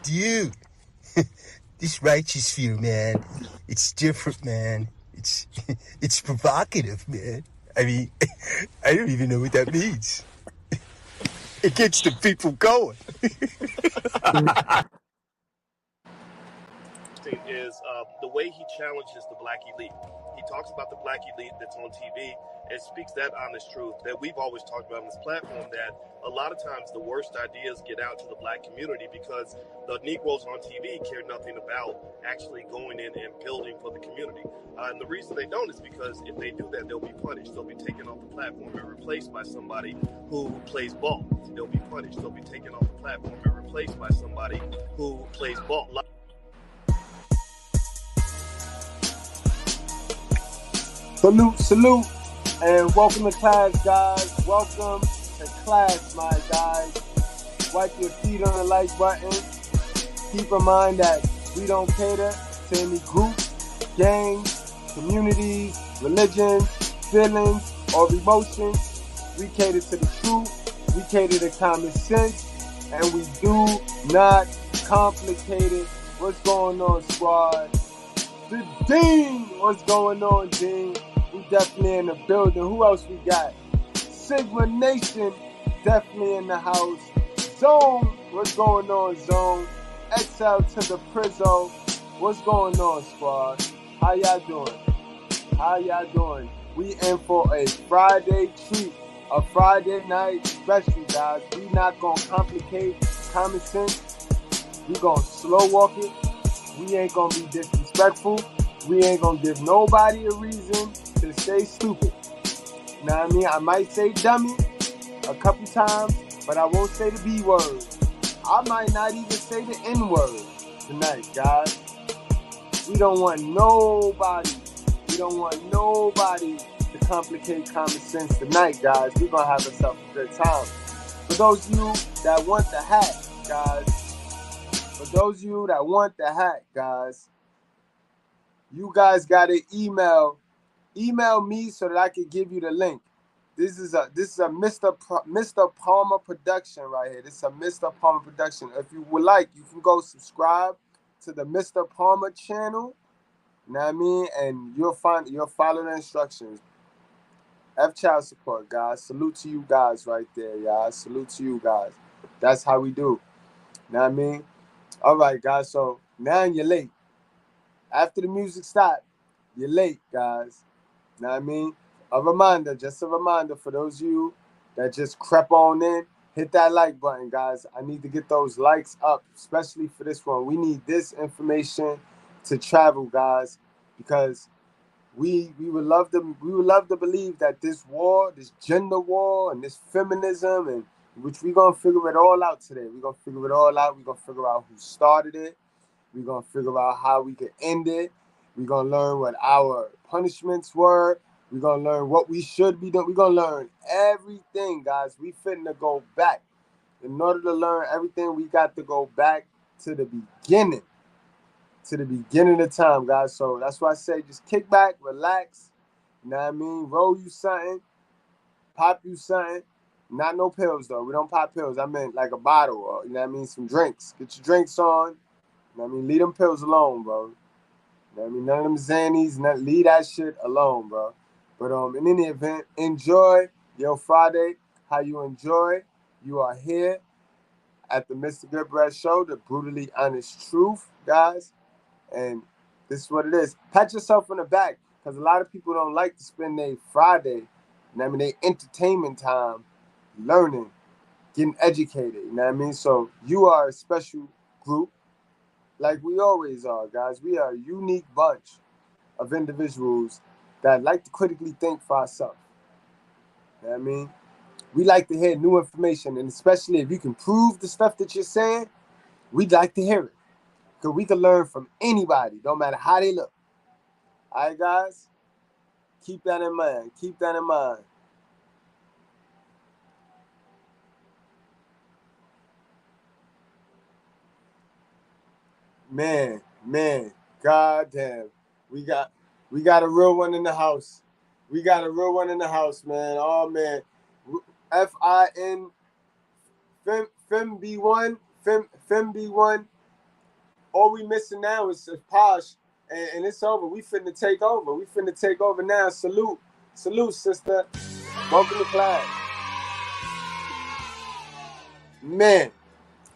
Dude, this righteous fear, man, it's different, man. It's it's provocative, man. I mean, I don't even know what that means. It gets the people going. Is the way he challenges the black elite. He talks about the black elite that's on TV and speaks that honest truth that we've always talked about on this platform, that a lot of times the worst ideas get out to the black community because the Negroes on TV care nothing about actually going in and building for the community. And the reason they don't is because if they do that, they'll be punished. They'll be taken off the platform and replaced by somebody who plays ball. They'll be punished. They'll be taken off the platform and replaced by somebody who plays ball. Salute, and welcome to class, guys. Welcome to class, my guys. Wipe your feet on the like button. Keep in mind that we don't cater to any groups, gangs, communities, religions, feelings, or emotions. We cater to the truth. We cater to common sense, and we do not complicate it. What's going on, squad? The Dean! What's going on, Dean? We definitely in the building. Who else we got? Sigma Nation, definitely in the house. Zone, what's going on, Zone? XL to the Prizzo. What's going on, squad? How y'all doing? We in for a Friday treat, a Friday night special, guys. We not gonna complicate common sense. We gonna slow walk it. We ain't gonna be disrespectful. We ain't gonna give nobody a reason to stay stupid. You know what I mean? I might say dummy a couple times, but I won't say the B word. I might not even say the N word tonight, guys. We don't want nobody to complicate common sense tonight, guys. We're gonna have ourselves a good time. For those of you that want the hat, guys, you guys gotta email me so that I can give you the link. This is a Mr. Palmer production right here. This is a Mr. Palmer production. If you would like, you can go subscribe to the Mr. Palmer channel. You know what I mean? And you'll follow the instructions. F child support, guys. Salute to you guys right there, y'all. Salute to you guys. That's how we do. You know what I mean? All right, guys. So now you're late. After the music stopped, you're late, guys. You know what I mean? Just a reminder for those of you that just crept on in, hit that like button, guys. I need to get those likes up, especially for this one. We need this information to travel, guys, because we would love to believe that this war, this gender war, and this feminism, and which we're gonna figure it all out today. We're gonna figure it all out. We're gonna figure out who started it. We're going to figure out how we can end it. We're going to learn what our punishments were. We're going to learn what we should be doing. We're going to learn everything, guys. We finna go back. In order to learn everything, we got to go back to the beginning. To the beginning of time, guys. So that's why I say just kick back, relax. You know what I mean? Roll you something. Pop you something. Not no pills, though. We don't pop pills. I meant like a bottle or, you know what I mean, some drinks. Get your drinks on. I mean, leave them pills alone, bro. You know I mean, none of them Xannies, leave that shit alone, bro. But in any event, enjoy your Friday. How you enjoy? You are here at the Mr.Goodbread show, the brutally honest truth, guys. And this is what it is. Pat yourself on the back, because a lot of people don't like to spend their Friday, you know I mean, their entertainment time learning, getting educated. You know what I mean? So you are a special group. Like we always are, guys. We are a unique bunch of individuals that like to critically think for ourselves. You know what I mean? We like to hear new information, and especially if you can prove the stuff that you're saying, we'd like to hear it. Because we can learn from anybody, no matter how they look. All right, guys? Keep that in mind. Keep that in mind. Man, goddamn. We got a real one in the house. We got a real one in the house, man. Oh, man. FIN, Fem B1, all we missing now is Posh, and it's over. We finna take over. We finna take over now. Salute, sister. Welcome to class, man.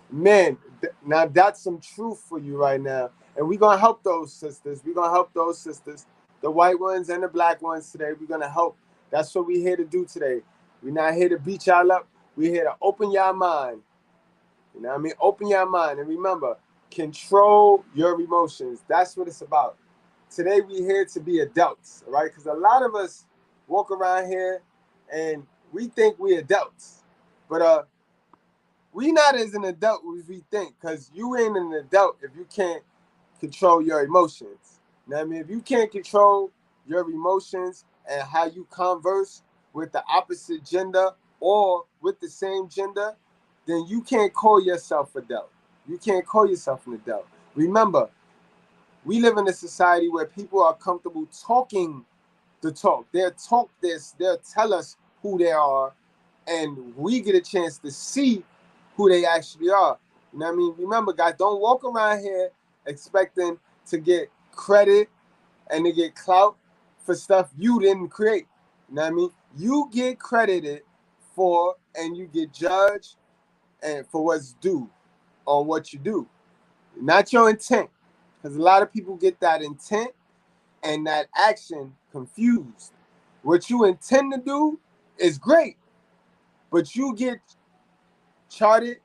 Man, now that's some truth for you right now. And we're going to help those sisters. We're going to help those sisters, the white ones and the black ones today. We're going to help. That's what we're here to do today. We're not here to beat y'all up. We're here to open your mind. You know what I mean? Open your mind. And remember, control your emotions. That's what it's about. Today, we're here to be adults, all right? Because a lot of us walk around here and we think we're adults. But we not as an adult as we think, because you ain't an adult if you can't control your emotions. You know what I mean? If you can't control your emotions and how you converse with the opposite gender or with the same gender, then you can't call yourself adult. You can't call yourself an adult. Remember, we live in a society where people are comfortable talking the talk. They'll talk this, they'll tell us who they are, and we get a chance to see who they actually are. You know what I mean? Remember, guys, don't walk around here expecting to get credit and to get clout for stuff you didn't create. You know what I mean? You get credited for and you get judged and for what's due on what you do, not your intent. Because a lot of people get that intent and that action confused. What you intend to do is great, but you get charted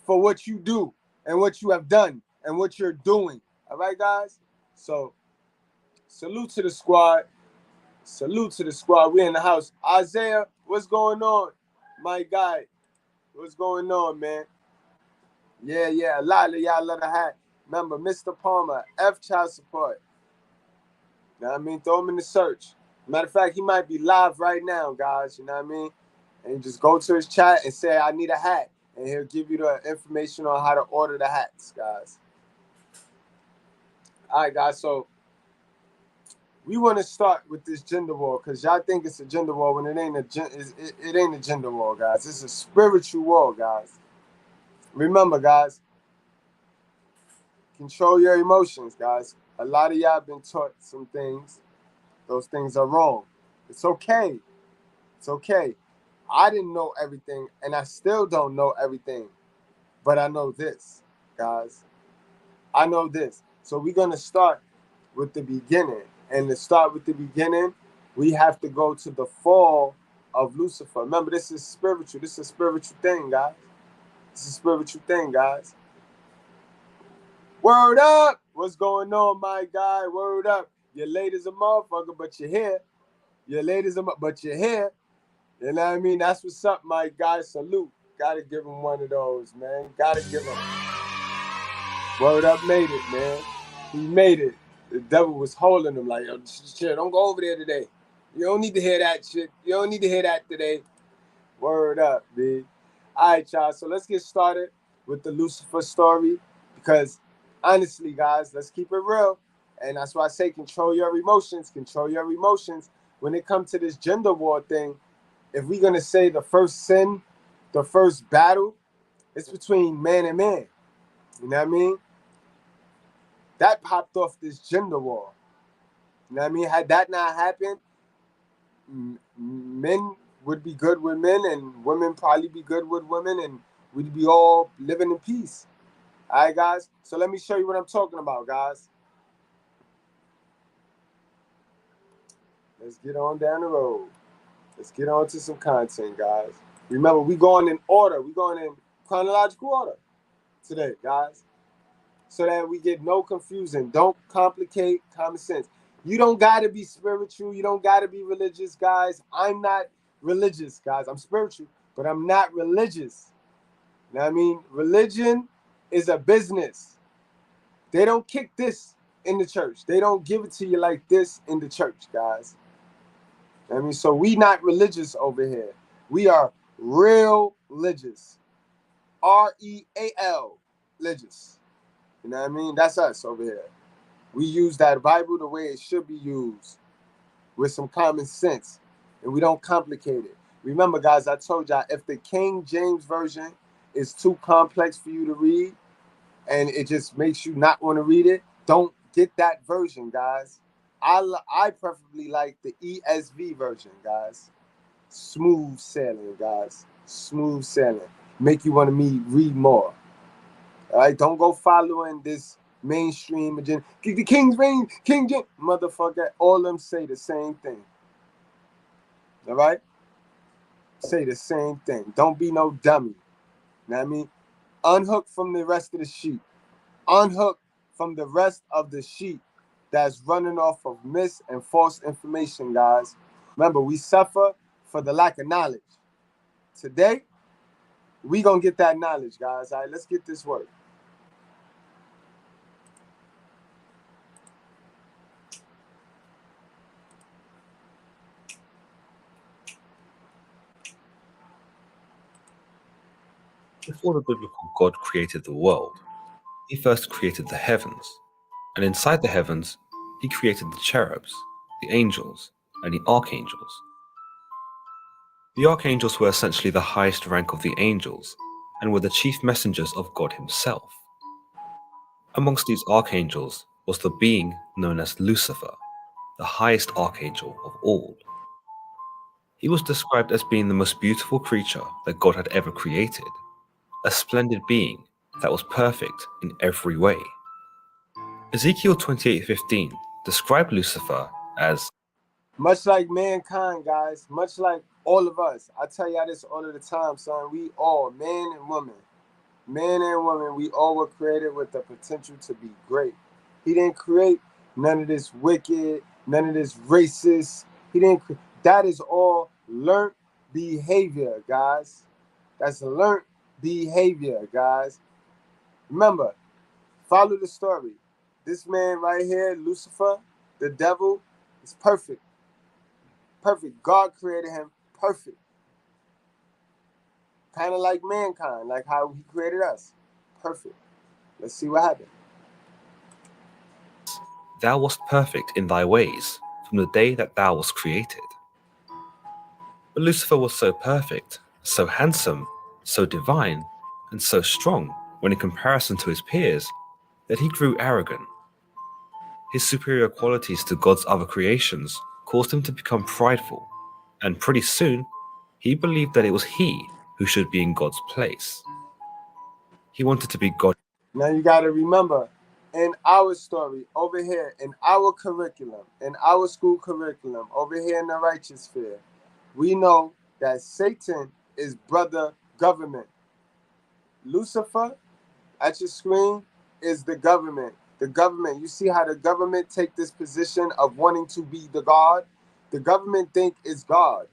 for what you do and what you have done and what you're doing. All right, guys? So, salute to the squad. Salute to the squad. We're in the house. Isaiah, what's going on? My guy, what's going on, man? Yeah. A lot of y'all love the hat. Remember, Mr. Palmer, F child support. You know what I mean? Throw him in the search. Matter of fact, he might be live right now, guys. You know what I mean? And just go to his chat and say, I need a hat. And he'll give you the information on how to order the hats, guys. All right, guys. So we want to start with this gender war because y'all think it's a gender war when it ain't it ain't a gender war, guys. It's a spiritual war, guys. Remember, guys, control your emotions, guys. A lot of y'all been taught some things. Those things are wrong. It's okay. It's okay. I didn't know everything, and I still don't know everything. But I know this, guys. I know this. So we're going to start with the beginning. And to start with the beginning, we have to go to the fall of Lucifer. Remember, this is spiritual. This is a spiritual thing, guys. This is a spiritual thing, guys. Word up! What's going on, my guy? Word up. You're late as a motherfucker, but you're here. You're late as a but you're here. You know what I mean? That's what's up, my guy. Salute. Gotta give him one of those, man. Gotta give him. Word up made it, man. He made it. The devil was holding him like, shit, don't go over there today. You don't need to hear that shit. You don't need to hear that today. Word up, B. All right, y'all. So let's get started with the Lucifer story because honestly, guys, let's keep it real. And that's why I say control your emotions. Control your emotions. When it comes to this gender war thing, if we're going to say the first sin, the first battle, it's between man and man. You know what I mean? That popped off this gender war. You know what I mean? Had that not happened, men would be good with men and women probably be good with women and we'd be all living in peace. All right, guys? So let me show you what I'm talking about, guys. Let's get on down the road. Let's get on to some content, guys. Remember, we going in order. We going in chronological order today, guys. So that we get no confusion. Don't complicate common sense. You don't got to be spiritual. You don't got to be religious, guys. I'm not religious, guys. I'm spiritual, but I'm not religious. You know what I mean? Religion is a business. They don't kick this in the church. They don't give it to you like this in the church, guys. You know what I mean? So we not religious over here. We are real religious. R-E-A-L, religious. You know what I mean? That's us over here. We use that Bible the way it should be used with some common sense. And we don't complicate it. Remember, guys, I told y'all, if the King James Version is too complex for you to read, and it just makes you not want to read it, don't get that version, guys. I preferably like the ESV version, guys. Smooth sailing, guys. Smooth sailing. Make you want to read more. All right, don't go following this mainstream agenda. The King's reign, King James, motherfucker. All of them say the same thing. All right, say the same thing. Don't be no dummy. You know what I mean? Unhook from the rest of the sheep. Unhook from the rest of the sheep that's running off of mis and false information, guys. Remember, we suffer for the lack of knowledge. Today, we gonna get that knowledge, guys. All right, let's get this work. Before the biblical God created the world, he first created the heavens, and inside the heavens, he created the cherubs, the angels, and the archangels. The archangels were essentially the highest rank of the angels, and were the chief messengers of God himself. Amongst these archangels was the being known as Lucifer, the highest archangel of all. He was described as being the most beautiful creature that God had ever created, a splendid being that was perfect in every way. Ezekiel 28:15 described Lucifer as Much like mankind, guys, much like all of us. I tell y'all this all of the time, son. We all, man and woman, we all were created with the potential to be great. He didn't create none of this wicked, none of this racist. He didn't. That is all learned behavior, guys. That's learned behavior, guys. Remember, follow the story. This man right here, Lucifer, the devil, is perfect. Perfect. God created him perfect. Kind of like mankind, like how he created us. Perfect. Let's see what happened. Thou wast perfect in thy ways from the day that thou wast created. But Lucifer was so perfect, so handsome, so divine, and so strong when in comparison to his peers that he grew arrogant. His superior qualities to God's other creations caused him to become prideful, and pretty soon he believed that it was he who should be in God's place. He wanted to be God. Now you got to remember, in our story, over here, in our curriculum, in our school curriculum, over here in the righteous sphere, we know that Satan is brother government. Lucifer, at your screen, is the government. The government, you see how the government take this position of wanting to be the God? The government think it's God.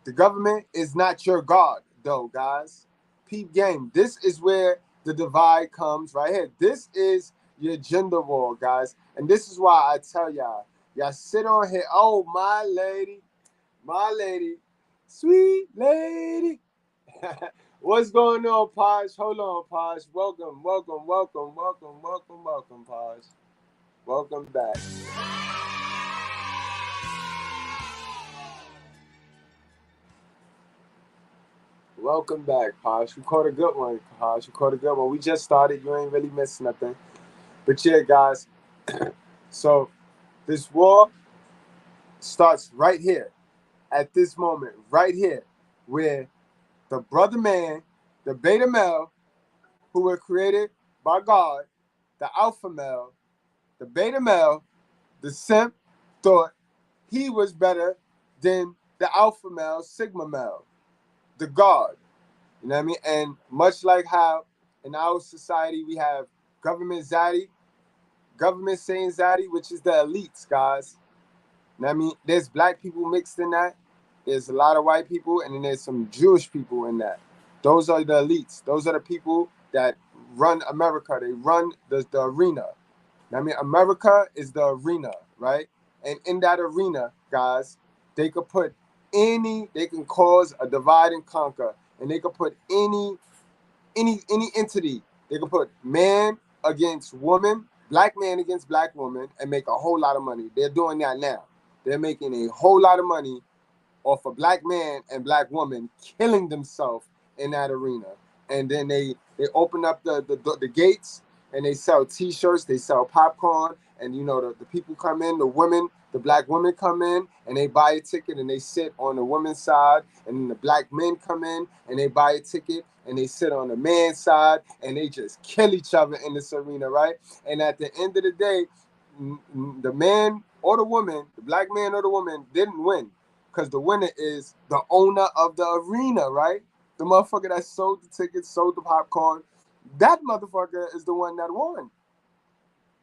The government is not your God, though, guys. Peep game. This is where the divide comes right here. This is your gender war, guys. And this is why I tell y'all sit on here. Oh, my lady, sweet lady. What's going on, Posh? Hold on, Posh. Welcome, Posh. Welcome back. Welcome back, Posh. You caught a good one, Posh. You caught a good one. We just started. You ain't really missed nothing. But yeah, guys. So this war starts right here, at this moment, right here, where the brother man, the beta male, who were created by God, the alpha male, the beta male, the simp, thought he was better than the alpha male, sigma male, the God. You know what I mean? And much like how in our society we have government zaddy, government saying zaddy, which is the elites, guys. You know what I mean? There's black people mixed in that. There's a lot of white people, and then there's some Jewish people in that. Those are the elites. Those are the people that run America. They run the arena. I mean, America is the arena, right? And in that arena, guys, they can cause a divide and conquer, and they can put any entity. They can put man against woman, black man against black woman, and make a whole lot of money. They're doing that now. They're making a whole lot of money off a black man and black woman killing themselves in that arena. And then they open up the gates, and they sell T-shirts, they sell popcorn, and you know the people come in, the black women come in, and they buy a ticket and they sit on the women's side, and then the black men come in and they buy a ticket and they sit on the man's side, and they just kill each other in this arena, right? And at the end of the day, the man or the woman, the black man or the woman, didn't win, because the winner is the owner of the arena, right? The motherfucker that sold the tickets, sold the popcorn, that motherfucker is the one that won.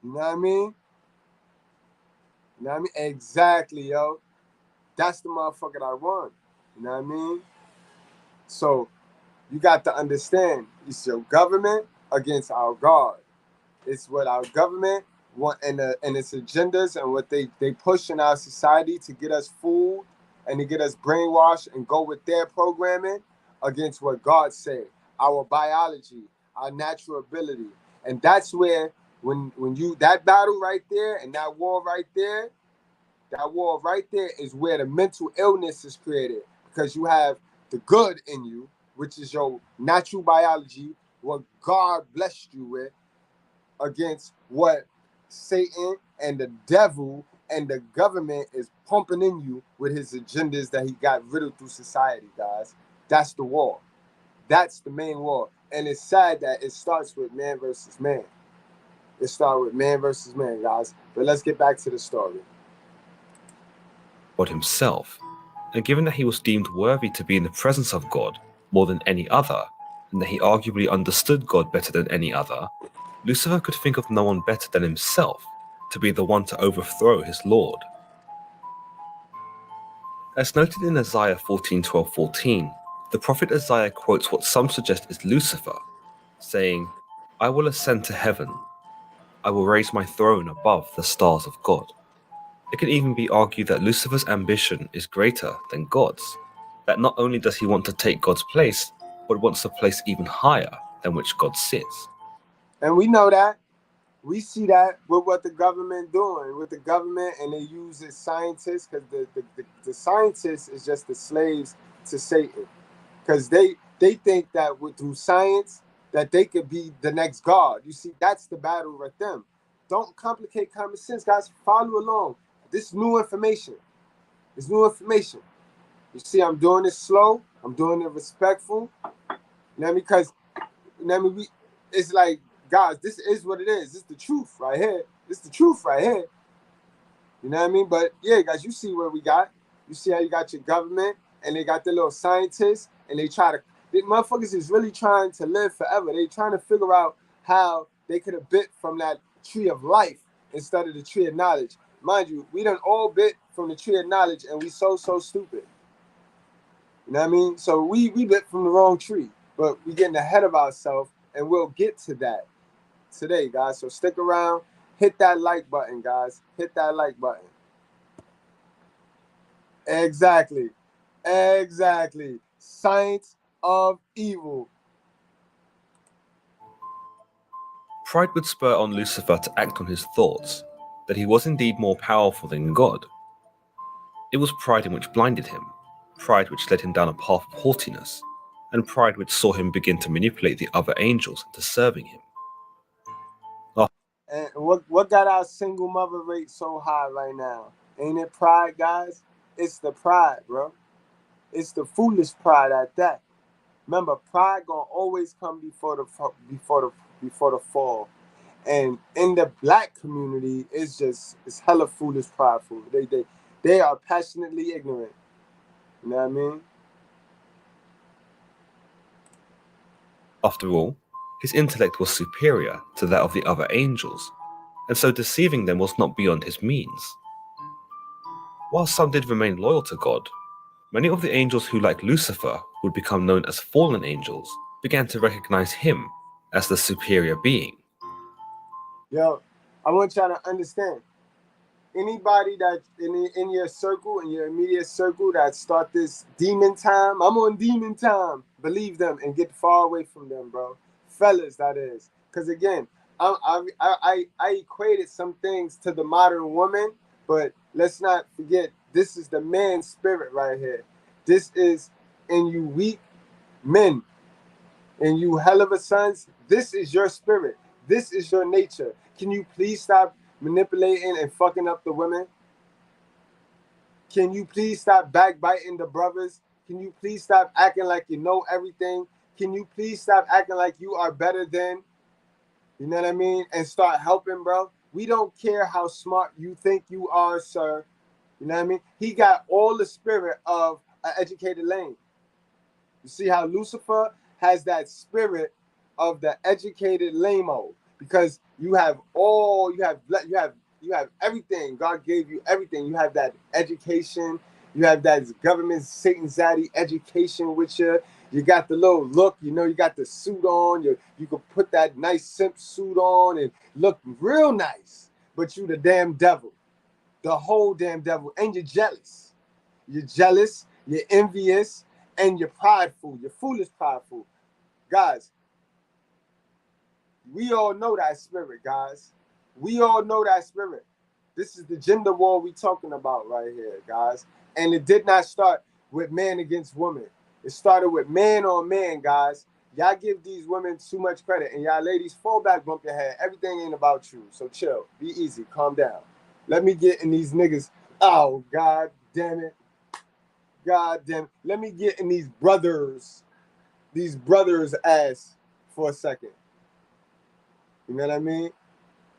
You know what I mean? You know what I mean? Exactly, yo. That's the motherfucker that won. You know what I mean? So you got to understand, it's your government against our God. It's what our government want and its agendas and what they push in our society to get us fooled and to get us brainwashed and go with their programming against what God said, our biology, our natural ability. And that's where when you that battle right there and that war right there is where the mental illness is created, because you have the good in you, which is your natural biology, what God blessed you with, against what Satan and the devil and the government is pumping in you with his agendas that he got riddled through society, guys. That's the war. That's the main war. And it's sad that it starts with man versus man. It started with man versus man, guys. But let's get back to the story. God himself, and given that he was deemed worthy to be in the presence of God more than any other, and that he arguably understood God better than any other, Lucifer could think of no one better than himself to be the one to overthrow his Lord. As noted in Isaiah 14:12-14, the prophet Isaiah quotes what some suggest is Lucifer, saying, "I will ascend to heaven. I will raise my throne above the stars of God." It can even be argued that Lucifer's ambition is greater than God's, that not only does he want to take God's place, but wants a place even higher than which God sits. And we know that. We see that with what the government doing, with the government, and they use it scientists, because the scientists is just the slaves to Satan. Because they think that through science that they could be the next God. You see, that's the battle with them. Don't complicate common sense, guys. Follow along. This new information. It's new information. You see, I'm doing it slow. I'm doing it respectful. You know what I mean? Because you know what I mean? It's like, guys, this is what it is. This is the truth right here. This is the truth right here. You know what I mean? But yeah, guys, you see what we got. You see how you got your government and they got their little scientists, and they try to, the motherfuckers is really trying to live forever. They trying to figure out how they could have bit from that tree of life instead of the tree of knowledge. Mind you, we done all bit from the tree of knowledge, and we so stupid. You know what I mean? So we bit from the wrong tree, but we getting ahead of ourselves, and we'll get to that today, guys. So stick around. Hit that like button, guys. Hit that like button. Exactly. Exactly. Science of evil. Pride would spur on Lucifer to act on his thoughts, that he was indeed more powerful than God. It was pride in which blinded him, pride which led him down a path of haughtiness, and pride which saw him begin to manipulate the other angels into serving him. And what got our single mother rate so high right now? Ain't it pride, guys? It's the pride, bro. It's the foolish pride at that. Remember, pride gonna always come before the fall. And in the black community, it's hella foolish, prideful. They are passionately ignorant. You know what I mean? After all, his intellect was superior to that of the other angels, and so deceiving them was not beyond his means. While some did remain loyal to God, many of the angels who, like Lucifer, would become known as fallen angels, began to recognize him as the superior being. Yo, I want y'all to understand. Anybody that in your circle, in your immediate circle, that start this demon time, I'm on demon time. Believe them and get far away from them, bro. Fellas, that is. Because again, I equated some things to the modern woman, but let's not forget, this is the man's spirit right here. This is in you weak men, and you hell of a sons. This is your spirit. This is your nature. Can you please stop manipulating and fucking up the women? Can you please stop backbiting the brothers? Can you please stop acting like you know everything? Can you please stop acting like you are better than? You know what I mean? And start helping, bro. We don't care how smart you think you are, sir. You know what I mean? He got all the spirit of an educated lame. You see how Lucifer has that spirit of the educated lame-o, because you have everything. God gave you everything. You have that education. You have that government Satan zaddy education with you. You got the little look, you know, you got the suit on. You can put that nice simp suit on and look real nice. But you the damn devil. The whole damn devil. And you're jealous. You're jealous, you're envious, and you're prideful. You're foolish prideful. Guys, we all know that spirit, guys. We all know that spirit. This is the gender war we talking about right here, guys. And it did not start with man against woman. It started with man on man, guys. Y'all give these women too much credit, and y'all ladies fall back, bump your head. Everything ain't about you. So chill. Be easy. Calm down. Let me get in these niggas. Oh, God damn it. God damn it. Let me get in these brothers' ass for a second. You know what I mean?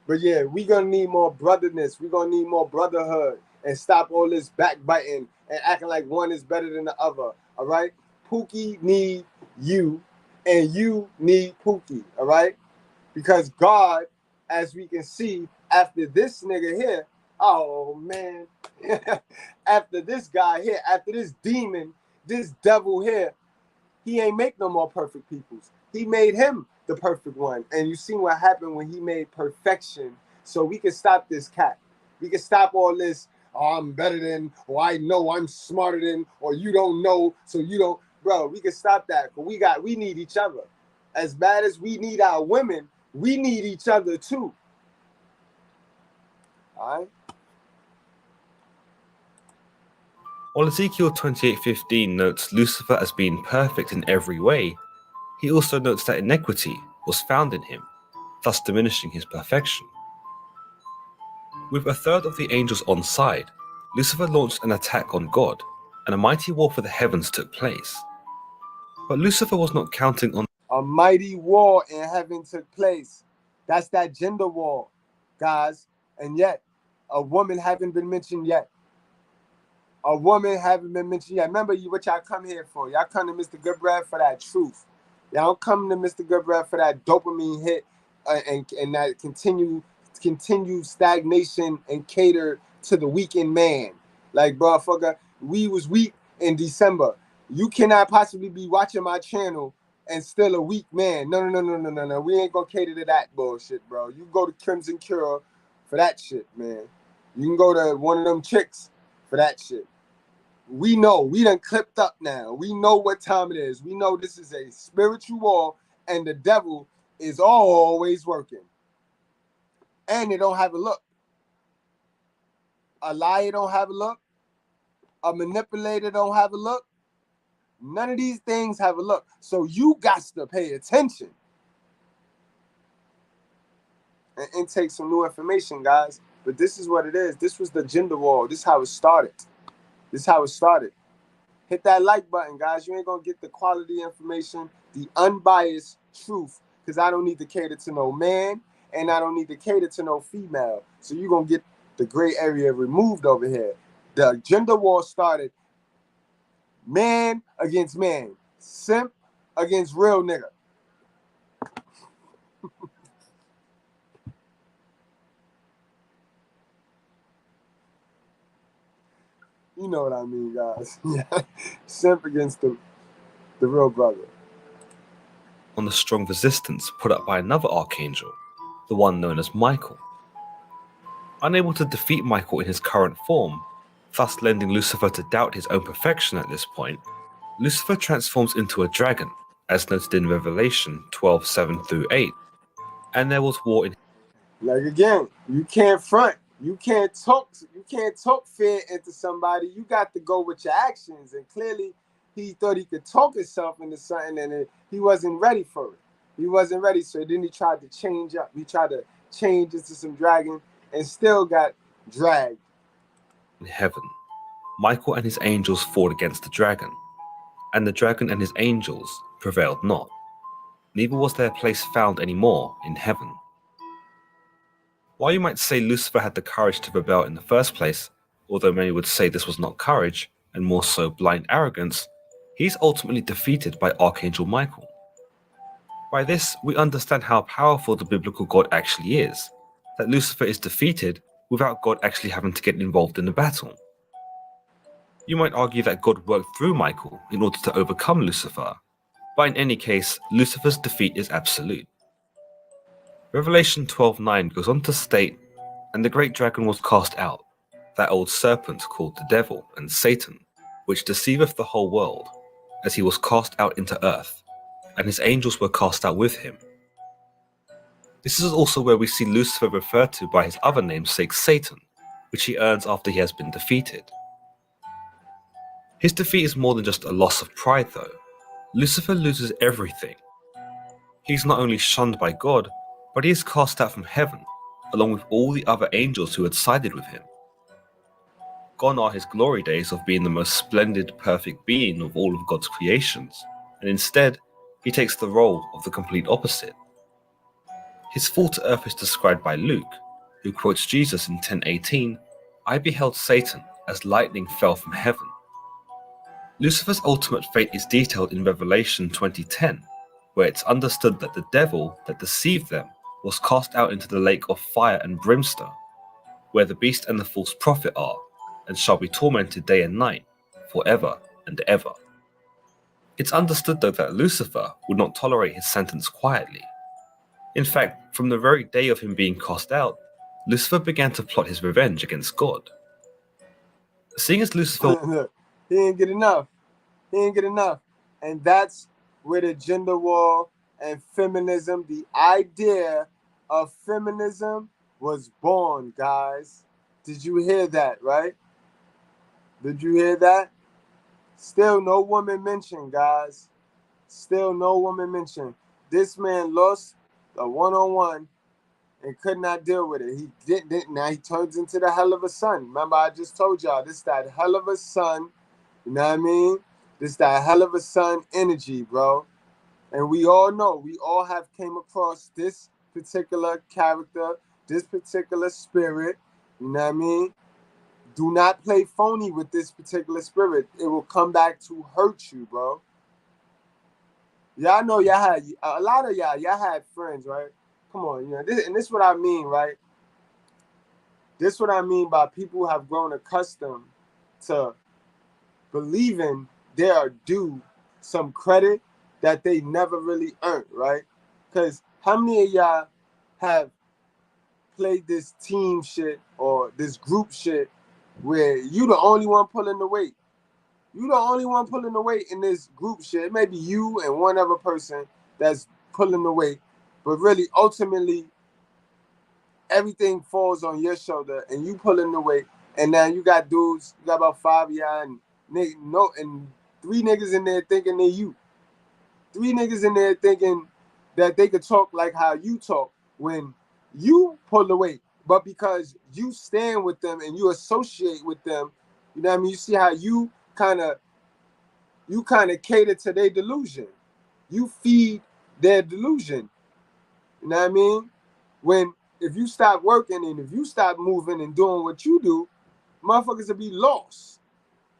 But yeah, we gonna need more brotherness. We gonna need more brotherhood and stop all this backbiting and acting like one is better than the other. All right? Pookie need you, and you need Pookie. All right? Because God, as we can see, after this nigga here, oh man, after this guy here, after this demon, this devil here, he ain't make no more perfect peoples. He made him the perfect one. And you seen what happened when he made perfection. So we can stop this cat. We can stop all this, oh, I'm better than, or I know I'm smarter than, or you don't know, so you don't. Bro, we can stop that. But we need each other. As bad as we need our women, we need each other too. All right? While Ezekiel 28:15 notes Lucifer as being perfect in every way, he also notes that iniquity was found in him, thus diminishing his perfection. With a third of the angels on side, Lucifer launched an attack on God, and a mighty war for the heavens took place. But Lucifer was not counting on A mighty war in heaven took place. That's that gender war, guys. And yet, a woman haven't been mentioned yet. A woman haven't been mentioned yet. Remember what y'all come here for. Y'all come to Mr. Goodbread for that truth. Y'all don't come to Mr. Goodbread for that dopamine hit and that continued stagnation and cater to the weakened man. Like, bro, fucker, we was weak in December. You cannot possibly be watching my channel and still a weak man. No. We ain't gonna cater to that bullshit, bro. You go to Crimson Cure for that shit, man. You can go to one of them chicks for that shit. We know. We done clipped up now. We know what time it is. We know this is a spiritual war, and the devil is always working. And it don't have a look. A liar don't have a look. A manipulator don't have a look. None of these things have a look. So you got to pay attention and intake some new information, guys. But this is what it is. This was the gender war. This is how it started. Hit that like button, guys. You ain't going to get the quality information, the unbiased truth, because I don't need to cater to no man, and I don't need to cater to no female. So you're going to get the gray area removed over here. The gender war started man against man, simp against real nigga. You know what I mean, guys. Yeah. Simp against the real brother. on the strong resistance put up by another archangel, the one known as Michael. Unable to defeat Michael in his current form, thus lending Lucifer to doubt his own perfection at this point, Lucifer transforms into a dragon, as noted in Revelation 12:7-8, and there was war in. Like again, you can't front. You can't talk fear into somebody. You got to go with your actions. And clearly he thought he could talk himself into something, and he wasn't ready for it. He wasn't ready, so then he tried to change up. He tried to change into some dragon and still got dragged. In heaven, Michael and his angels fought against the dragon, and the dragon and his angels prevailed not. Neither was their place found any more in heaven. While you might say Lucifer had the courage to rebel in the first place, although many would say this was not courage, and more so blind arrogance, he's ultimately defeated by Archangel Michael. By this, we understand how powerful the biblical God actually is, that Lucifer is defeated without God actually having to get involved in the battle. You might argue that God worked through Michael in order to overcome Lucifer, but in any case, Lucifer's defeat is absolute. Revelation 12:9 goes on to state, "And the great dragon was cast out, that old serpent called the devil and Satan, which deceiveth the whole world, as he was cast out into earth, and his angels were cast out with him." This is also where we see Lucifer referred to by his other namesake Satan, which he earns after he has been defeated. His defeat is more than just a loss of pride though. Lucifer loses everything. He's not only shunned by God, but he is cast out from heaven, along with all the other angels who had sided with him. Gone are his glory days of being the most splendid, perfect being of all of God's creations, and instead, he takes the role of the complete opposite. His fall to earth is described by Luke, who quotes Jesus in 10:18, "I beheld Satan as lightning fell from heaven." Lucifer's ultimate fate is detailed in Revelation 20:10, where it's understood that the devil that deceived them was cast out into the lake of fire and brimstone, where the beast and the false prophet are, and shall be tormented day and night, forever and ever. It's understood though that Lucifer would not tolerate his sentence quietly. In fact, from the very day of him being cast out, Lucifer began to plot his revenge against God. Seeing as Lucifer Look, he didn't get enough. He didn't get enough. And that's where the gender war and feminism, the idea of feminism was born, guys. Did you hear that, right? Did you hear that? Still no woman mentioned, guys. Still no woman mentioned. This man lost a one-on-one and could not deal with it. He didn't. Now he turns into the hell of a son. Remember, I just told y'all, this that hell of a son. You know what I mean? This that hell of a son energy, bro. And we all know, we all have came across this particular character, this particular spirit. You know what I mean? Do not play phony with this particular spirit. It will come back to hurt you, bro. Y'all know y'all had a lot of y'all had friends, right? Come on, you know, this is what I mean, right? This is what I mean by people who have grown accustomed to believing they are due some credit that they never really earned, right? Because how many of y'all have played this team shit or this group shit where you the only one pulling the weight? You the only one pulling the weight in this group shit. It may be you and one other person that's pulling the weight, but really, ultimately, everything falls on your shoulder and you pulling the weight. And now you got dudes, you got about 5 of y'all and and 3 niggas in there thinking they you. 3 niggas in there thinking that they could talk like how you talk when you pull the weight. But because you stand with them and you associate with them, you know what I mean? You see how you kind of cater to their delusion. You feed their delusion. You know what I mean? When if you stop working and if you stop moving and doing what you do, motherfuckers will be lost.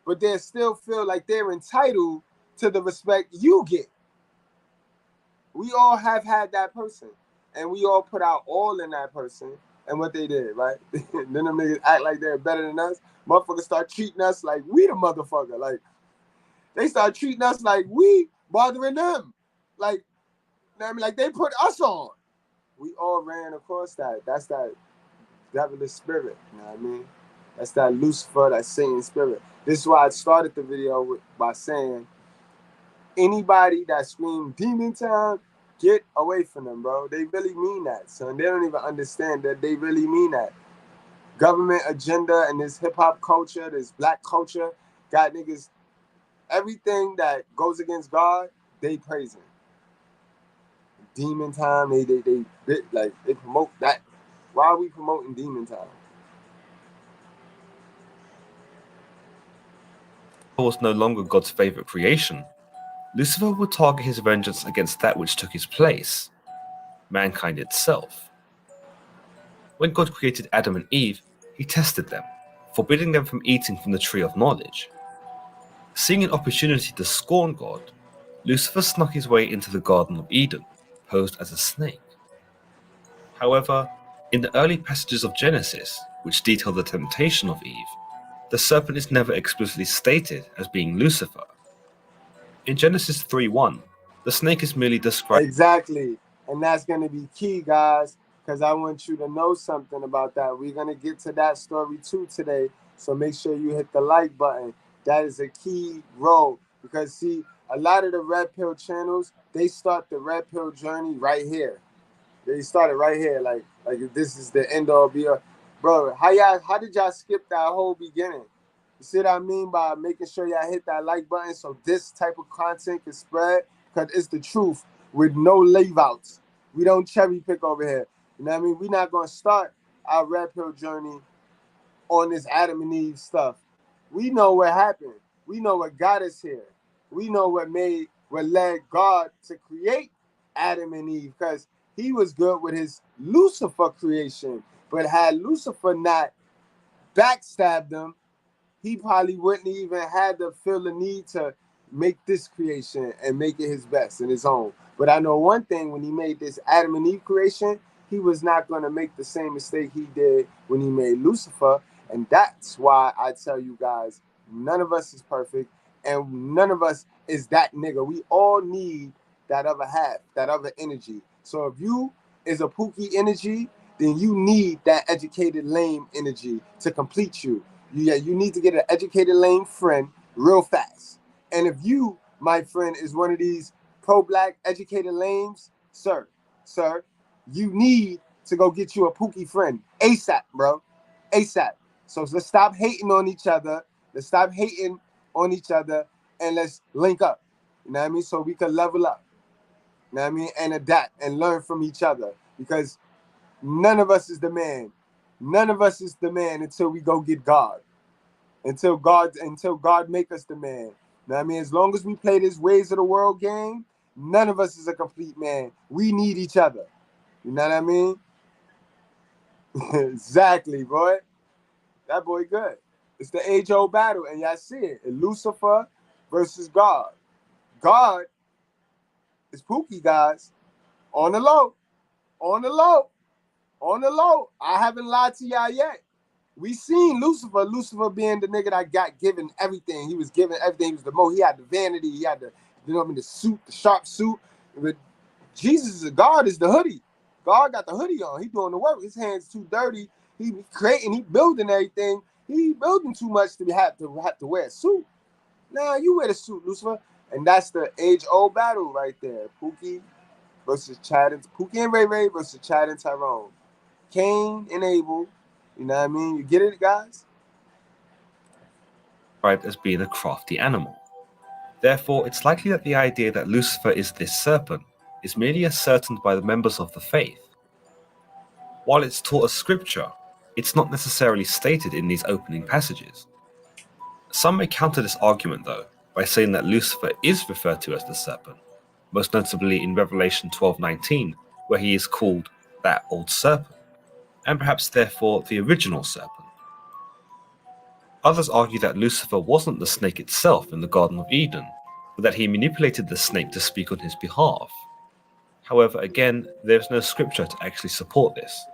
But they still feel like they're entitled to the respect you get. We all have had that person. And we all put our all in that person and what they did, right? Then them niggas act like they're better than us. Motherfuckers start treating us like we the motherfucker. Like, they start treating us like we bothering them. Like, you know what I mean? Like they put us on. We all ran across that. That's that devilish spirit. You know what I mean? That's that Lucifer, that Satan spirit. This is why I started the video by saying, anybody that screamed demon time, get away from them, bro. They really mean that, son. They don't even understand that they really mean that. Government agenda and this hip hop culture, this black culture, got niggas, everything that goes against God, they praising. Demon Time. They promote that. Why are we promoting Demon Time? Was no longer God's favorite creation, Lucifer would target his vengeance against that which took his place, mankind itself. When God created Adam and Eve, he tested them, forbidding them from eating from the tree of knowledge. Seeing an opportunity to scorn God, Lucifer snuck his way into the Garden of Eden, posed as a snake. However, in the early passages of Genesis, which detail the temptation of Eve, the serpent is never explicitly stated as being Lucifer. In Genesis 3:1, the snake is merely described. Exactly. And that's going to be key, guys, because I want you to know something about that. We're going to get to that story too today. So make sure you hit the like button. That is a key role because, see, a lot of the Red Pill channels, they start the Red Pill journey right here. They started right here, like this is the end all be all. Bro, how did y'all skip that whole beginning? You see what I mean by making sure y'all hit that like button so this type of content can spread? Because it's the truth with no leave outs. We don't cherry pick over here. You know what I mean? We're not gonna start our Red Pill journey on this Adam and Eve stuff. We know what happened. We know what got us here. We know what led God to create Adam and Eve, because he was good with his Lucifer creation. But had Lucifer not backstabbed him, he probably wouldn't even had to feel the need to make this creation and make it his best and his own. But I know one thing: when he made this Adam and Eve creation, he was not going to make the same mistake he did when he made Lucifer. And that's why I tell you guys, none of us is perfect, and none of us is that nigga. We all need that other half, that other energy. So if you is a Pookie energy, then you need that educated lame energy to complete you. You need to get an educated lame friend real fast. And if you, my friend, is one of these pro-black educated lames, sir, you need to go get you a Pookie friend ASAP, bro. ASAP. So let's stop hating on each other. Let's stop hating on each other and let's link up. You know what I mean? So we can level up. You know what I mean? And adapt and learn from each other. Because none of us is the man. None of us is the man until we go get God. Until God make us the man. You know what I mean? As long as we play this ways of the world game, none of us is a complete man. We need each other. You know what I mean? Exactly, boy. That boy good. It's the age-old battle, and y'all see it. Lucifer versus God. God is Pookie, guys. On the low. On the low. On the low. I haven't lied to y'all yet. We seen Lucifer being the nigga that got given everything. He was given everything. He was the he had the vanity. He had the, you know what I mean, the suit, the sharp suit. But Jesus, God is the hoodie. God got the hoodie on. He doing the work. His hands too dirty. He creating, he building everything. He building too much to have to wear a suit. Nah, you wear the suit, Lucifer. And that's the age-old battle right there. Pookie versus Chad and Pookie and Ray Ray versus Chad and Tyrone. Cain and Abel. You know what I mean? You get it, guys? Described as being a crafty animal. Therefore, it's likely that the idea that Lucifer is this serpent is merely ascertained by the members of the faith. While it's taught as scripture, it's not necessarily stated in these opening passages. Some may counter this argument, though, by saying that Lucifer is referred to as the serpent, most notably in Revelation 12:19, where he is called that old serpent, and perhaps therefore the original serpent. Others argue that Lucifer wasn't the snake itself in the Garden of Eden, but that he manipulated the snake to speak on his behalf. However, again, there is no scripture to actually support this.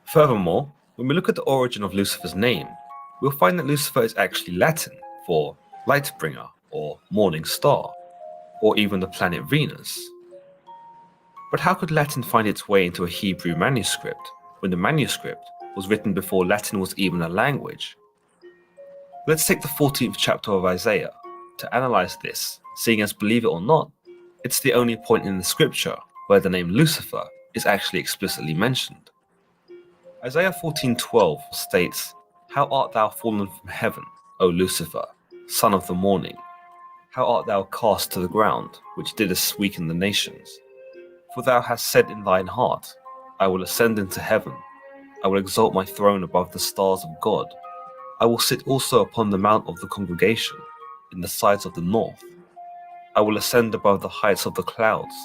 Furthermore, when we look at the origin of Lucifer's name, we'll find that Lucifer is actually Latin for light bringer or morning star, or even the planet Venus. But how could Latin find its way into a Hebrew manuscript when the manuscript was written before Latin was even a language? Let's take the 14th chapter of Isaiah to analyze this, seeing as, believe it or not, it's the only point in the scripture where the name Lucifer is actually explicitly mentioned. Isaiah 14:12 states, "How art thou fallen from heaven, O Lucifer, son of the morning? How art thou cast to the ground, which didst weaken the nations? For thou hast said in thine heart, I will ascend into heaven, I will exalt my throne above the stars of God. I will sit also upon the mount of the congregation, in the sides of the north. I will ascend above the heights of the clouds.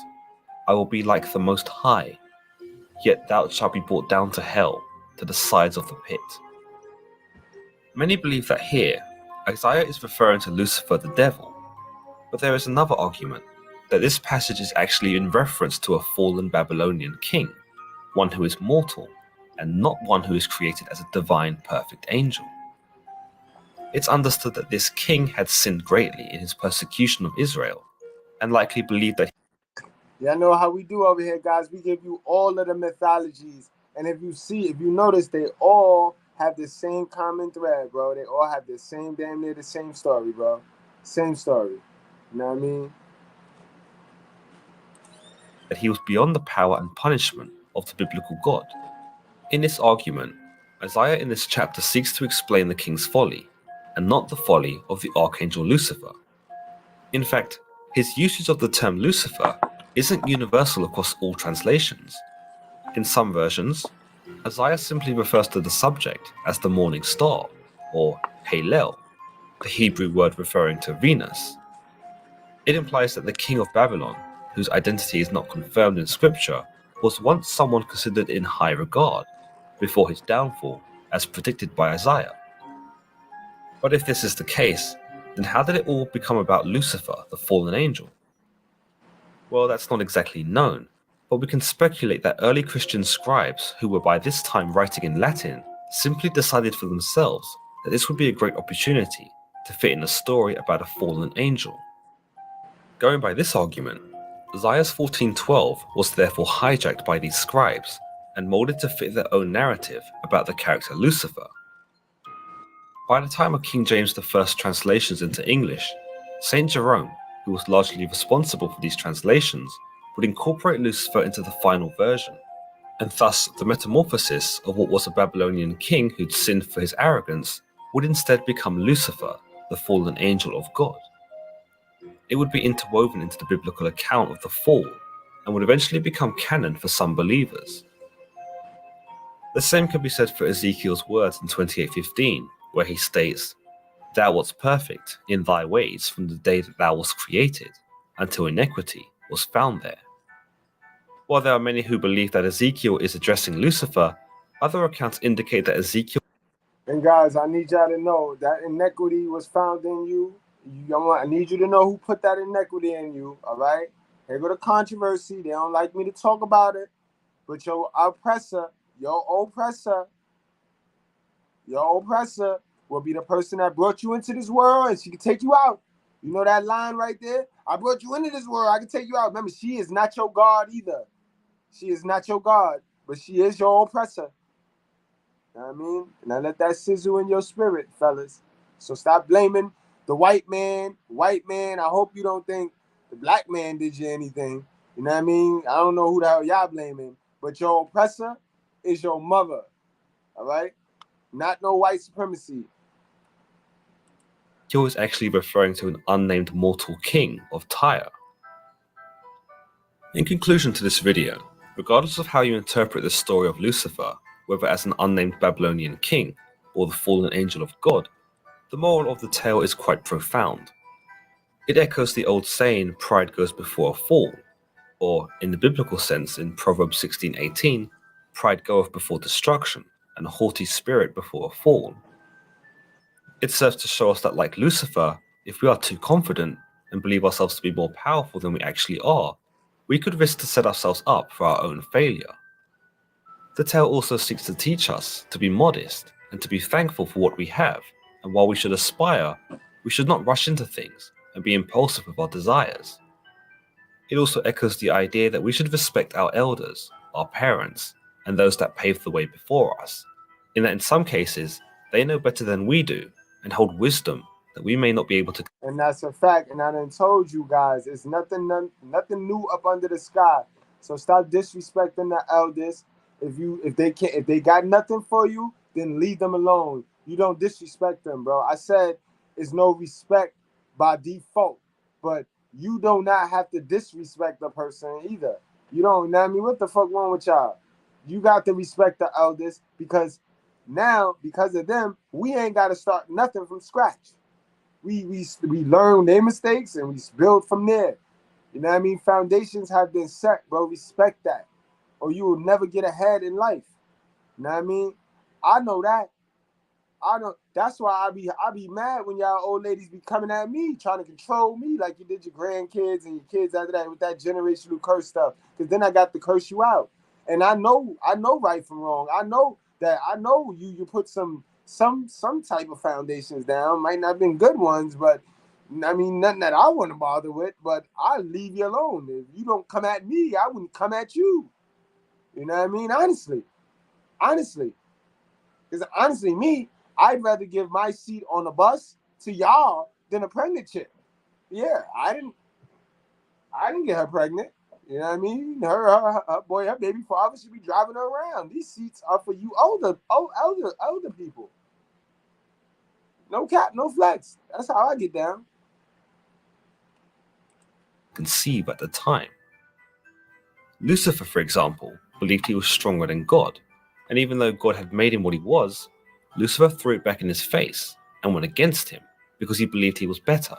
I will be like the Most High. Yet thou shalt be brought down to hell, to the sides of the pit. Many believe that here, Isaiah is referring to Lucifer the devil, but there is another argument, that this passage is actually in reference to a fallen Babylonian king, one who is mortal, and not one who is created as a divine perfect angel. It's understood that this king had sinned greatly in his persecution of Israel, and likely believed that Y'all know how we do over here, guys. We give you all of the mythologies. And if you notice, they all have the same common thread, bro. They all have the same, damn near the same story, bro. Same story. You know what I mean? he was beyond the power and punishment of the biblical God. In this argument, Isaiah in this chapter seeks to explain the king's folly, and not the folly of the archangel Lucifer. In fact, his usage of the term Lucifer isn't universal across all translations. In some versions, Isaiah simply refers to the subject as the morning star, or Halel, the Hebrew word referring to Venus. It implies that the king of Babylon, whose identity is not confirmed in scripture, was once someone considered in high regard, before his downfall, as predicted by Isaiah. But if this is the case, then how did it all become about Lucifer, the fallen angel? Well, that's not exactly known, but we can speculate that early Christian scribes, who were by this time writing in Latin, simply decided for themselves that this would be a great opportunity to fit in a story about a fallen angel. Going by this argument, Isaiah 14:12 was therefore hijacked by these scribes and molded to fit their own narrative about the character Lucifer. By the time of King James I's translations into English, Saint Jerome, who was largely responsible for these translations, would incorporate Lucifer into the final version, and thus the metamorphosis of what was a Babylonian king who'd sinned for his arrogance would instead become Lucifer, the fallen angel of God. It would be interwoven into the biblical account of the fall, and would eventually become canon for some believers. The same can be said for Ezekiel's words in 28:15, where he states, Thou wast perfect in thy ways from the day that thou wast created, until iniquity was found there. While there are many who believe that Ezekiel is addressing Lucifer, other accounts indicate that Ezekiel And guys, I need y'all to know that inequity was found in you. I need you to know who put that inequity in you, all right? Here go the controversy. They don't like me to talk about it, but your oppressor will be the person that brought you into this world, and she can take you out. You know that line right there? I brought you into this world. I can take you out. Remember, she is not your God either. She is not your God, but she is your oppressor. You know what I mean? Now let that sizzle in your spirit, fellas. So stop blaming the white man. White man, I hope you don't think the black man did you anything. You know what I mean? I don't know who the hell y'all blaming, but your oppressor is your mother. All right? Not no white supremacy. is actually referring to an unnamed mortal king of Tyre. In conclusion to this video, regardless of how you interpret the story of Lucifer, whether as an unnamed Babylonian king or the fallen angel of God, the moral of the tale is quite profound. It echoes the old saying, pride goes before a fall, or in the biblical sense in Proverbs 16:18, pride goeth before destruction, and a haughty spirit before a fall. It serves to show us that, like Lucifer, if we are too confident and believe ourselves to be more powerful than we actually are, we could risk to set ourselves up for our own failure. The tale also seeks to teach us to be modest and to be thankful for what we have, and while we should aspire, we should not rush into things and be impulsive with our desires. It also echoes the idea that we should respect our elders, our parents, and those that paved the way before us, in that in some cases, they know better than we do and hold wisdom that we may not be able to. And that's a fact. And I done told you guys, it's nothing new up under the sky. So stop disrespecting the elders. If they got nothing for you, then leave them alone. You don't disrespect them, bro. I said it's no respect by default, but you do not have to disrespect the person either. You don't know what I mean? What the fuck wrong with y'all? You got to respect the elders because now, because of them, we ain't got to start nothing from scratch. We learn their mistakes and we build from there. You know what I mean? Foundations have been set, bro. Respect that, or you will never get ahead in life. You know what I mean? I know that. I don't. That's why I be mad when y'all old ladies be coming at me trying to control me like you did your grandkids and your kids after that with that generational curse stuff. Because then I got to curse you out, and I know right from wrong. I know that you put some type of foundations down. Might not have been good ones, but I mean nothing that I want to bother with. But I'll leave you alone. If you don't come at me, I wouldn't come at you. You know what I mean? Honestly. Because honestly, I'd rather give my seat on the bus to y'all than a pregnant chick. Yeah, I didn't get her pregnant. You know what I mean? Her baby father should be driving her around. These seats are for you older people. No cap, no flex. That's how I get down. Conceive at the time. Lucifer, for example, believed he was stronger than God, and even though God had made him what he was, Lucifer threw it back in his face and went against him because he believed he was better.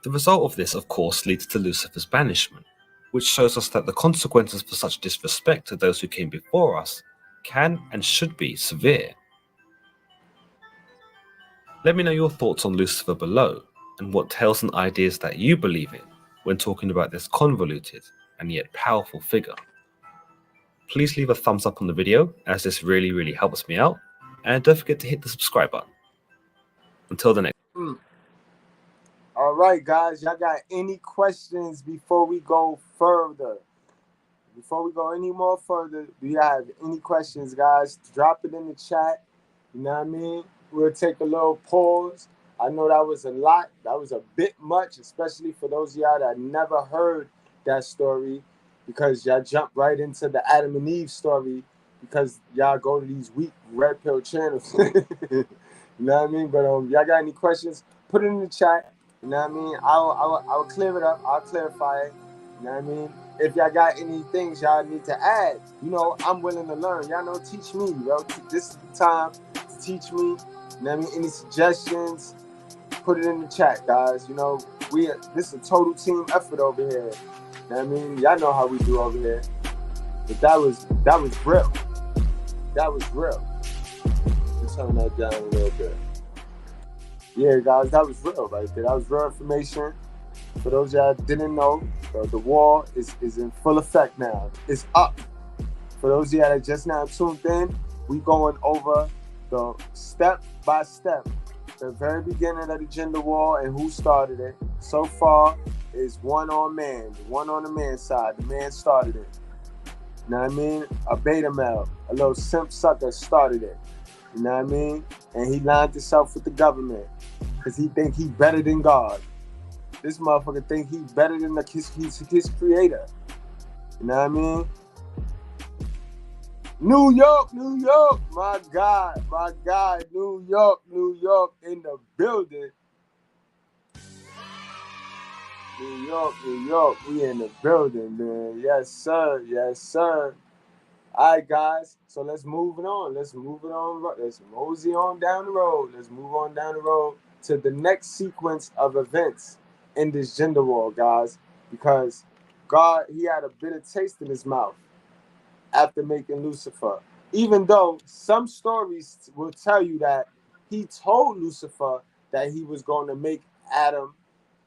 The result of this, of course, leads to Lucifer's banishment, which shows us that the consequences for such disrespect to those who came before us can and should be severe. Let me know your thoughts on Lucifer below, and what tales and ideas that you believe in when talking about this convoluted and yet powerful figure. Please leave a thumbs up on the video, as this really helps me out, and don't forget to hit the subscribe button. Until the next. All right, guys, y'all got any questions before we go further? Before we go any more further, do you have any questions, guys? Drop it in the chat. You know what I mean? We'll take a little pause. I know that was a lot. That was a bit much, especially for those of y'all that never heard that story, because y'all jump right into the Adam and Eve story because y'all go to these weak red pill channels. You know what I mean? But y'all got any questions? Put it in the chat. You know what I mean? I'll clear it up. I'll clarify it. You know what I mean? If y'all got any things y'all need to add, you know, I'm willing to learn. Y'all know, teach me, bro. This is the time to teach me. You know what I mean? Any suggestions, put it in the chat, guys. You know, this is a total team effort over here. You know what I mean? Y'all know how we do over here. But that was real. That was real. Let's turn that down a little bit. Yeah, guys, that was real right there. That was real information. For those y'all didn't know, the war is in full effect now. It's up. For those y'all that just now tuned in, we going over the step by step, the very beginning of the gender war and who started it. So far is one on the man side. The man started it. You know what I mean? A beta male, a little simp sucker started it. You know what I mean? And he lined himself with the government because he think he better than God. This motherfucker think he better than his creator. You know what I mean? New York, my God, New York in the building. New York, we in the building, man. Yes, sir. All right, guys. So let's move it on. Let's mosey on down the road. Let's move on down the road to the next sequence of events in this gender war, guys. Because God, he had a bitter taste in his mouth after making Lucifer. Even though some stories will tell you that he told Lucifer that he was going to make Adam,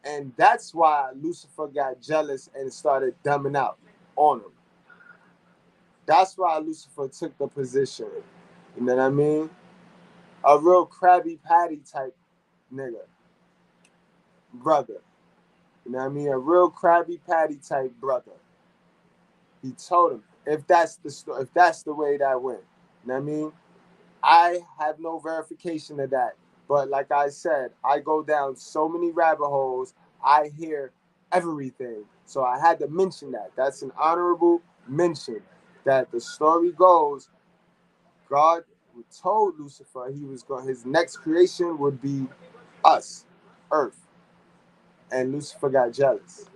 and that's why Lucifer got jealous and started dumbing out on him. That's why Lucifer took the position. You know what I mean? A real Krabby Patty type nigga. Brother. You know what I mean? A real Krabby Patty type brother. He told him, if that's the way that went. You know what I mean? I have no verification of that. But like I said, I go down so many rabbit holes, I hear everything. So I had to mention that. That's an honorable mention. That the story goes, God told Lucifer his next creation would be us, Earth. And Lucifer got jealous.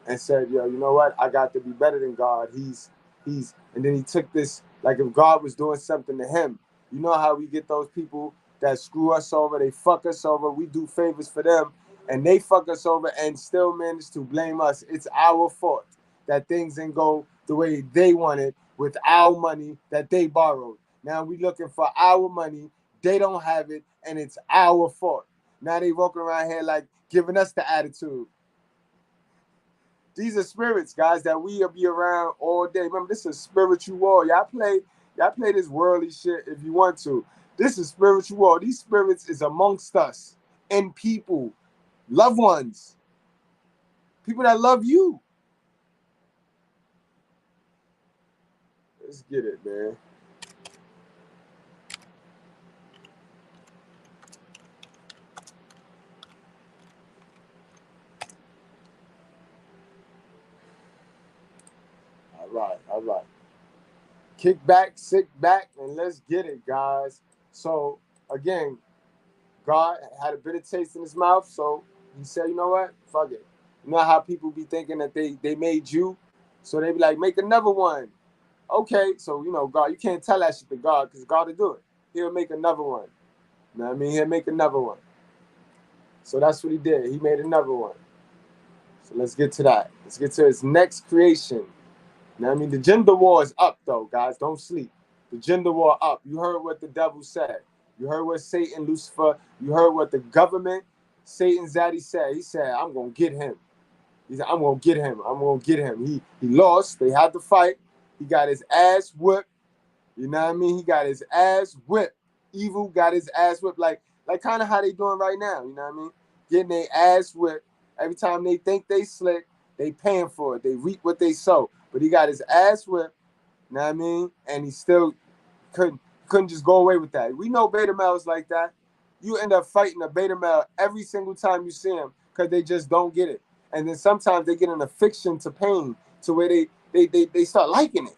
and said, yo, you know what? I got to be better than God. He's, and then he took this, like if God was doing something to him. You know how we get those people that screw us over, they fuck us over, we do favors for them, and they fuck us over and still manage to blame us. It's our fault that things didn't go the way they wanted with our money that they borrowed. Now we looking for our money, they don't have it, and it's our fault. Now they walking around here like giving us the attitude. These are spirits, guys, that we'll be around all day. Remember, this is a spiritual war. Y'all play this worldly shit if you want to. This is spiritual war. These spirits is amongst us and people, loved ones, people that love you. Let's get it, man. All right, all right. Kick back, sit back, and let's get it, guys. So, again, God had a bitter taste in his mouth, so he said, you know what? Fuck it. You know how people be thinking that they made you? So they be like, make another one. Okay, so, you know, God, you can't tell that shit to God because God will do it. He'll make another one. You know what I mean? He'll make another one. So that's what he did. He made another one. So let's get to that. Let's get to his next creation. You know what I mean? The gender war is up, though, guys. Don't sleep. The gender war up. You heard what the devil said. You heard what Satan, Lucifer, you heard what the government, Satan Zaddy said. He said, I'm going to get him. He said, I'm going to get him. I'm going to get him. He lost. They had to fight. He got his ass whipped. You know what I mean? He got his ass whipped. Evil got his ass whipped. Like kind of how they doing right now. You know what I mean? Getting their ass whipped. Every time they think they slick, they paying for it. They reap what they sow. But he got his ass whipped. You know what I mean? And he still couldn't just go away with that. We know beta males like that. You end up fighting a beta male every single time you see him because they just don't get it. And then sometimes they get an affliction to pain to where they start liking it.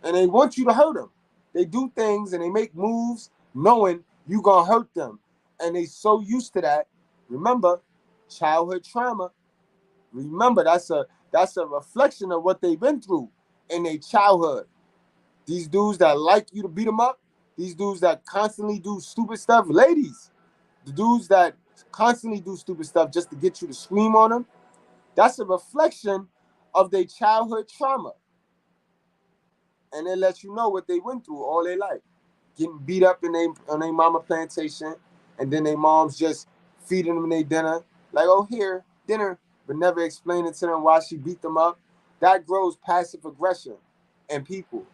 And they want you to hurt them. They do things and they make moves knowing you gonna hurt them. And they so used to that. Remember, childhood trauma. Remember, that's a reflection of what they've been through in their childhood. These dudes that like you to beat them up, these dudes that constantly do stupid stuff, ladies, the dudes that constantly do stupid stuff just to get you to scream on them, that's a reflection of their childhood trauma. And it lets you know what they went through all their life. Getting beat up on their mama plantation, and then their moms just feeding them their dinner. Like, oh, here, dinner, but never explaining to them why she beat them up. That grows passive aggression in people.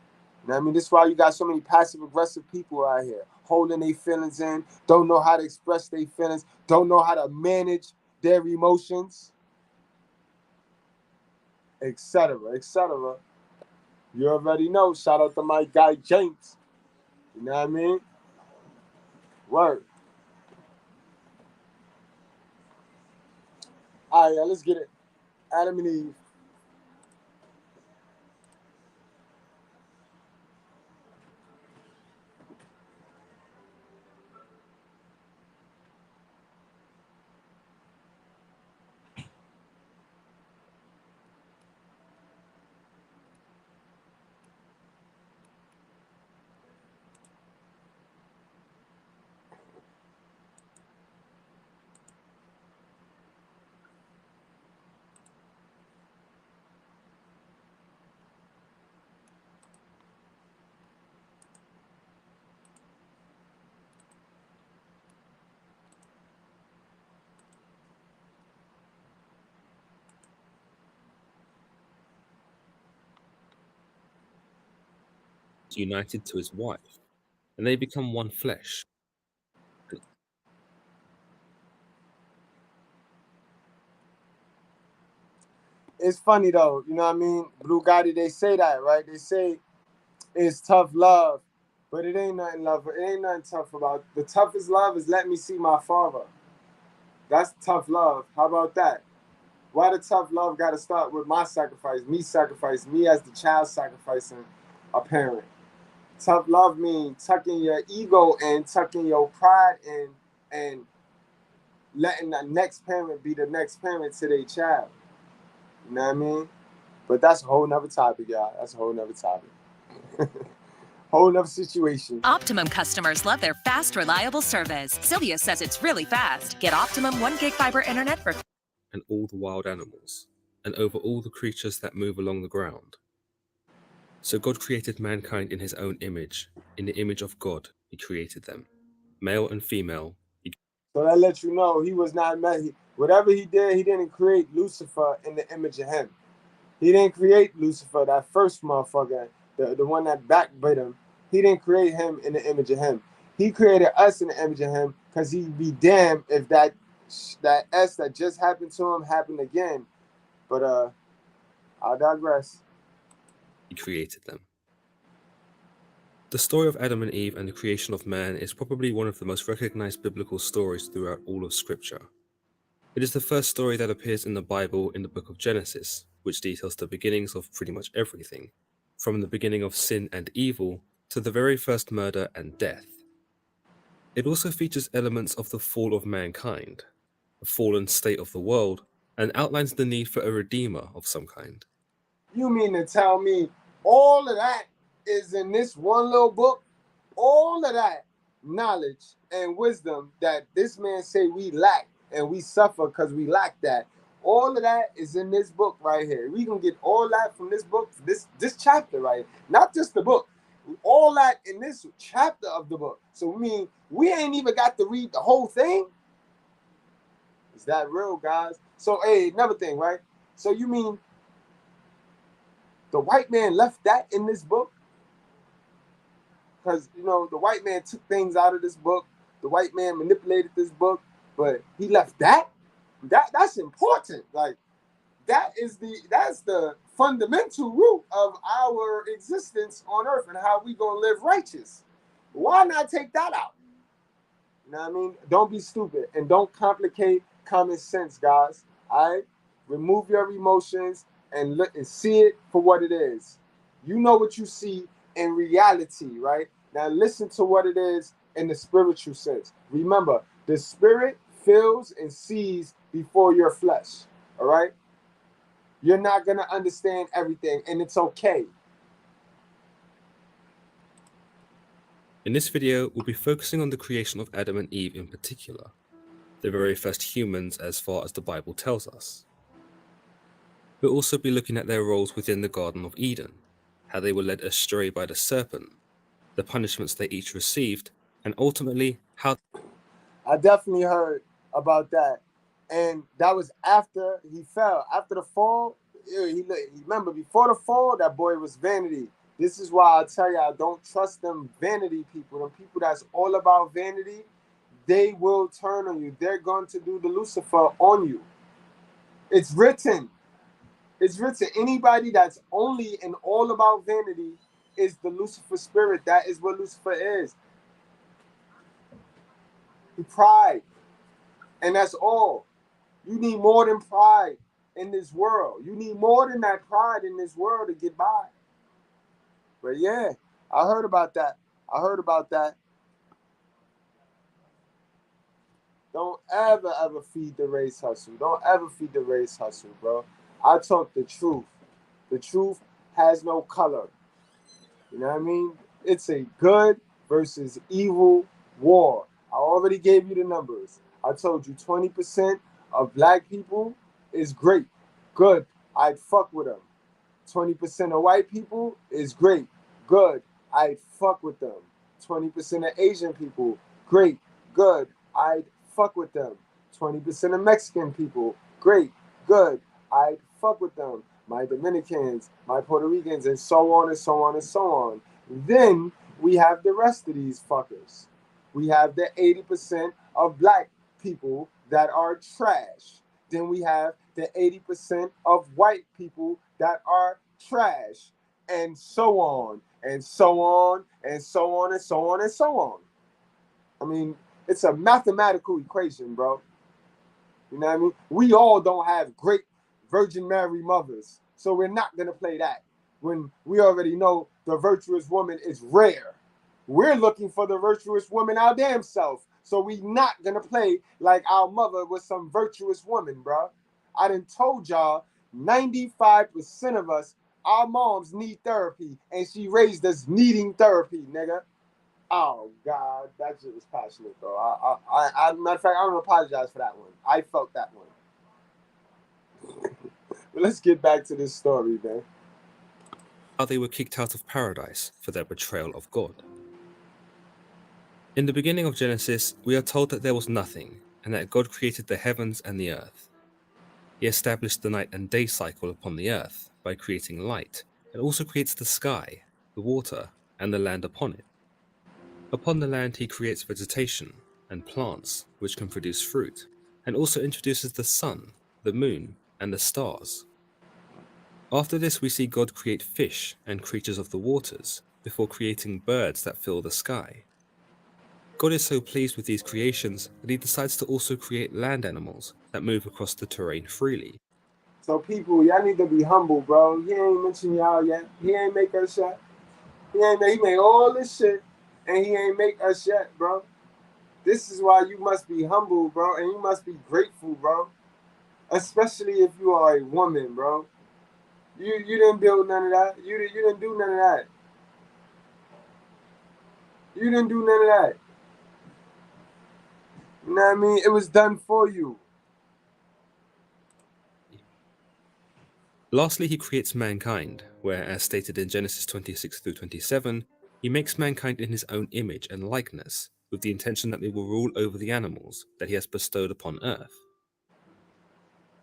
You know what I mean? This is why you got so many passive aggressive people out here, holding their feelings in, don't know how to express their feelings, don't know how to manage their emotions, etc., etc. You already know. Shout out to my guy James. You know what I mean? Word. All right, yeah, let's get it. Adam and Eve. United to his wife, and they become one flesh. It's funny though, you know what I mean? Blue Gotti, they say that, right? They say it's tough love, but it ain't nothing love. It ain't nothing tough about it. The toughest love is let me see my father. That's tough love. How about that? Why the tough love got to start with my sacrifice, me as the child sacrificing a parent? Tough love means tucking your ego in, tucking your pride in, and letting the next parent be the next parent to their child. You know what I mean? But that's a whole nother topic, y'all. That's a whole nother topic. Whole nother situation. Optimum customers love their fast, reliable service. Sylvia says it's really fast. Get Optimum 1 gig fiber internet for... And all the wild animals, and over all the creatures that move along the ground. So God created mankind in his own image. In the image of God, he created them. Male and female. So that lets you know he was not made. Whatever he did, he didn't create Lucifer in the image of him. He didn't create Lucifer, that first motherfucker, the one that backbit him. He didn't create him in the image of him. He created us in the image of him because he'd be damned if that S that just happened to him happened again. But I'll digress. He created them. The story of Adam and Eve and the creation of man is probably one of the most recognized biblical stories throughout all of Scripture. It is the first story that appears in the Bible in the book of Genesis, which details the beginnings of pretty much everything, from the beginning of sin and evil to the very first murder and death. It also features elements of the fall of mankind, the fallen state of the world, and outlines the need for a redeemer of some kind. You mean to tell me all of that is in this one little book? All of that knowledge and wisdom that this man say we lack and we suffer because we lack that. All of that is in this book right here. We can get all that from this book, this chapter right here. Not just the book. All that in this chapter of the book. So I mean, we ain't even got to read the whole thing. Is that real, guys? So hey, another thing, right? So you mean the white man left that in this book? Because, you know, the white man took things out of this book. The white man manipulated this book, but he left that? That's important. Like, that's the fundamental root of our existence on earth and how we gonna live righteous. Why not take that out? You know what I mean? Don't be stupid and don't complicate common sense, guys. All right? Remove your emotions and look and see it for what it is. You know what you see in reality, right? Now listen to what it is in the spiritual sense. Remember, the spirit feels and sees before your flesh. All right? You're not going to understand everything, and it's okay. In this video, we'll be focusing on the creation of Adam and Eve in particular, the very first humans as far as the Bible tells us. We'll also be looking at their roles within the Garden of Eden, how they were led astray by the serpent, the punishments they each received, and ultimately how... I definitely heard about that. And that was after he fell. After the fall, remember, before the fall, that boy was vanity. This is why I tell y'all, don't trust them vanity people. Them people that's all about vanity, they will turn on you. They're going to do the Lucifer on you. It's written. It's written. Anybody that's only and all about vanity is the Lucifer spirit. That is what Lucifer is. Pride. And that's all. You need more than pride in this world. You need more than that pride in this world to get by. But yeah, I heard about that. Don't ever feed the race hustle. Don't ever feed the race hustle, bro. I talk the truth. The truth has no color. You know what I mean? It's a good versus evil war. I already gave you the numbers. I told you 20% of black people is great. Good. I'd fuck with them. 20% of white people is great. Good. I'd fuck with them. 20% of Asian people, great. Good. I'd fuck with them. 20% of Mexican people, great. Good. I'd fuck with them. My Dominicans, my Puerto Ricans, and so on and so on and so on. Then we have the rest of these fuckers. We have the 80% of black people that are trash. Then we have the 80% of white people that are trash. And so on, and so on, and so on, and so on, and so on. I mean, it's a mathematical equation, bro. You know what I mean? We all don't have great Virgin Mary mothers. So we're not going to play that when we already know the virtuous woman is rare. We're looking for the virtuous woman our damn self. So we not going to play like our mother was some virtuous woman, bro. I done told y'all 95% of us, our moms need therapy, and she raised us needing therapy, nigga. Oh God, that shit was passionate, bro. Matter of fact, I don't apologize for that one. I felt that one. But let's get back to this story, man. How they were kicked out of paradise for their betrayal of God. In the beginning of Genesis, we are told that there was nothing, and that God created the heavens and the earth. He established the night and day cycle upon the earth by creating light, and also creates the sky, the water, and the land upon it. Upon the land he creates vegetation and plants which can produce fruit, and also introduces the sun, the moon, and the stars. After this we see God create fish and creatures of the waters, before creating birds that fill the sky. God is so pleased with these creations that he decides to also create land animals that move across the terrain freely. So people, y'all need to be humble, bro. He ain't mentioned y'all yet. He ain't make us yet. He made all this shit, and he ain't make us yet, bro. This is why you must be humble, bro, and you must be grateful, bro. Especially if you are a woman, bro. You didn't build none of that. You didn't do none of that. You didn't do none of that. You know what I mean? It was done for you. Lastly, he creates mankind, where, as stated in Genesis 26 through 27, he makes mankind in his own image and likeness, with the intention that they will rule over the animals that he has bestowed upon earth.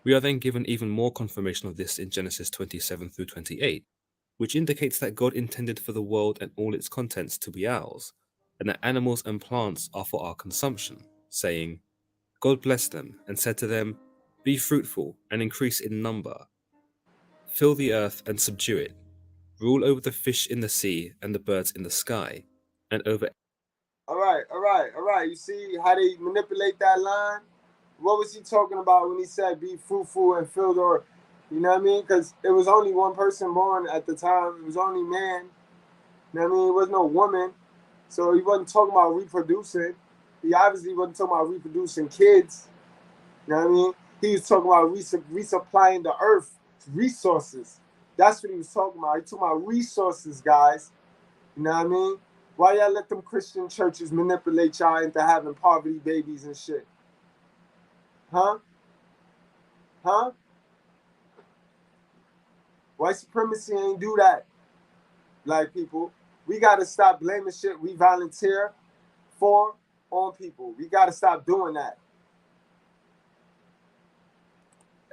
We are then given even more confirmation of this in Genesis 27 through 28, which indicates that God intended for the world and all its contents to be ours, and that animals and plants are for our consumption, saying, God blessed them and said to them, be fruitful and increase in number. Fill the earth and subdue it. Rule over the fish in the sea and the birds in the sky, and over. All right. You see how they manipulate that line? What was he talking about when he said be fruitful and fill the earth? You know what I mean? Because it was only one person born at the time. It was only man. You know what I mean? It was no woman. So he wasn't talking about reproducing. He obviously wasn't talking about reproducing kids. You know what I mean? He was talking about resupplying the earth resources. That's what he was talking about. He talking about resources, guys. You know what I mean? Why y'all let them Christian churches manipulate y'all into having poverty babies and shit? Huh? Huh? White supremacy ain't do that, black people. We gotta stop blaming shit we volunteer for on people. We gotta stop doing that.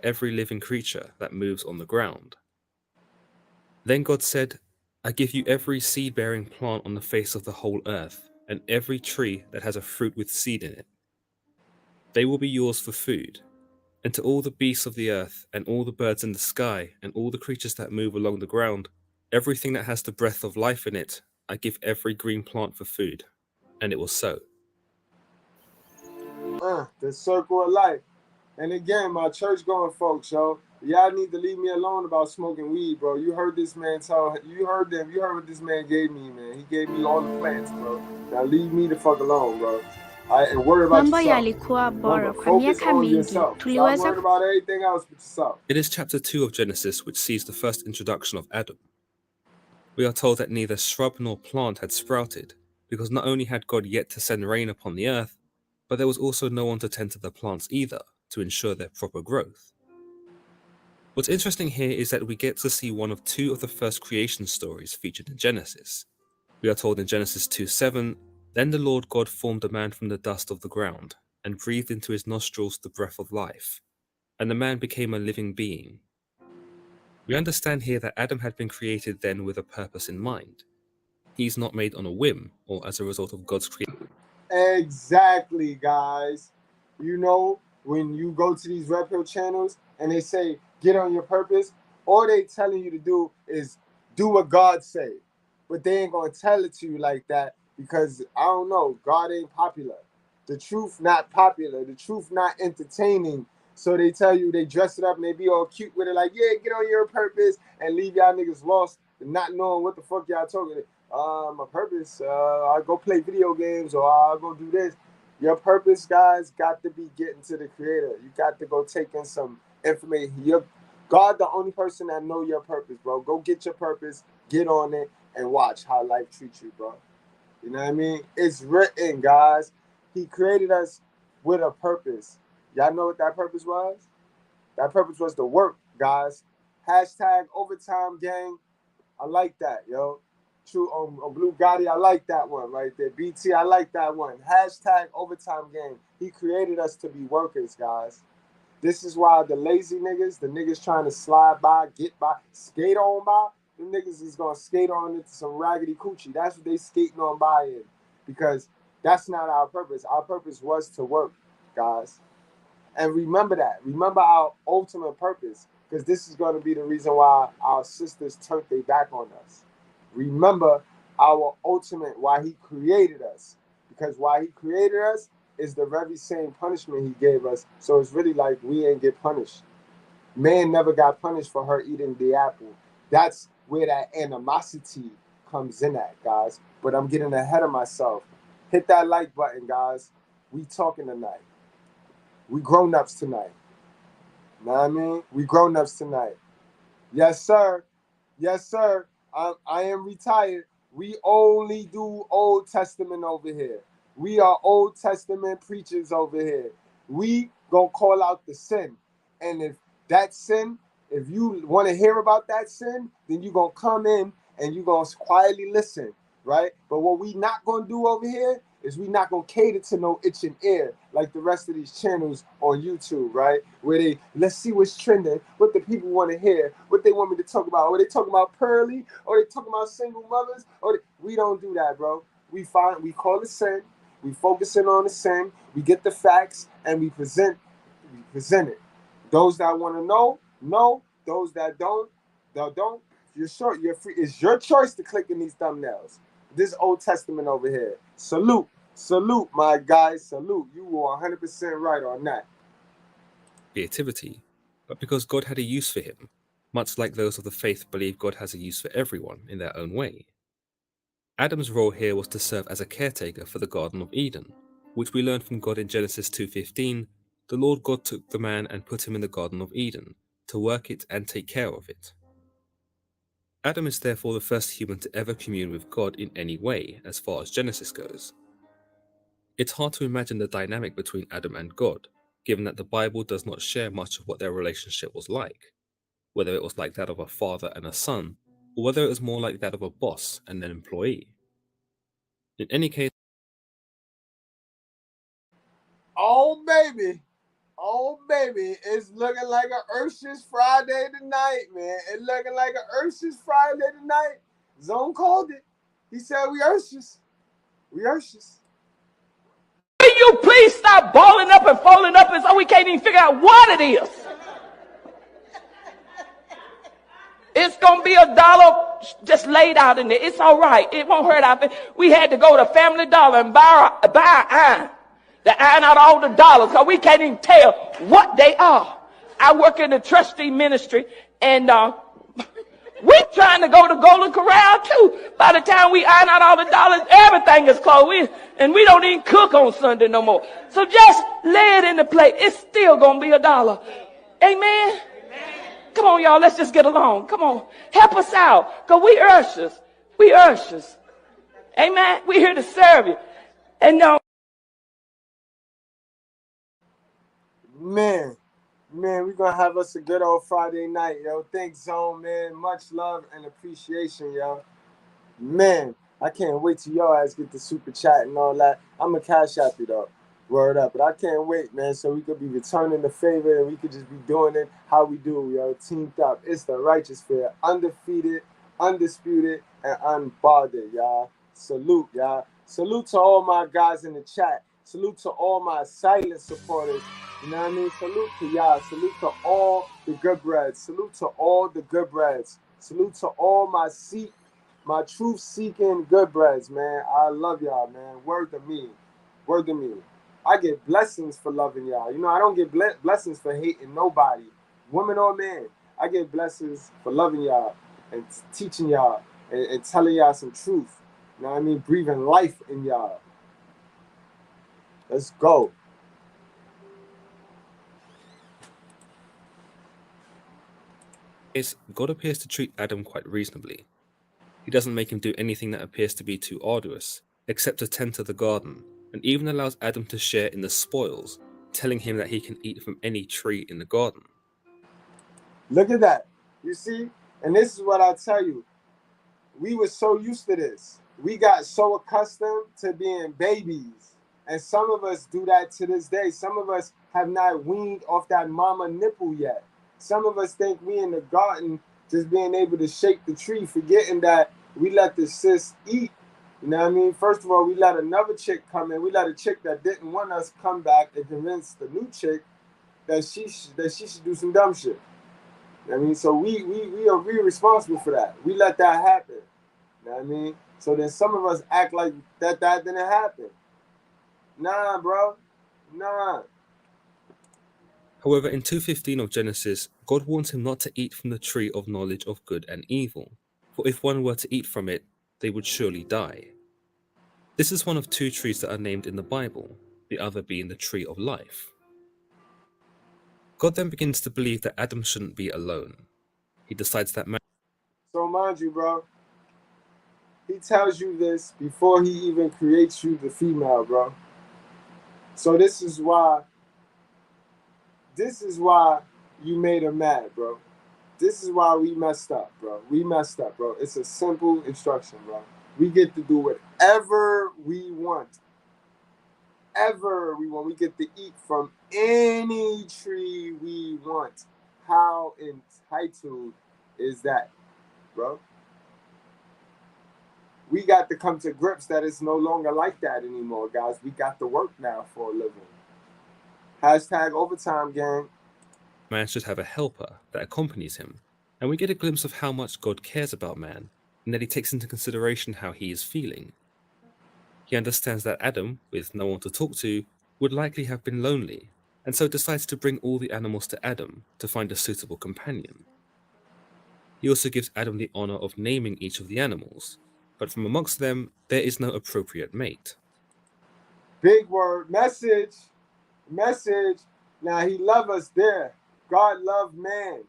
Every living creature that moves on the ground. Then God said, I give you every seed bearing plant on the face of the whole earth, and every tree that has a fruit with seed in it. They will be yours for food. And to all the beasts of the earth, and all the birds in the sky, and all the creatures that move along the ground, everything that has the breath of life in it, I give every green plant for food. And it was so. The circle of life. And again, my church going folks, yo, y'all need to leave me alone about smoking weed, bro. You heard this man tell, you heard what this man gave me, man. He gave me all the plants, bro. Now leave me the fuck alone, bro. All right, and worry about Mambo yourself. yalikuwa bora Remember, kwa focus miaka on mingi. yourself. Stop Tuliweza worrying about everything else but yourself. It is chapter 2 of Genesis which sees the first introduction of Adam. We are told that neither shrub nor plant had sprouted, because not only had God yet to send rain upon the earth, but there was also no one to tend to the plants either, to ensure their proper growth. What's interesting here is that we get to see one of two of the first creation stories featured in Genesis. We are told in Genesis 2:7, then the Lord God formed a man from the dust of the ground, and breathed into his nostrils the breath of life, and the man became a living being. We understand here that Adam had been created then with a purpose in mind. He's not made on a whim or as a result of God's creation. Exactly, guys. You know, when you go to these red pill channels and they say get on your purpose, all they telling you to do is do what God say. But they ain't gonna tell it to you like that because I don't know, God ain't popular. The truth not popular, the truth not entertaining. So they tell you they dress it up and they be all cute with it, like, yeah, get on your purpose and leave y'all niggas lost and not knowing what the fuck y'all talking. My purpose, I go play video games or I go do this. Your purpose, guys, got to be getting to the creator. You got to go take in some information. God, the only person that know your purpose, bro. Go get your purpose, get on it, and watch how life treats you, bro. You know what I mean? It's written, guys. He created us with a purpose. Y'all know what that purpose was? That purpose was to work, guys. Hashtag overtime gang. I like that, yo. True on Blue Gotti, I like that one right there. BT, I like that one. Hashtag overtime gang. He created us to be workers, guys. This is why the lazy niggas, the niggas trying to slide by, get by, skate on by, them niggas is gonna skate on into some raggedy coochie. That's what they skating on by in. Because that's not our purpose. Our purpose was to work, guys. And remember that. Remember our ultimate purpose. Because this is going to be the reason why our sisters turned their back on us. Remember our ultimate, why he created us. Because why he created us is the very same punishment he gave us. So it's really like we ain't get punished. Man never got punished for her eating the apple. That's where that animosity comes in at, guys. But I'm getting ahead of myself. Hit that like button, guys. We talking tonight. We grown-ups tonight. Know what I mean? We grown-ups tonight. Yes, sir. Yes, sir. I am retired. We only do Old Testament over here. We are Old Testament preachers over here. We gonna call out the sin. And if that sin, if you want to hear about that sin, then you gonna come in and you gonna quietly listen, right? But what we not gonna do over here is we not gonna cater to no itching ear like the rest of these channels on YouTube, right? Where they let's see what's trending, what the people want to hear, what they want me to talk about. Or they talking about Pearly, or they talking about single mothers, we don't do that, bro. We call it sin, we focusing on the sin, we get the facts, and we present it. Those that want to know. Those that don't. You're sure you're free. It's your choice to click in these thumbnails. This Old Testament over here. Salute, my guys. Salute. You were 100% right on that. Creativity, but because God had a use for him, much like those of the faith believe God has a use for everyone in their own way. Adam's role here was to serve as a caretaker for the Garden of Eden, which we learn from God in Genesis 2:15. The Lord God took the man and put him in the Garden of Eden to work it and take care of it. Adam is therefore the first human to ever commune with God in any way, as far as Genesis goes. It's hard to imagine the dynamic between Adam and God, given that the Bible does not share much of what their relationship was like, whether it was like that of a father and a son, or whether it was more like that of a boss and an employee. In any case, Oh baby, it's looking like a Ursh's Friday tonight, man. It's looking like a Ursh's Friday tonight. Zone called it. He said we Ursh's. We Ursh's. Will you please stop balling up and folding up as though we can't even figure out what it is? It's going to be $1 just laid out in there. It's all right. It won't hurt our feelings. We had to go to Family Dollar and buy iron. To iron out all the dollars because we can't even tell what they are. I work in the trustee ministry and we're trying to go to Golden Corral too. By the time we iron out all the dollars, everything is closed. And we don't even cook on Sunday no more. So just lay it in the plate. It's still going to be $1. Amen. Come on, y'all. Let's just get along. Come on. Help us out. Because we ushers. We ushers. Amen. We're here to serve you. And Man, we're gonna have us a good old Friday night, yo. Thanks, Zone, man. Much love and appreciation, yo. Man, I can't wait till y'all guys get the super chat and all that. I'm gonna cash out you though. Word up. But I can't wait, man. So we could be returning the favor and we could just be doing it how we do, yo. Teamed up. It's the righteous fair. Undefeated, undisputed, and unbothered, y'all. Salute, y'all. Salute to all my guys in the chat. Salute to all my silent supporters. You know what I mean? Salute to y'all. Salute to all the Goodbreads. Salute to all the Goodbreads. Salute to all my truth-seeking Goodbreads, man. I love y'all, man. Word to me. Word to me. I get blessings for loving y'all. You know, I don't get blessings for hating nobody, woman or man. I get blessings for loving y'all and teaching y'all and telling y'all some truth. You know what I mean? Breathing life in y'all. Let's go. Yes, God appears to treat Adam quite reasonably. He doesn't make him do anything that appears to be too arduous, except to tend to the garden, and even allows Adam to share in the spoils, telling him that he can eat from any tree in the garden. Look at that. You see? And this is what I tell you. We were so used to this. We got so accustomed to being babies. And some of us do that to this day. Some of us have not weaned off that mama nipple yet. Some of us think we in the garden just being able to shake the tree, forgetting that we let the sis eat. You know what I mean? First of all, we let another chick come in. We let a chick that didn't want us come back and convince the new chick that she should do some dumb shit. You know what I mean? So we are responsible for that. We let that happen. You know what I mean? So then some of us act like that didn't happen. Nah, bro. Nah. However, in 2:15 of Genesis, God warns him not to eat from the tree of knowledge of good and evil, for if one were to eat from it, they would surely die. This is one of two trees that are named in the Bible, the other being the tree of life. God then begins to believe that Adam shouldn't be alone. He decides that man So mind you, bro, he tells you this before he even creates you the female, bro. So this is why you made her mad, bro. This is why we messed up, bro. We messed up, bro. It's a simple instruction, bro. We get to do whatever we want. Ever we want. We get to eat from any tree we want. How entitled is that, bro? We got to come to grips that it's no longer like that anymore, guys. We got to work now for a living. Hashtag overtime, gang. should have a helper that accompanies him, and we get a glimpse of how much God cares about man, and that he takes into consideration how he is feeling. He understands that Adam, with no one to talk to, would likely have been lonely, and so decides to bring all the animals to Adam to find a suitable companion. He also gives Adam the honor of naming each of the animals, but from amongst them, there is no appropriate mate. Big word. Message. Message. Now he love us there. God love man.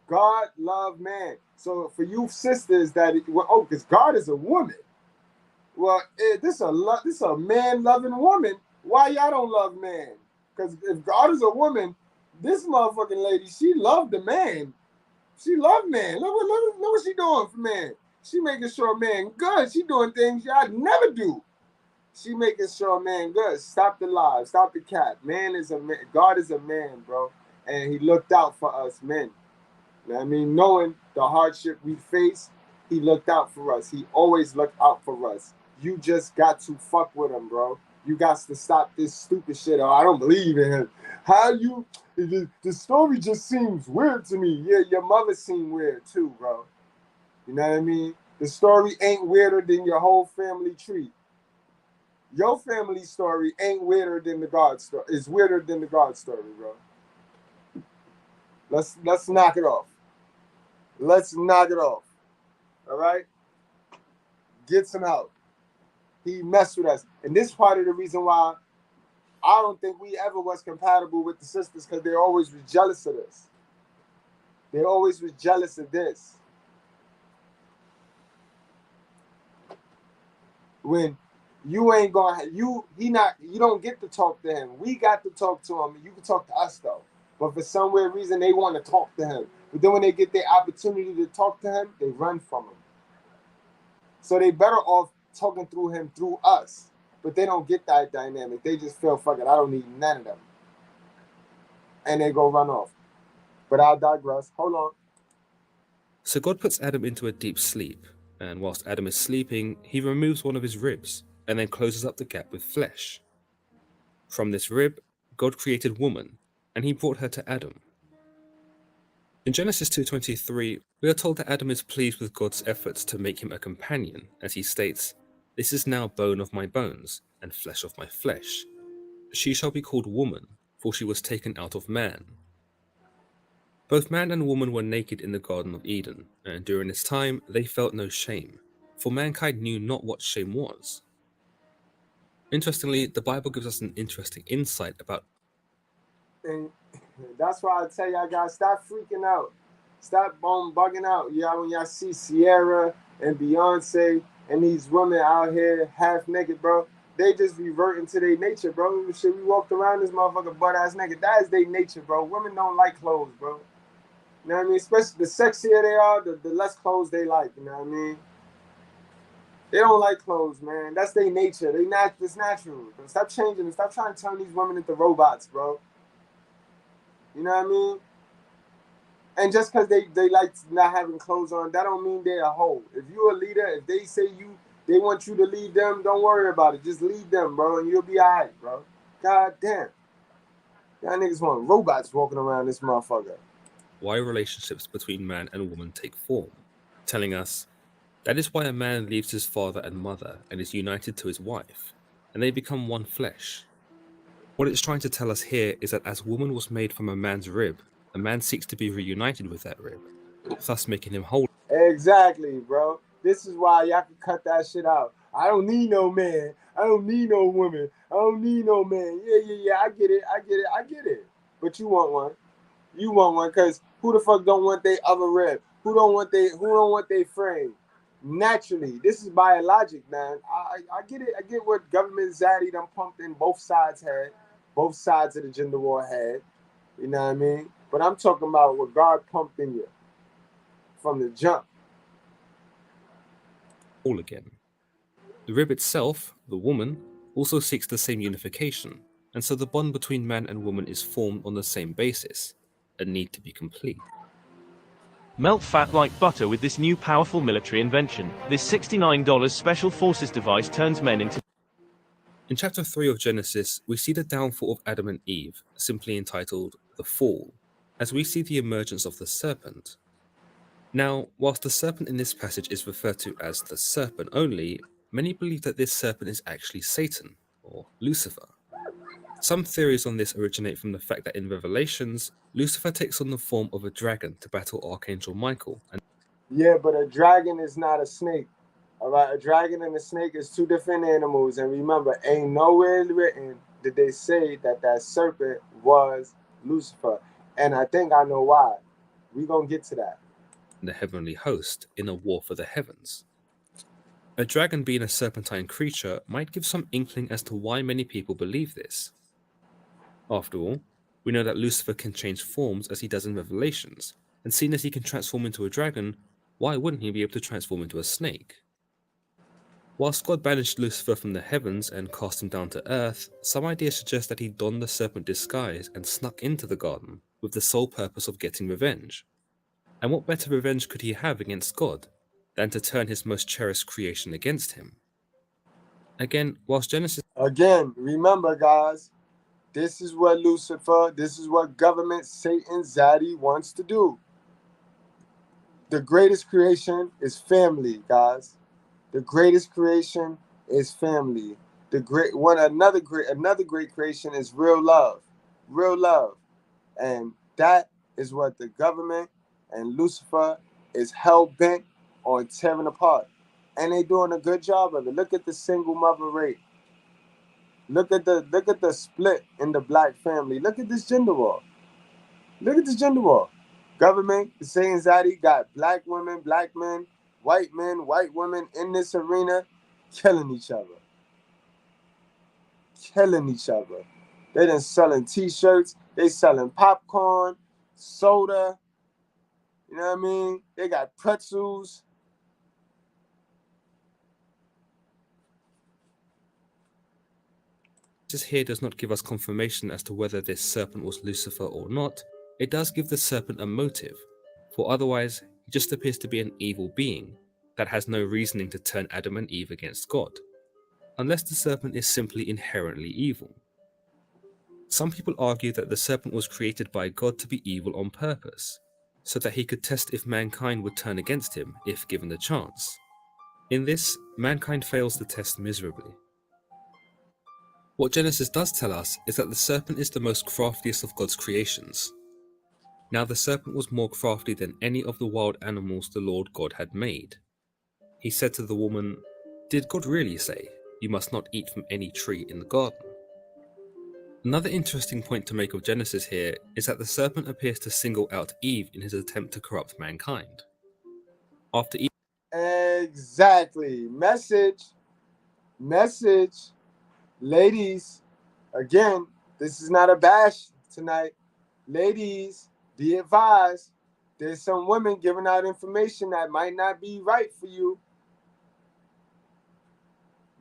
God love man. So for you sisters because God is a woman. Well, this a man loving woman. Why y'all don't love man? Because if God is a woman, this motherfucking lady, she loved the man. She loved man. Look what she doing for man. She making sure man good. She doing things y'all never do. She making sure man good. Stop the lies. Stop the cap. Man is a man. God is a man, bro. And he looked out for us men. You know what I mean? Knowing the hardship we face, he looked out for us. He always looked out for us. You just got to fuck with him, bro. You got to stop this stupid shit. Oh, I don't believe in him. The story just seems weird to me. Yeah, your mother seemed weird too, bro. You know what I mean? The story ain't weirder than your whole family tree. Your family story ain't weirder than the God story. It's weirder than the God story, bro. Let's knock it off. Let's knock it off. All right? Get some help. He messed with us. And this part of the reason why I don't think we ever was compatible with the sisters, because they always was jealous of this. They always was jealous of this. When you ain't gonna you don't get to talk to him. We got to talk to him. You can talk to us though. But for some weird reason they want to talk to him. But then when they get their opportunity to talk to him, they run from him. So they better off talking through him through us. But they don't get that dynamic. They just feel, fuck it, I don't need none of them. And they go run off. But I'll digress. Hold on. So God puts Adam into a deep sleep, and whilst Adam is sleeping, he removes one of his ribs and then closes up the gap with flesh. From this rib, God created woman, and he brought her to Adam. In Genesis 2:23, we are told that Adam is pleased with God's efforts to make him a companion, as he states, "This is now bone of my bones and flesh of my flesh. She shall be called woman, for she was taken out of man." Both man and woman were naked in the Garden of Eden, and during this time they felt no shame, for mankind knew not what shame was. Interestingly, the Bible gives us an interesting insight about And that's why I tell y'all guys, stop freaking out. Stop bugging out. Y'all, when y'all see Sierra and Beyonce and these women out here half naked, bro, they just reverting to their nature, bro. Shit, we walked around this motherfucker butt ass naked. That is their nature, bro. Women don't like clothes, bro. You know what I mean? Especially the sexier they are, the less clothes they like. You know what I mean? They don't like clothes, man. That's their nature. It's natural. Stop changing it. Stop trying to turn these women into robots, bro. You know what I mean? And just because they like not having clothes on, that don't mean they're a hoe. If you're a leader, if they say they want you to lead them, don't worry about it. Just lead them, bro, and you'll be all right, bro. God damn. Y'all niggas want robots walking around this motherfucker. Why relationships between man and woman take form, telling us that is why a man leaves his father and mother and is united to his wife, and they become one flesh. What it's trying to tell us here is that as woman was made from a man's rib, a man seeks to be reunited with that rib, thus making him whole. Exactly, bro. This is why y'all can cut that shit out. I don't need no man. I don't need no woman. I don't need no man. Yeah. I get it. But you want one. You want one because who the fuck don't want their other rib? Who don't want their frame? Naturally, this is biologic, man. I get it. I get what government zaddy done pumped in both sides had, both sides of the gender war had. You know what I mean? But I'm talking about what God pumped in you from the jump. Whole again. The rib itself, the woman, also seeks the same unification, and so the bond between man and woman is formed on the same basis, a need to be complete. Melt fat like butter with this new powerful military invention. This $69 special forces device turns men into... In chapter 3 of Genesis, we see the downfall of Adam and Eve, simply entitled The Fall, as we see the emergence of the serpent. Now, whilst the serpent in this passage is referred to as the serpent only, many believe that this serpent is actually Satan, or Lucifer. Some theories on this originate from the fact that in Revelations, Lucifer takes on the form of a dragon to battle Archangel Michael. And Yeah, but a dragon is not a snake. All right, a dragon and a snake is two different animals. And remember, ain't nowhere written did they say that that serpent was Lucifer. And I think I know why. We gonna get to that. the heavenly host in a war for the heavens. A dragon being a serpentine creature might give some inkling as to why many people believe this. After all, we know that Lucifer can change forms as he does in Revelations, and seeing as he can transform into a dragon, why wouldn't he be able to transform into a snake? Whilst God banished Lucifer from the heavens and cast him down to earth, some ideas suggest that he donned the serpent disguise and snuck into the garden with the sole purpose of getting revenge. And what better revenge could he have against God than to turn his most cherished creation against him? Again, whilst Genesis... Again, remember, guys, this is what Lucifer, this is what government Satan Zaddy wants to do. The greatest creation is family, guys. The greatest creation is family. Another great creation is real love. Real love. And that is what the government and Lucifer is hell bent on tearing apart. And they doing a good job of it. Look at the single mother rate. Look at the split in the black family. Look at this gender war. Look at this gender war. Government, the same anxiety, got black women, black men, white women in this arena killing each other. Killing each other. They done selling t-shirts. They selling popcorn, soda. You know what I mean? They got pretzels. here does not give us confirmation as to whether this serpent was Lucifer or not. It does give the serpent a motive, for otherwise he just appears to be an evil being that has no reasoning to turn Adam and Eve against God, unless the serpent is simply inherently evil. Some people argue that the serpent was created by God to be evil on purpose, so that he could test if mankind would turn against him if given the chance. In this, mankind fails the test miserably. What Genesis does tell us is that the serpent is the most craftiest of God's creations. Now the serpent was more crafty than any of the wild animals the Lord God had made. He said to the woman, "Did God really say, 'You must not eat from any tree in the garden'?" Another interesting point to make of Genesis here is that the serpent appears to single out Eve in his attempt to corrupt mankind. After Eve Exactly. Message. Ladies, again, this is not a bash tonight. Ladies, be advised. There's some women giving out information that might not be right for you.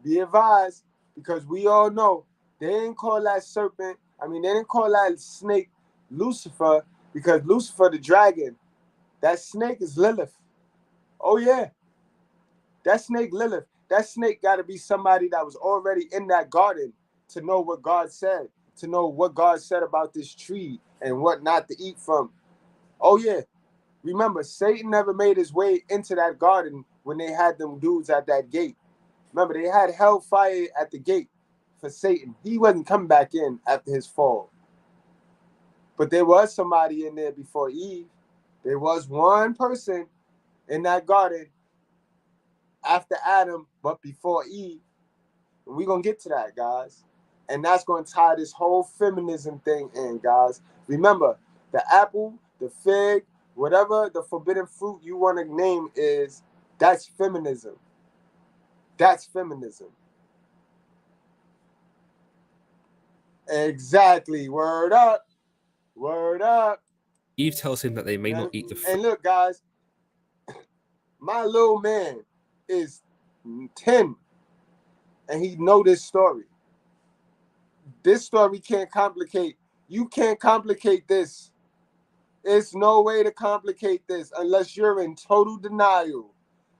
Be advised, because we all know they didn't call that serpent, they didn't call that snake Lucifer, because Lucifer the dragon, that snake is Lilith. Oh yeah, that snake Lilith. That snake got to be somebody that was already in that garden to know what God said, to know what God said about this tree and what not to eat from. Oh yeah, remember, Satan never made his way into that garden when they had them dudes at that gate. Remember, they had hellfire at the gate for Satan. He wasn't coming back in after his fall. But there was somebody in there before Eve. There was one person in that garden after Adam, but before Eve. And we're going to get to that, guys. And that's going to tie this whole feminism thing in, guys. Remember, the apple, the fig, whatever the forbidden fruit you want to name is, that's feminism. That's feminism. Exactly. Word up. Word up. Eve tells him that they may not eat the fruit. And look, guys, my little man is 10, and he know this story. This story can't complicate. You can't complicate this. There's no way to complicate this unless you're in total denial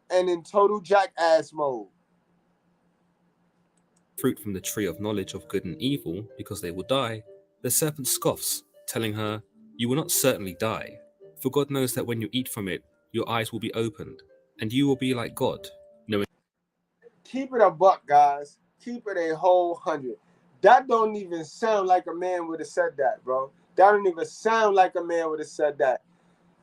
and in total jackass mode. Fruit from the tree of knowledge of good and evil, because they will die, the serpent scoffs, telling her, "You will not certainly die, for God knows that when you eat from it, your eyes will be opened, and you will be like God, knowing." Keep it a buck, guys. Keep it a whole 100. That don't even sound like a man would have said that, bro. That don't even sound like a man would have said that.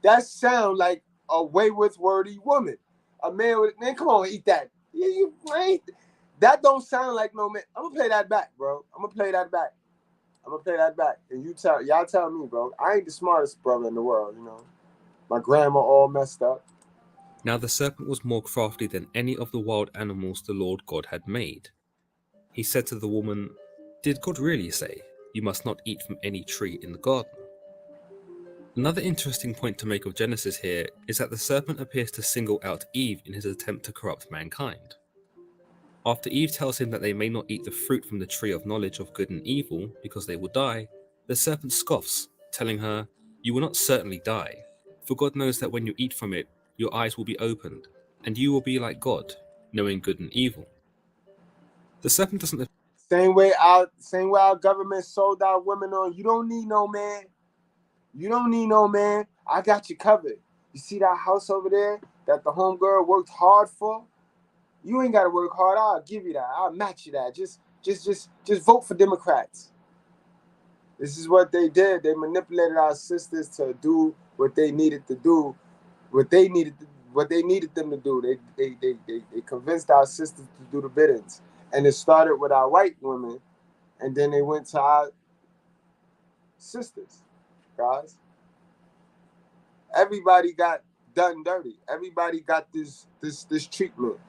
That sound like a wayward, wordy woman. A man would, man, come on, eat that. You ain't. That don't sound like no man. I'm gonna play that back, bro. I'm gonna play that back. And y'all tell me, bro. I ain't the smartest brother in the world, you know. My grandma all messed up. Now the serpent was more crafty than any of the wild animals the Lord God had made. He said to the woman, "Did God really say, you must not eat from any tree in the garden?" Another interesting point to make of Genesis here is that the serpent appears to single out Eve in his attempt to corrupt mankind. After Eve tells him that they may not eat the fruit from the tree of knowledge of good and evil, because they will die, the serpent scoffs, telling her, "You will not certainly die, for God knows that when you eat from it, your eyes will be opened, and you will be like God, knowing good and evil." The serpent doesn't. Same way our government sold our women on. You don't need no man. You don't need no man. I got you covered. You see that house over there that the homegirl worked hard for? You ain't gotta work hard. I'll give you that. I'll match you that. Just vote for Democrats. This is what they did. They manipulated our sisters to do what they needed to do, what they needed them to do. They convinced our sisters to do the biddings. And it started with our white women, and then they went to our sisters, guys. Everybody got done dirty. Everybody got this treatment,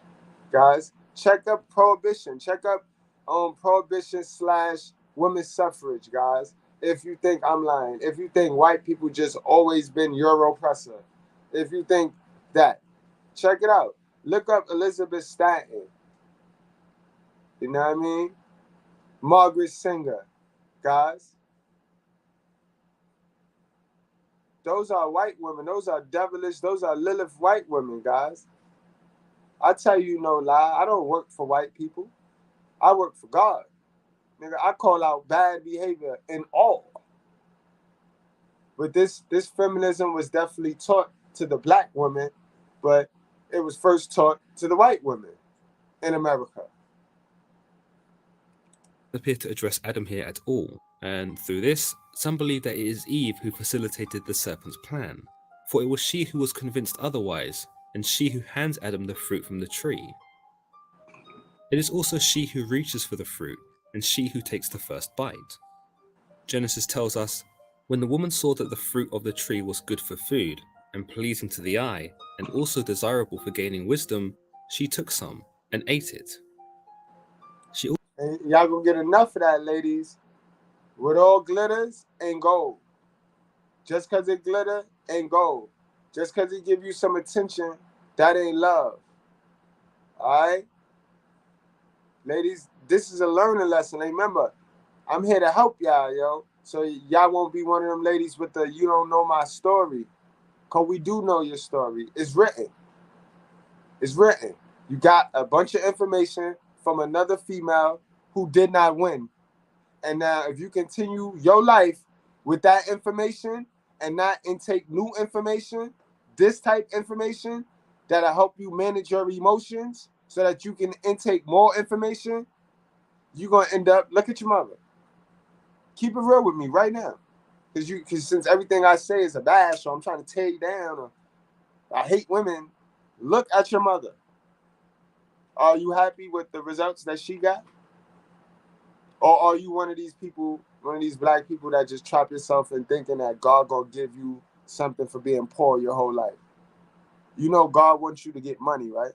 guys. Check up prohibition. Check up prohibition / women's suffrage, guys. If you think I'm lying, if you think white people just always been your oppressor, if you think that, check it out. Look up Elizabeth Stanton. You know what I mean? Margaret Singer, guys. Those are white women. Those are devilish. Those are Lilith white women, guys. I tell you no lie. I don't work for white people. I work for God. Nigga, I call out bad behavior in all. But this feminism was definitely taught to the black woman, but it was first taught to the white women in America. Appear to address Adam here at all, and through this, some believe that it is Eve who facilitated the serpent's plan, for it was she who was convinced otherwise, and she who hands Adam the fruit from the tree. It is also she who reaches for the fruit, and she who takes the first bite. Genesis tells us, when the woman saw that the fruit of the tree was good for food, and pleasing to the eye, and also desirable for gaining wisdom, she took some and ate it. And y'all gonna get enough of that, ladies. With all glitters and gold. Just because it glitter ain't gold. Just because it give you some attention, that ain't love. All right? Ladies, this is a learning lesson. Remember, I'm here to help y'all, yo. So y'all won't be one of them ladies with the you don't know my story. Because we do know your story. It's written. It's written. You got a bunch of information from another female who did not win. And now if you continue your life with that information and not intake new information, this type information that'll help you manage your emotions so that you can intake more information, you're gonna end up, look at your mother. Keep it real with me right now. Because since everything I say is a bash, so I'm trying to tear you down, or I hate women, look at your mother. Are you happy with the results that she got? Or are you one of these people, one of these black people that just trap yourself in thinking that God gonna give you something for being poor your whole life? You know God wants you to get money, right?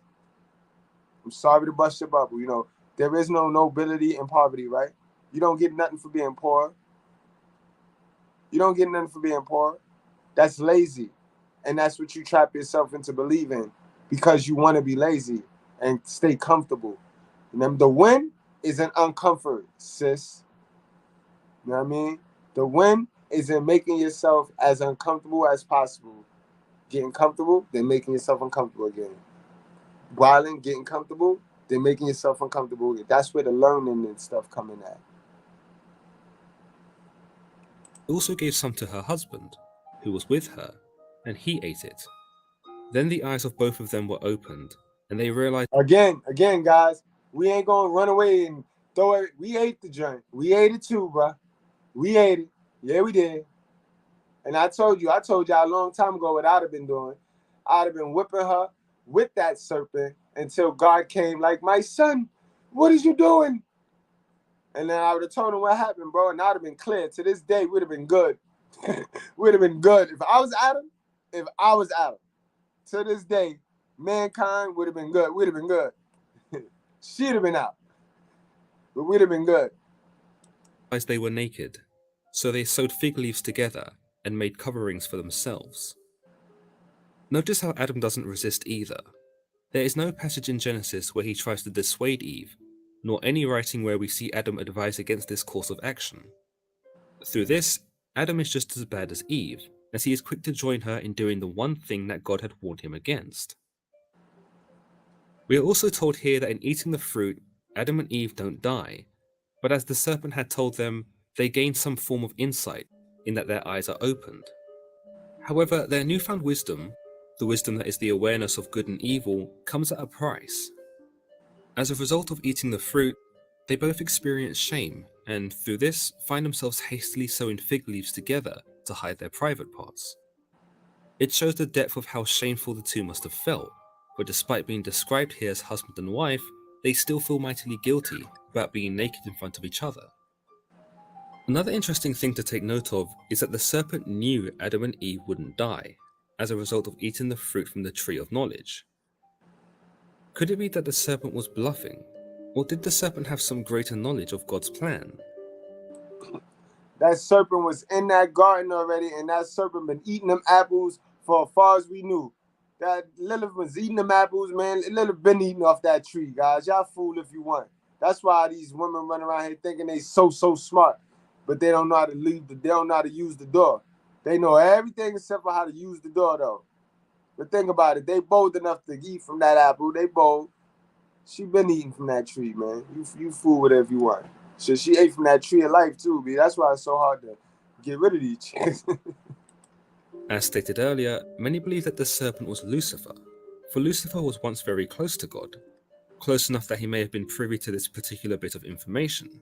I'm sorry to bust your bubble. You know, there is no nobility in poverty, right? You don't get nothing for being poor. You don't get nothing for being poor. That's lazy. And that's what you trap yourself into believing because you want to be lazy and stay comfortable. And then the win is an uncomfort, sis. You know what I mean? The win is in making yourself as uncomfortable as possible. Getting comfortable, then making yourself uncomfortable again. Wilding, getting comfortable, then making yourself uncomfortable again. That's where the learning and stuff come in at. also gave some to her husband, who was with her, and he ate it. Then the eyes of both of them were opened, and they realized. Again, guys, we ain't gonna run away and throw it. We ate the joint. We ate it too, bro. We ate it. Yeah, we did. And I told y'all a long time ago what I'd have been doing. I'd have been whipping her with that serpent until God came like, my son, what is you doing? And then I would have told him what happened, bro, and I'd have been clear. To this day, we'd have been good. We'd have been good. If I was Adam, to this day, mankind would have been good. We'd have been good. She'd have been out. But we'd have been good. As they were naked, so they sewed fig leaves together and made coverings for themselves. Notice how Adam doesn't resist either. There is no passage in Genesis where he tries to dissuade Eve, nor any writing where we see Adam advise against this course of action. Through this, Adam is just as bad as Eve, as he is quick to join her in doing the one thing that God had warned him against. We are also told here that in eating the fruit, Adam and Eve don't die, but as the serpent had told them, they gain some form of insight in that their eyes are opened. However, their newfound wisdom, the wisdom that is the awareness of good and evil, comes at a price. As a result of eating the fruit, they both experience shame, and through this find themselves hastily sewing fig leaves together to hide their private parts. It shows the depth of how shameful the two must have felt, for despite being described here as husband and wife, they still feel mightily guilty about being naked in front of each other. Another interesting thing to take note of is that the serpent knew Adam and Eve wouldn't die, as a result of eating the fruit from the tree of knowledge. Could it be that the serpent was bluffing, or did the serpent have some greater knowledge of God's plan? That serpent was in that garden already, and that serpent been eating them apples for as far as we knew. That Lilith was eating them apples, man. Lilith been eating off that tree, guys. Y'all fool if you want. That's why these women run around here thinking they so smart, but they don't know how to they don't know how to use the door. They know everything except for how to use the door, though. But think about it. They bold enough to eat from that apple. They bold. She been eating from that tree, man. You fool whatever you want. So she ate from that tree of life too, B. That's why it's so hard to get rid of these chicks. As stated earlier, many believe that the serpent was Lucifer, for Lucifer was once very close to God, close enough that he may have been privy to this particular bit of information.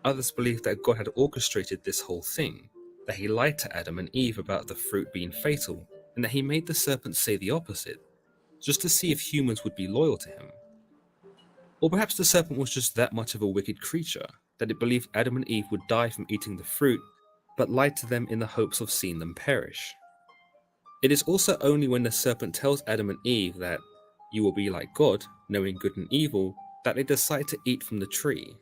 Others believe that God had orchestrated this whole thing, that he lied to Adam and Eve about the fruit being fatal, and that he made the serpent say the opposite, just to see if humans would be loyal to him. Or perhaps the serpent was just that much of a wicked creature, that it believed Adam and Eve would die from eating the fruit, but lied to them in the hopes of seeing them perish. It is also only when the serpent tells Adam and Eve that you will be like God, knowing good and evil, that they decide to eat from the tree.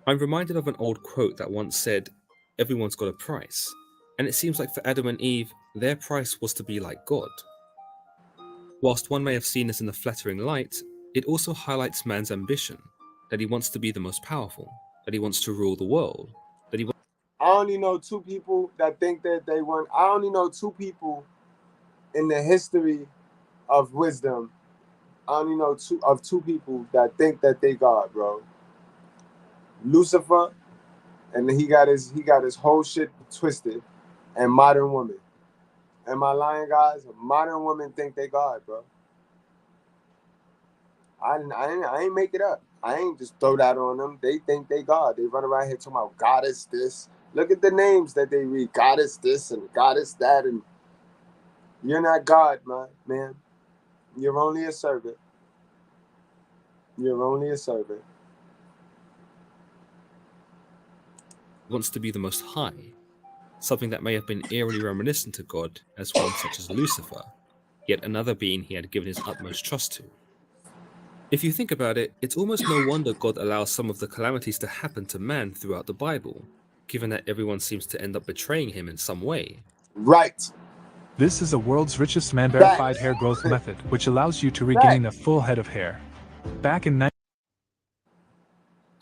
I'm reminded of an old quote that once said, "Everyone's got a price," and it seems like for Adam and Eve, their price was to be like God. Whilst one may have seen this in a flattering light, it also highlights man's ambition, that he wants to be the most powerful, that he wants to rule the world, that he wants. I only know two people that think that they want. I only know two people in the history of wisdom. I only know two people that think that they God, bro. Lucifer, and he got his whole shit twisted, and modern women. Am I lying, guys? Modern women think they God, bro. I ain't make it up. I ain't just throw that on them. They think they God. They run around here talking about goddess this. Look at the names that they read. Goddess this and goddess that. And you're not God, man. You're only a servant. You're only a servant. Wants to be the most high, something that may have been eerily reminiscent to God as one such as Lucifer, yet another being he had given his utmost trust to. If you think about it, it's almost no wonder God allows some of the calamities to happen to man throughout the Bible, given that everyone seems to end up betraying him in some way. Right. This is the world's richest man-verified Facts. hair growth method, which allows you to regain a Facts. full head of hair. Back in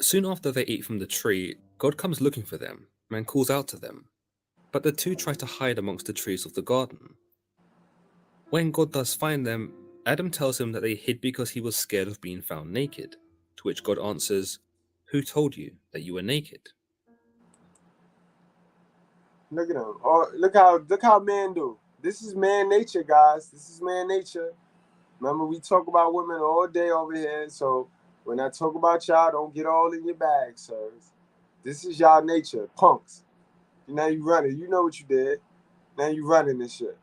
Soon after they eat from the tree, God comes looking for them and calls out to them, but the two try to hide amongst the trees of the garden. When God does find them, Adam tells him that they hid because he was scared of being found naked, to which God answers, "Who told you that you were naked?" Look at them. Oh, look how men do. This is man nature, guys. This is man nature. Remember, we talk about women all day over here. So when I talk about y'all, don't get all in your bag, sirs. This is y'all nature, punks. Now you running. You know what you did. Now you running this shit.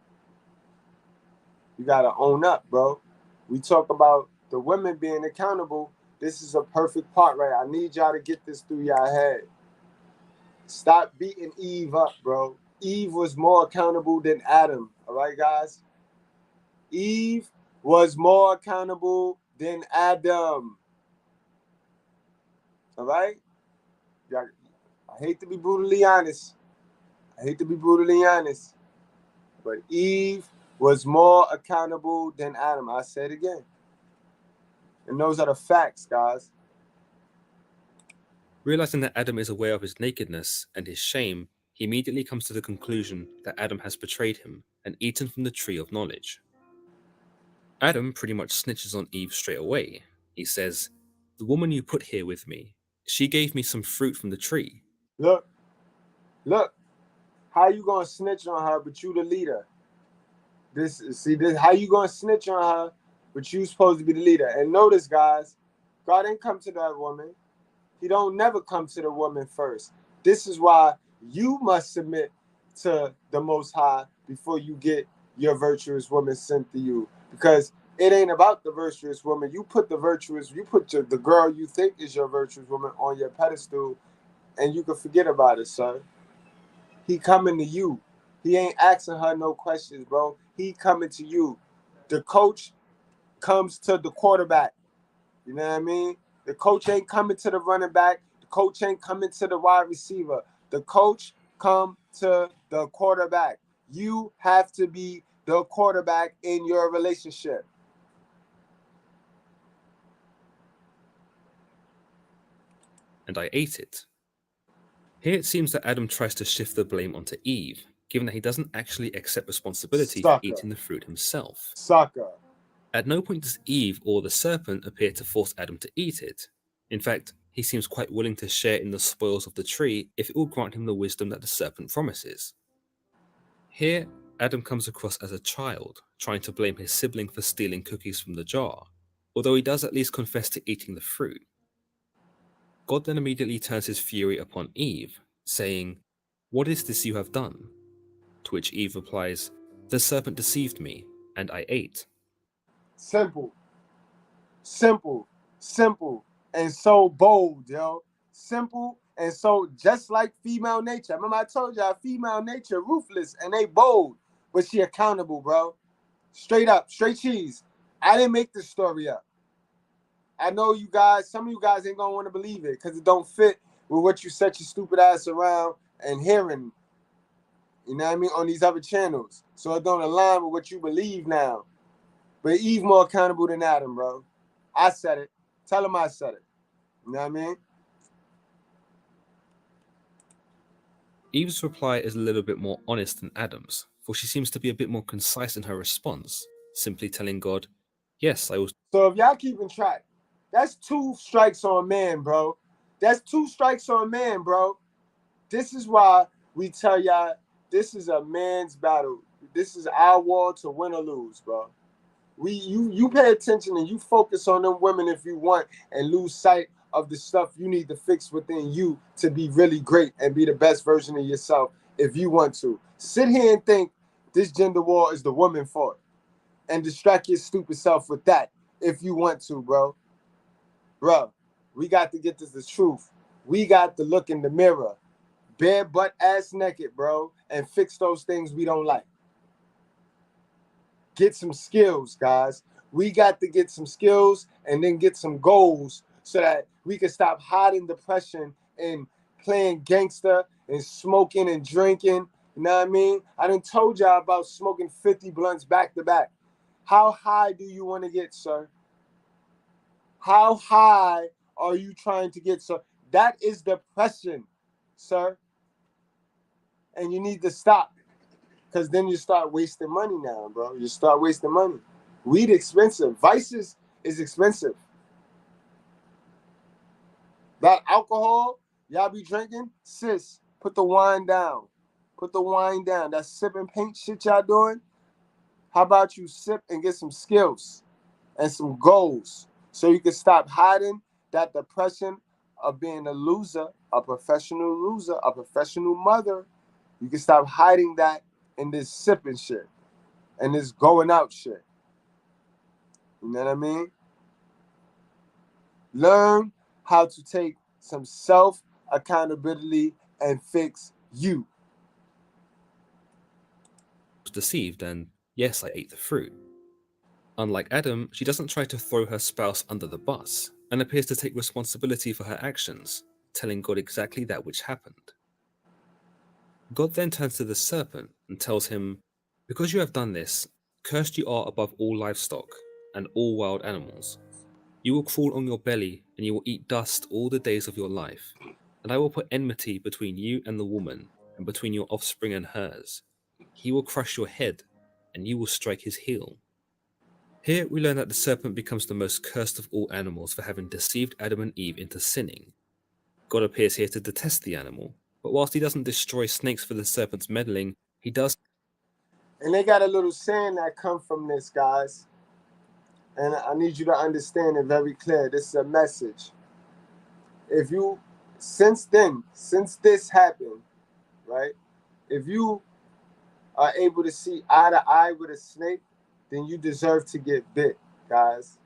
You gotta own up, bro. We talk about the women being accountable. This is a perfect part, right? I need y'all to get this through y'all head. Stop beating Eve up, bro. Eve was more accountable than Adam. All right, guys? Eve was more accountable than Adam. All right? I hate to be brutally honest. But Eve was more accountable than Adam. I say it again. And those are the facts, guys. Realizing that Adam is aware of his nakedness and his shame, he immediately comes to the conclusion that Adam has betrayed him and eaten from the tree of knowledge. Adam pretty much snitches on Eve straight away. He says, "The woman you put here with me, she gave me some fruit from the tree." Look, look. How you gonna snitch on her, but you the leader? This how you gonna snitch on her, but you supposed to be the leader? And notice, guys, God didn't come to that woman. He don't never come to the woman first. This is why you must submit to the Most High before you get your virtuous woman sent to you. Because it ain't about the virtuous woman. You put the girl you think is your virtuous woman on your pedestal, and you can forget about it, sir. He coming to you. He ain't asking her no questions, bro. He coming to you. The coach comes to the quarterback. You know what I mean? The coach ain't coming to the running back. The coach ain't coming to the wide receiver. The coach come to the quarterback. You have to be the quarterback in your relationship. And I ate it. Here it seems that Adam tries to shift the blame onto Eve, given that he doesn't actually accept responsibility for Sucker. eating the fruit himself. Sucker. At no point does Eve or the serpent appear to force Adam to eat it. In fact, he seems quite willing to share in the spoils of the tree if it will grant him the wisdom that the serpent promises. Here, Adam comes across as a child, trying to blame his sibling for stealing cookies from the jar, although he does at least confess to eating the fruit. God then immediately turns his fury upon Eve, saying, "What is this you have done?" To which Eve replies, "The serpent deceived me, and I ate." Simple. Simple. Simple. And so bold, yo. simple, and so just like female nature. Remember I told y'all female nature ruthless and they bold, but she accountable, bro. Straight up, straight cheese. I didn't make this story up. I know you guys, some of you guys ain't gonna want to believe it because it don't fit with what you set your stupid ass around and hearing, you know what I mean, on these other channels. So it don't align with what you believe now. But Eve more accountable than Adam, bro. I said it. Tell him I said it. You know what I mean? Eve's reply is a little bit more honest than Adam's, for she seems to be a bit more concise in her response, simply telling God, yes, I was. So if y'all keeping track, that's 2 strikes on man, bro. That's 2 strikes on man, bro. This is why we tell y'all this is a man's battle. This is our war to win or lose, bro. You pay attention and you focus on them women if you want and lose sight of the stuff you need to fix within you to be really great and be the best version of yourself if you want to. Sit here and think this gender war is the woman fault and distract your stupid self with that if you want to, bro. Bro, we got to get this the truth. We got to look in the mirror, bare butt ass naked, bro, and fix those things we don't like. Get some skills, guys. We got to get some skills and then get some goals so that we can stop hiding depression and playing gangster and smoking and drinking. You know what I mean? I done told y'all about smoking 50 blunts back to back. How high do you want to get, sir? How high are you trying to get, sir? That is depression, sir. And you need to stop. Because then you start wasting money now, bro. You start wasting money. Weed expensive. Vices is expensive. That alcohol y'all be drinking, sis, put the wine down. Put the wine down. That sipping paint shit y'all doing, how about you sip and get some skills and some goals so you can stop hiding that depression of being a loser, a professional mother. You can stop hiding that in this sipping shit and this going out shit. You know what I mean? Learn how to take some self accountability and fix you. Deceived, and yes, I ate the fruit. Unlike Adam, she doesn't try to throw her spouse under the bus and appears to take responsibility for her actions, telling God exactly that which happened. God then turns to the serpent and tells him, because you have done this, cursed you are above all livestock and all wild animals. You will crawl on your belly and you will eat dust all the days of your life. And I will put enmity between you and the woman, and between your offspring and hers. He will crush your head, and you will strike his heel. Here we learn that the serpent becomes the most cursed of all animals for having deceived Adam and Eve into sinning. God appears here to detest the animal, but whilst he doesn't destroy snakes for the serpent's meddling, he does. And they got a little saying that come from this, guys. And I need you to understand it very clear. This is a message. If you, since this happened, right? If you are able to see eye to eye with a snake, then you deserve to get bit, guys.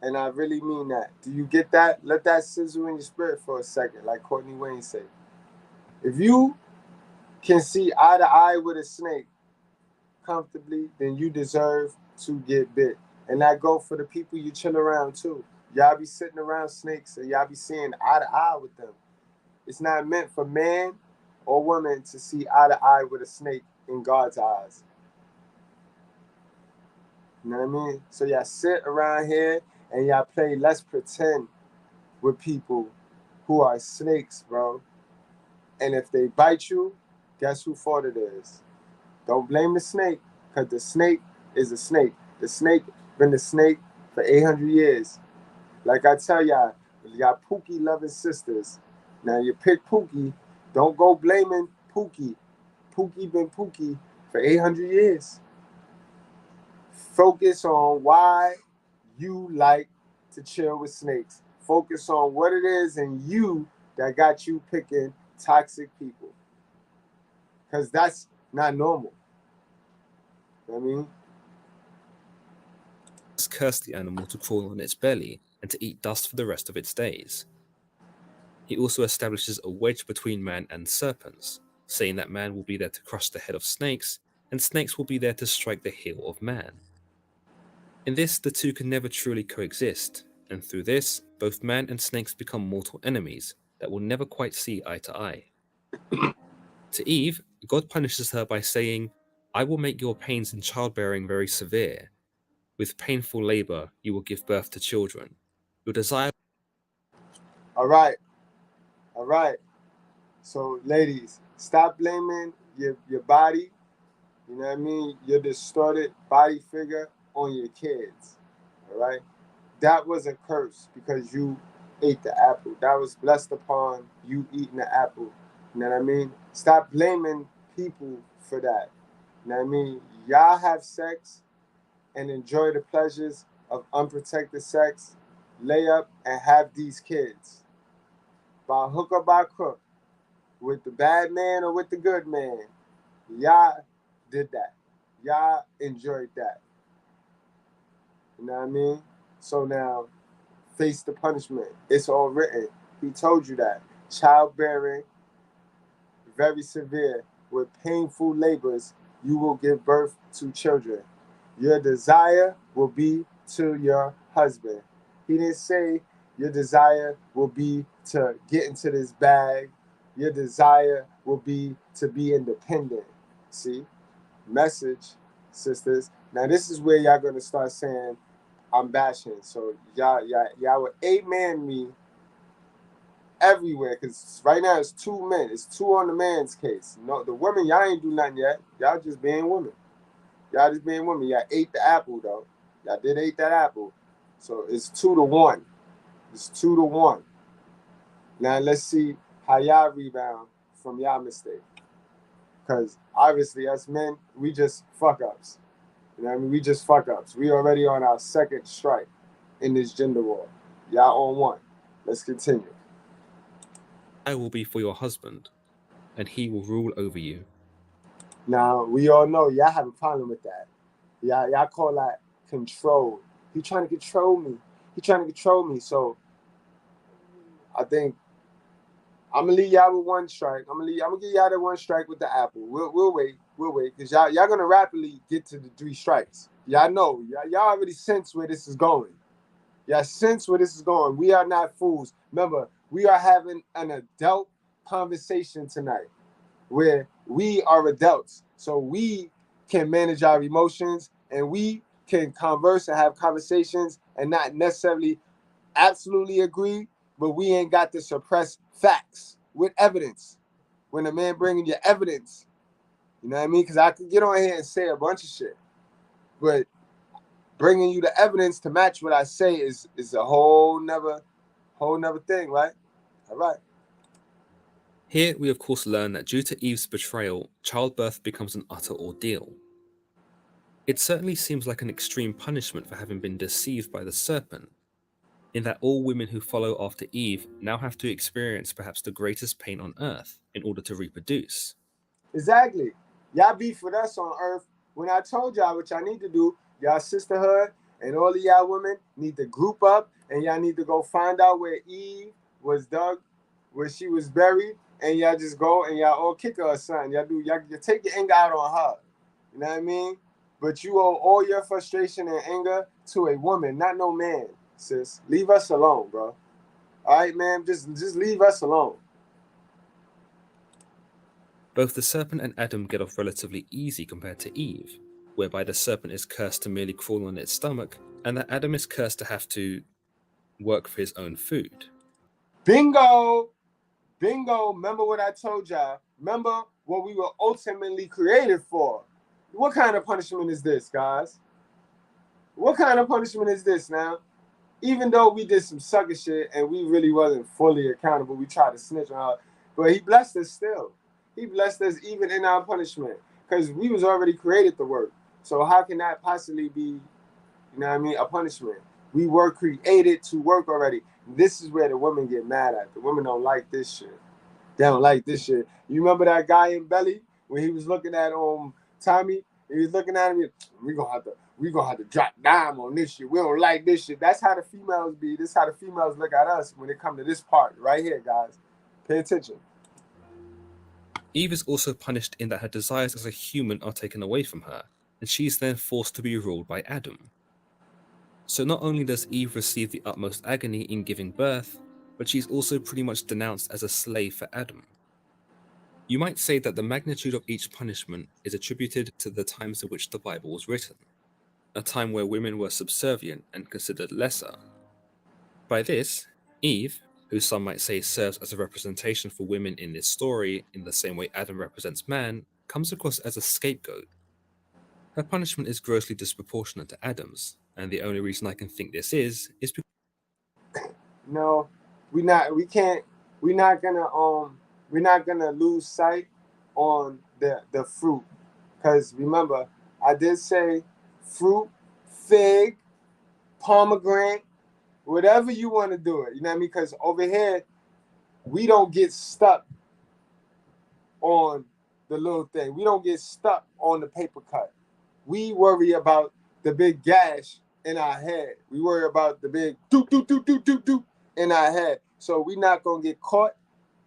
And I really mean that. Do you get that? Let that sizzle in your spirit for a second, like Courtney Wayne said. If you can see eye to eye with a snake comfortably, then you deserve to get bit. And that go for the people you chill around too. Y'all be sitting around snakes and y'all be seeing eye to eye with them. It's not meant for man or woman to see eye to eye with a snake in God's eyes. You know what I mean? So y'all sit around here and y'all play let's pretend with people who are snakes, bro. And if they bite you, guess who fault it is? Don't blame the snake, because the snake is a snake. The snake been the snake for 800 years. Like I tell y'all Pookie loving sisters. Now you pick Pookie, don't go blaming Pookie. Pookie been Pookie for 800 years. Focus on why you like to chill with snakes. Focus on what it is in you that got you picking toxic people. Because that's not normal. You know what I mean? Curse the animal to crawl on its belly and to eat dust for the rest of its days. He also establishes a wedge between man and serpents, saying that man will be there to crush the head of snakes, and snakes will be there to strike the heel of man. In this, the two can never truly coexist, and through this, both man and snakes become mortal enemies that will never quite see eye to eye. To Eve, God punishes her by saying, "I will make your pains in childbearing very severe. With painful labor, you will give birth to children. Your desire..." All right. All right. So, ladies, stop blaming your body, you know what I mean, your distorted body figure on your kids. All right. That was a curse because you ate the apple. That was blessed upon you eating the apple. You know what I mean? Stop blaming people for that. You know what I mean? Y'all have sex and enjoy the pleasures of unprotected sex. Lay up and have these kids. By hook or by crook. With the bad man or with the good man. Y'all did that. Y'all enjoyed that. You know what I mean? So now, face the punishment. It's all written. He told you that. Childbearing, very severe. With painful labors, you will give birth to children. Your desire will be to your husband. He didn't say your desire will be to get into this bag. Your desire will be to be independent. See? Message, sisters. Now this is where y'all gonna start saying I'm bashing. So y'all would amen me everywhere because right now it's two men. It's two on the man's case. No, the women, y'all ain't do nothing yet. Y'all just being women. Y'all just being women. Y'all ate the apple though. Y'all did eat that apple. So it's 2-1. It's 2-1. Now let's see how y'all rebound from y'all mistake. Because obviously us men, we just fuck ups. You know what I mean? We just fuck ups. We already on our second strike in this gender war. Y'all on one. Let's continue. "I will be for your husband, and he will rule over you." Now, we all know y'all have a problem with that. Y'all call that control. He trying to control me. He trying to control me. So I think I'm gonna leave y'all with one strike. I'm gonna give y'all the one strike with the apple. We'll wait. We'll wait. Because y'all gonna rapidly get to the 3 strikes. Y'all know. Y'all already sense where this is going. Y'all sense where this is going. We are not fools. Remember, we are having an adult conversation tonight where we are adults. So we can manage our emotions and we can converse and have conversations and not necessarily absolutely agree, but we ain't got to suppress facts with evidence. When a man bringing you evidence, you know what I mean? Because I could get on here and say a bunch of shit, but bringing you the evidence to match what I say is a whole nother thing, right? All right. Here we of course learn that due to Eve's betrayal, childbirth becomes an utter ordeal. It certainly seems like an extreme punishment for having been deceived by the serpent, in that all women who follow after Eve now have to experience perhaps the greatest pain on earth in order to reproduce. Exactly. Y'all beef with us on earth. When I told y'all what y'all need to do, y'all sisterhood and all of y'all women need to group up and y'all need to go find out where Eve was dug, where she was buried, and y'all just go and y'all all kick her or something. Y'all take your anger out on her. You know what I mean? But you owe all your frustration and anger to a woman, not no man, sis. Leave us alone, bro. All right, man. Just leave us alone. Both the serpent and Adam get off relatively easy compared to Eve, whereby the serpent is cursed to merely crawl on its stomach, and that Adam is cursed to have to work for his own food. Bingo! Bingo! Remember what I told y'all. Remember what we were ultimately created for. What kind of punishment is this, guys? What kind of punishment is this now? Even though we did some sucker shit and we really wasn't fully accountable, we tried to snitch on her, but he blessed us still. He blessed us even in our punishment because we was already created to work. So how can that possibly be, you know what I mean, a punishment? We were created to work already. This is where the women get mad at. The women don't like this shit. They don't like this shit. You remember that guy in Belly when he was looking at Tommy? He was looking at him. We gonna we gonna have to drop dime on this shit. We don't like this shit. That's how the females be. This is how the females look at us when it come to this part right here, guys. Pay attention. Eve is also punished in that her desires as a human are taken away from her, and she is then forced to be ruled by Adam. So not only does Eve receive the utmost agony in giving birth, but she's also pretty much denounced as a slave for Adam. You might say that the magnitude of each punishment is attributed to the times in which the Bible was written, a time where women were subservient and considered lesser. By this, Eve, who some might say serves as a representation for women in this story in the same way Adam represents man, comes across as a scapegoat. Her punishment is grossly disproportionate to Adam's, and the only reason I can think this is because No, we're not gonna lose sight on the fruit. Because remember, I did say fruit, fig, pomegranate, whatever you want to do it. You know what I mean? Because over here, we don't get stuck on the little thing. We don't get stuck on the paper cut. We worry about the big gash in our head. We worry about the big doop, doop, doop, doop, doop, doop in our head. So we're not going to get caught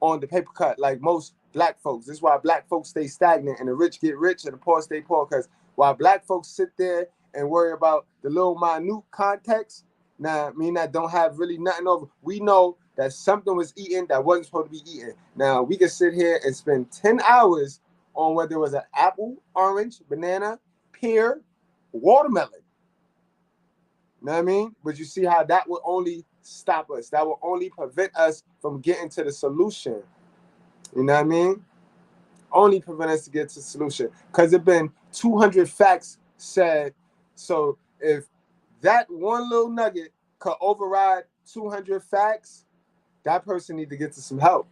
on the paper cut like most black folks. This is why black folks stay stagnant and the rich get rich and the poor stay poor. Because while black folks sit there and worry about the little minute context, now, I mean, that don't have really nothing over. We know that something was eaten that wasn't supposed to be eaten. Now, we can sit here and spend 10 hours on whether it was an apple, orange, banana, pear, watermelon. You know what I mean? But you see how that will only stop us. That will only prevent us from getting to the solution. You know what I mean? Only prevent us to get to the solution. Because there been 200 facts said. So if that one little nugget could override 200 facts, that person need to get to some help.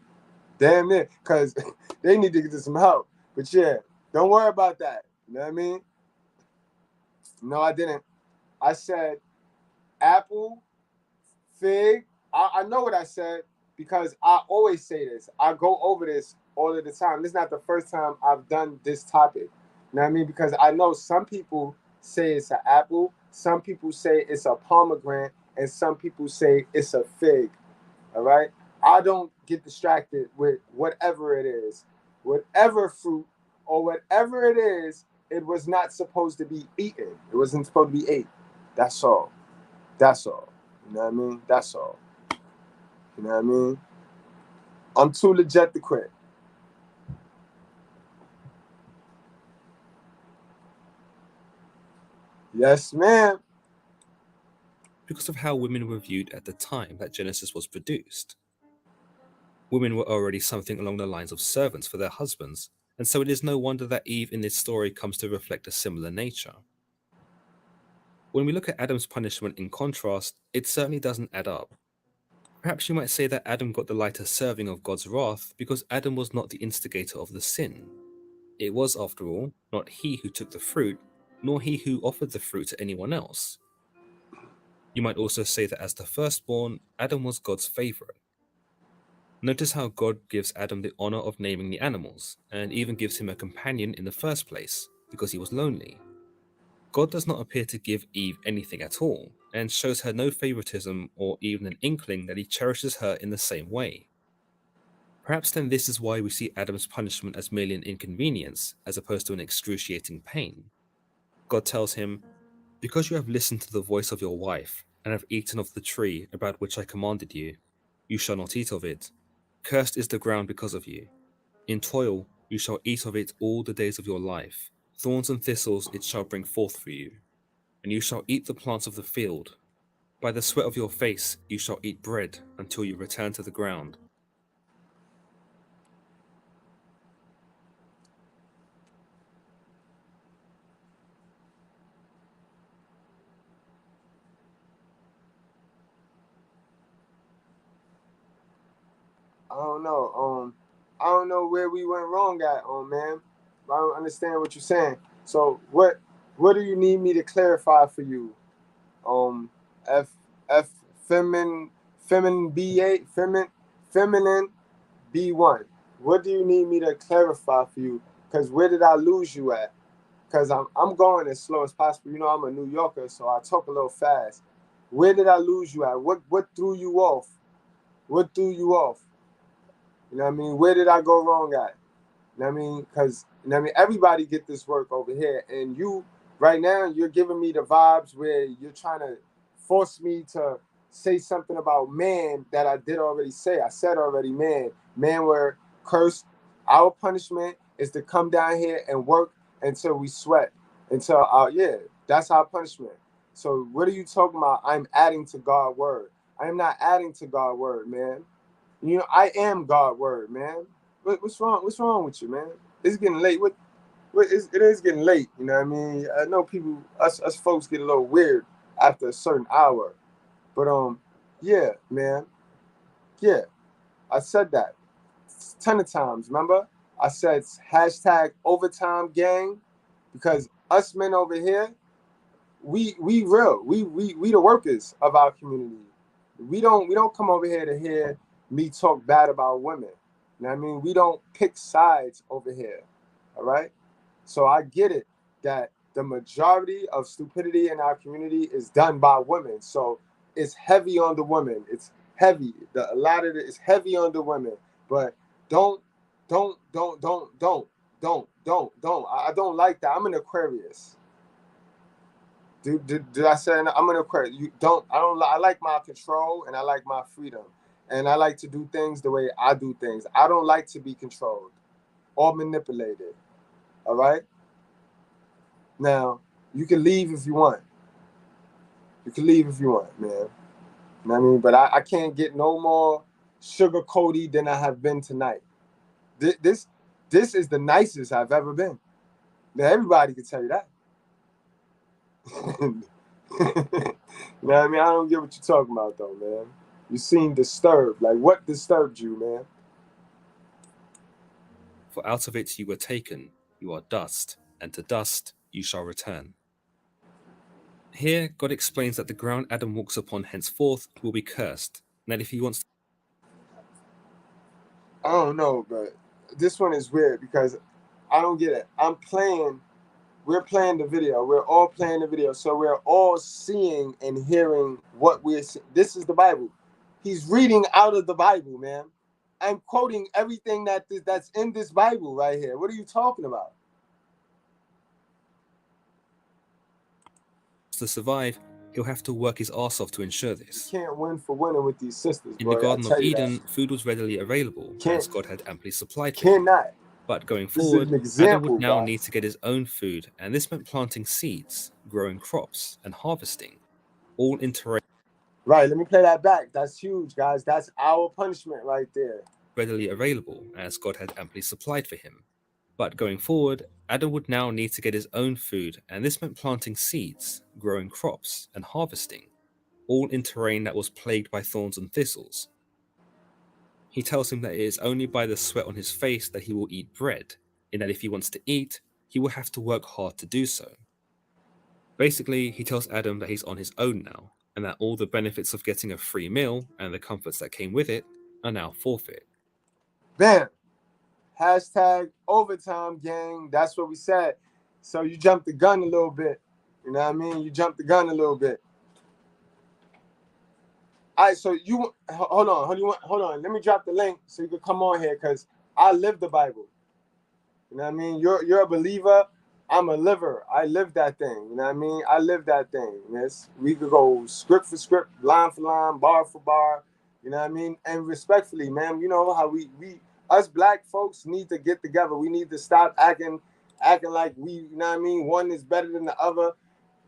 Damn it. Because they need to get to some help. But yeah, don't worry about that. You know what I mean? No, I didn't. I said apple, fig. I know what I said because I always say this. I go over this all of the time. This is not the first time I've done this topic. You know what I mean? Because I know some people say it's an apple, some people say it's a pomegranate, and some people say it's a fig. All right? I don't get distracted with whatever it is. Whatever fruit or whatever it is, it was not supposed to be eaten. It wasn't supposed to be ate. That's all. That's all. You know what I mean? That's all. You know what I mean? I'm too legit to quit. Yes, ma'am. because of how women were viewed at the time that Genesis was produced. Women were already something along the lines of servants for their husbands, and so it is no wonder that Eve in this story comes to reflect a similar nature. When we look at Adam's punishment in contrast, it certainly doesn't add up. Perhaps you might say that Adam got the lighter serving of God's wrath because Adam was not the instigator of the sin. It was, after all, not he who took the fruit, nor he who offered the fruit to anyone else. You might also say that as the firstborn, Adam was God's favorite. Notice how God gives Adam the honor of naming the animals, and even gives him a companion in the first place, because he was lonely. God does not appear to give Eve anything at all, and shows her no favoritism or even an inkling that he cherishes her in the same way. Perhaps then this is why we see Adam's punishment as merely an inconvenience, as opposed to an excruciating pain. God tells him, "Because you have listened to the voice of your wife, and have eaten of the tree about which I commanded you, you shall not eat of it. Cursed is the ground because of you. In toil you shall eat of it all the days of your life. Thorns and thistles it shall bring forth for you. And you shall eat the plants of the field. By the sweat of your face you shall eat bread until you return to the ground." I don't know. I don't know where we went wrong at, man. I don't understand what you're saying. So what do you need me to clarify for you? F F feminine B8, feminine B1. What do you need me to clarify for you? Because where did I lose you at? because I'm going as slow as possible. You know, I'm a New Yorker, so I talk a little fast. Where did I lose you at? What threw you off? What threw you off? You know what I mean? Where did I go wrong at? You know what I mean? Because, you know what I mean, everybody get this work over here. And you, right now, you're giving me the vibes where you're trying to force me to say something about man that I did already say. I said already, man. Man were cursed. Our punishment is to come down here and work until we sweat. Until, yeah, that's our punishment. So what are you talking about? I'm adding to God's word. I am not adding to God's word, man. You know, I am God's word, man. What's wrong? What's wrong with you, man? It's getting late. It is getting late. You know what I mean? I know people, us folks get a little weird after a certain hour. But yeah, man. Yeah, I said that 10 of times. Remember? I said hashtag overtime gang because us men over here, we real. We the workers of our community. We don't come over here to hear me talk bad about women. You know what I mean? We don't pick sides over here. All right? So I get it that the majority of stupidity in our community is done by women. So it's heavy on the women. It's heavy. A lot of it is heavy on the women. But don't. I don't like that. I'm an Aquarius. Did I say I'm an Aquarius? I like my control and I like my freedom. And I like to do things the way I do things. I don't like to be controlled or manipulated. All right? Now, you can leave if you want. You can leave if you want, man. You know what I mean? But I can't get no more sugar-coated than I have been tonight. This is the nicest I've ever been. Now, everybody can tell you that. You know what I mean? I don't get what you're talking about, though, man. You seem disturbed. Like, what disturbed you, man? For out of it you were taken, you are dust, and to dust you shall return. Here, God explains that the ground Adam walks upon henceforth will be cursed, and that if he wants to... I don't know, but this one is weird because I don't get it. We're playing the video. We're all playing the video. So we're all seeing and hearing what we're seeing. This is the Bible. He's reading out of the Bible, man. I'm quoting everything that's in this Bible right here. What are you talking about? To survive, he'll have to work his arse off to ensure this. You can't win for winning with these sisters, In boy. the Garden I of tell you Eden, that. food was readily available, as God had amply supplied for him. Cannot. But going This is forward, an Adam example, would now guys. need to get his own food, and this meant planting seeds, growing crops, and harvesting, all in terrain Right, let me play that back. That's huge, guys. That's our punishment right there. readily available, as God had amply supplied for him. But going forward, Adam would now need to get his own food, and this meant planting seeds, growing crops, and harvesting, all in terrain that was plagued by thorns and thistles. He tells him that it is only by the sweat on his face that he will eat bread, and that if he wants to eat, he will have to work hard to do so. Basically, he tells Adam that he's on his own now, and that all the benefits of getting a free meal and the comforts that came with it are now forfeit. Bam. Hashtag overtime gang. That's what we said. So you jumped the gun a little bit. You know what I mean? You jumped the gun a little bit. All right, so you hold on. Let me drop the link so you can come on here because I live the Bible. You know what I mean? You're a believer. I'm a liver. I live that thing. You know what I mean? I live that thing. Yes, we could go script for script, line for line, bar for bar. You know what I mean? And respectfully, man, you know how we us black folks need to get together. We need to stop acting like we, you know what I mean? One is better than the other.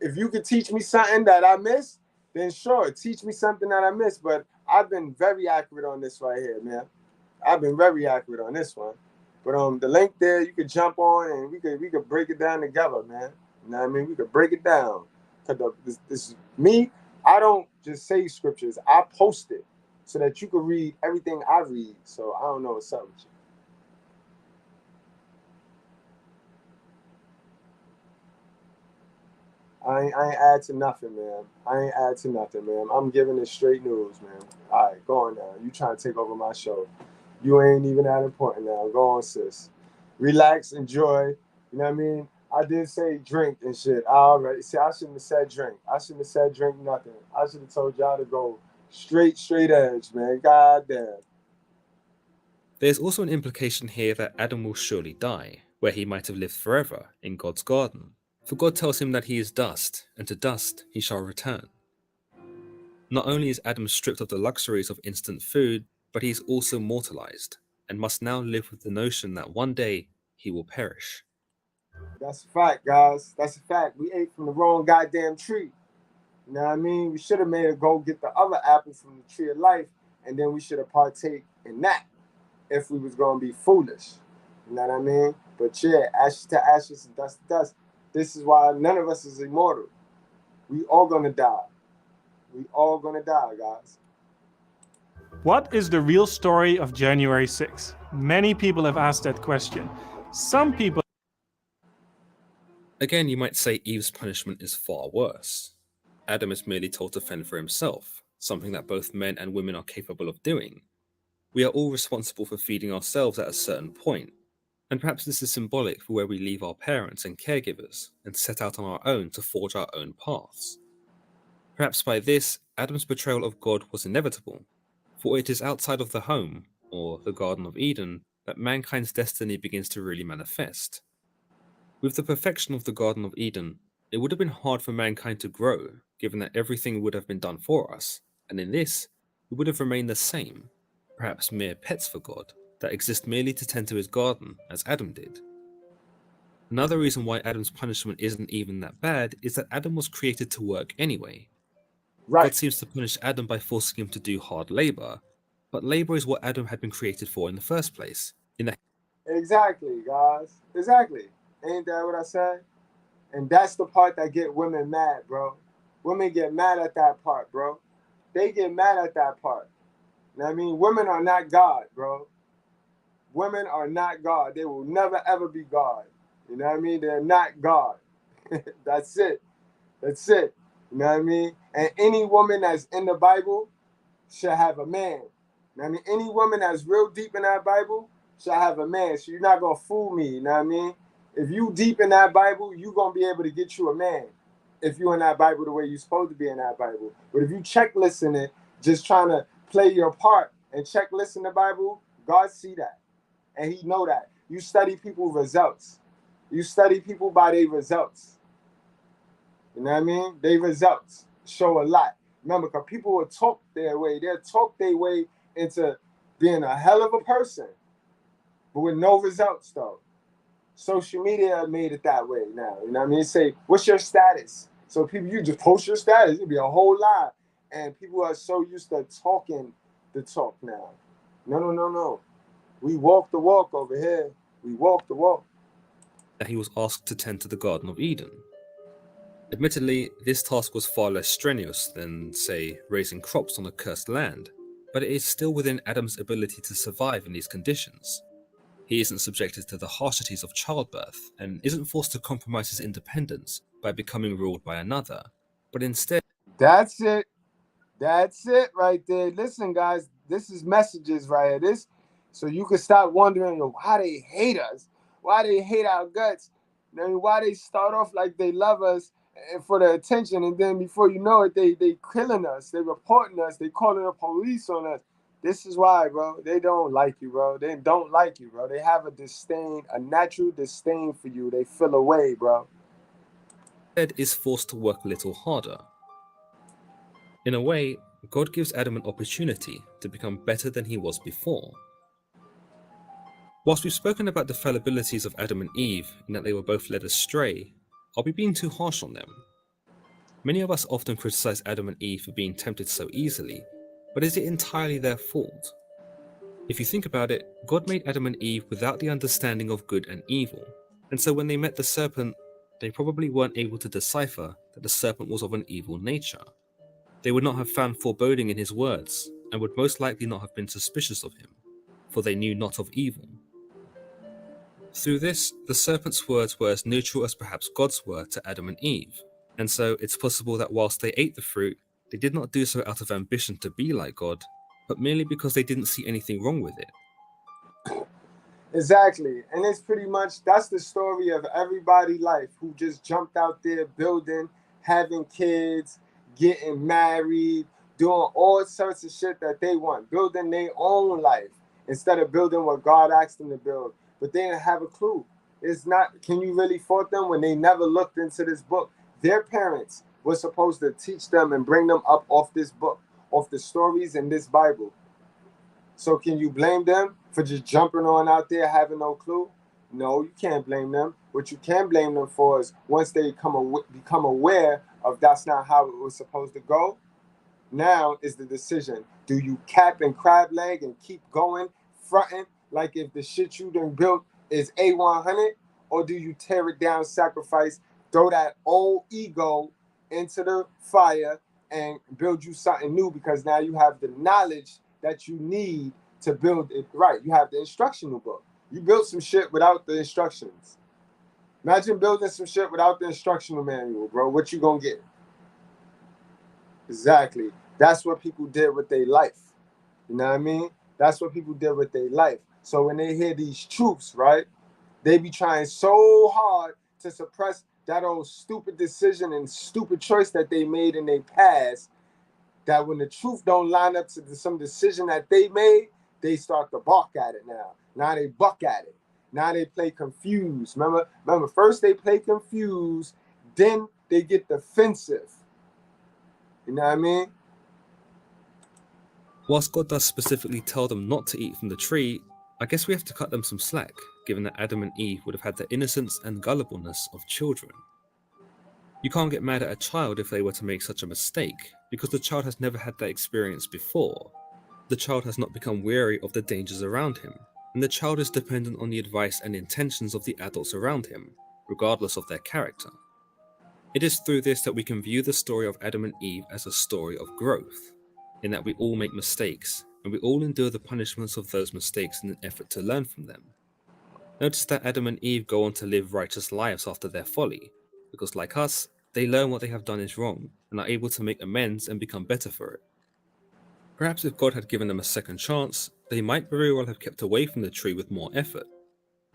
If you could teach me something that I missed, then sure, teach me something that I missed. But I've been very accurate on this right here, man. I've been very accurate on this one. But the link there, you could jump on and we could break it down together, man. You know what I mean? We could break it down. Cause this me, I don't just say scriptures. I post it so that you can read everything I read. So I don't know what's up with you. I ain't add to nothing, man. I ain't add to nothing, man. I'm giving it straight news, man. All right, go on now. You trying to take over my show. You ain't even that important now. Go on, sis. Relax, enjoy. You know what I mean? I did say drink and shit. I already see. I shouldn't have said drink. I shouldn't have said drink nothing. I should have told y'all to go straight edge, man. God damn. There's also an implication here that Adam will surely die, where he might have lived forever in God's garden. For God tells him that he is dust, and to dust he shall return. Not only is Adam stripped of the luxuries of instant food, but he is also mortalized, and must now live with the notion that one day he will perish. That's a fact, guys. That's a fact. We ate from the wrong goddamn tree. You know what I mean? We should have made it go get the other apple from the tree of life, and then we should have partake in that if we was gonna be foolish. You know what I mean? But yeah, ashes to ashes and dust to dust. This is why none of us is immortal. We all gonna die. We all gonna die, guys. What is the real story of January 6th? Many people have asked that question. Some people. Again, you might say Eve's punishment is far worse. Adam is merely told to fend for himself, something that both men and women are capable of doing. We are all responsible for feeding ourselves at a certain point, and perhaps this is symbolic for where we leave our parents and caregivers and set out on our own to forge our own paths. Perhaps by this, Adam's betrayal of God was inevitable, for it is outside of the home, or the Garden of Eden, that mankind's destiny begins to really manifest. With the perfection of the Garden of Eden, it would have been hard for mankind to grow, given that everything would have been done for us, and in this, we would have remained the same, perhaps mere pets for God, that exist merely to tend to his garden, as Adam did. Another reason why Adam's punishment isn't even that bad is that Adam was created to work anyway. Right. God seems to punish Adam by forcing him to do hard labor, but labor is what Adam had been created for in the first place. Exactly, guys. Exactly. Ain't that what I said? And that's the part that get women mad, bro. Women get mad at that part, bro. They get mad at that part. You know what I mean? Women are not God, bro. Women are not God. They will never ever be God. You know what I mean? They're not God. That's it. That's it. You know what I mean? And any woman that's in the Bible should have a man. You know what I mean? Any woman that's real deep in that Bible should have a man. So you're not gonna fool me, you know what I mean? If you deep in that Bible, you gonna be able to get you a man. If you in that Bible the way you're supposed to be in that Bible. But if you checklisting it, just trying to play your part and checklist the Bible, God see that. And he know that. You study people's results. You study people by their results. You know what I mean? Their results show a lot. Remember, because people will talk their way. They'll talk their way into being a hell of a person, but with no results, though. Social media made it that way now. You know what I mean? Say, what's your status? So people, you just post your status. It'll be a whole lot. And people are so used to talking the talk now. No. We walk the walk over here. We walk the walk. That he was asked to tend to the Garden of Eden. Admittedly, this task was far less strenuous than, say, raising crops on a cursed land, but it is still within Adam's ability to survive in these conditions. He isn't subjected to the harshities of childbirth, and isn't forced to compromise his independence by becoming ruled by another, but instead... That's it. That's it right there. Listen, guys, this is messages right here. This, so you can stop wondering why they hate us, why they hate our guts, why they start off like they love us and for the attention, and then before you know it, they killing us, they reporting us, they calling the police on us. This is why, bro. They don't like you, bro. They don't like you, bro. They have a disdain, a natural disdain for you. They feel away, bro. is forced to work a little harder. In a way, God gives Adam an opportunity to become better than he was before. Whilst we've spoken about the fallibilities of Adam and Eve in that they were both led astray, are we being too harsh on them? Many of us often criticize Adam and Eve for being tempted so easily, but is it entirely their fault? If you think about it, God made Adam and Eve without the understanding of good and evil, and so when they met the serpent, they probably weren't able to decipher that the serpent was of an evil nature. They would not have found foreboding in his words, and would most likely not have been suspicious of him, for they knew not of evil. Through this, the serpent's words were as neutral as perhaps God's were to Adam and Eve, and so it's possible that whilst they ate the fruit, they did not do so out of ambition to be like God, but merely because they didn't see anything wrong with it. Exactly. And it's pretty much that's the story of everybody life who just jumped out there building, having kids, getting married, doing all sorts of shit that they want, building their own life instead of building what God asked them to build. But they didn't have a clue. It's not, can you really fault them when they never looked into this book? Their parents were supposed to teach them and bring them up off this book, off the stories in this Bible. So can you blame them for just jumping on out there having no clue? No, you can't blame them. What you can blame them for is once they become aware of that's not how it was supposed to go, now is the decision. Do you cap and crab leg and keep going, fronting like if the shit you done built is A100? Or do you tear it down, sacrifice, throw that old ego into the fire and build you something new because now you have the knowledge that you need to build it right? You have the instructional book. You built some shit without the instructions. Imagine building some shit without the instructional manual, bro. What you gonna get? Exactly. That's what people did with their life. You know what I mean? That's what people did with their life. So when they hear these truths, right, they be trying so hard to suppress that old stupid decision and stupid choice that they made in their past that when the truth don't line up to some decision that they made, they start to balk at it now. Now they buck at it. Now they play confused. Remember, first they play confused, then they get defensive. You know what I mean? Whilst God does specifically tell them not to eat from the tree, I guess we have to cut them some slack, given that Adam and Eve would have had the innocence and gullibleness of children. You can't get mad at a child if they were to make such a mistake, because the child has never had that experience before. The child has not become wary of the dangers around him, and the child is dependent on the advice and intentions of the adults around him, regardless of their character. It is through this that we can view the story of Adam and Eve as a story of growth, in that we all make mistakes, and we all endure the punishments of those mistakes in an effort to learn from them. Notice that Adam and Eve go on to live righteous lives after their folly, because like us, they learn what they have done is wrong, and are able to make amends and become better for it. Perhaps if God had given them a second chance, they might very well have kept away from the tree with more effort.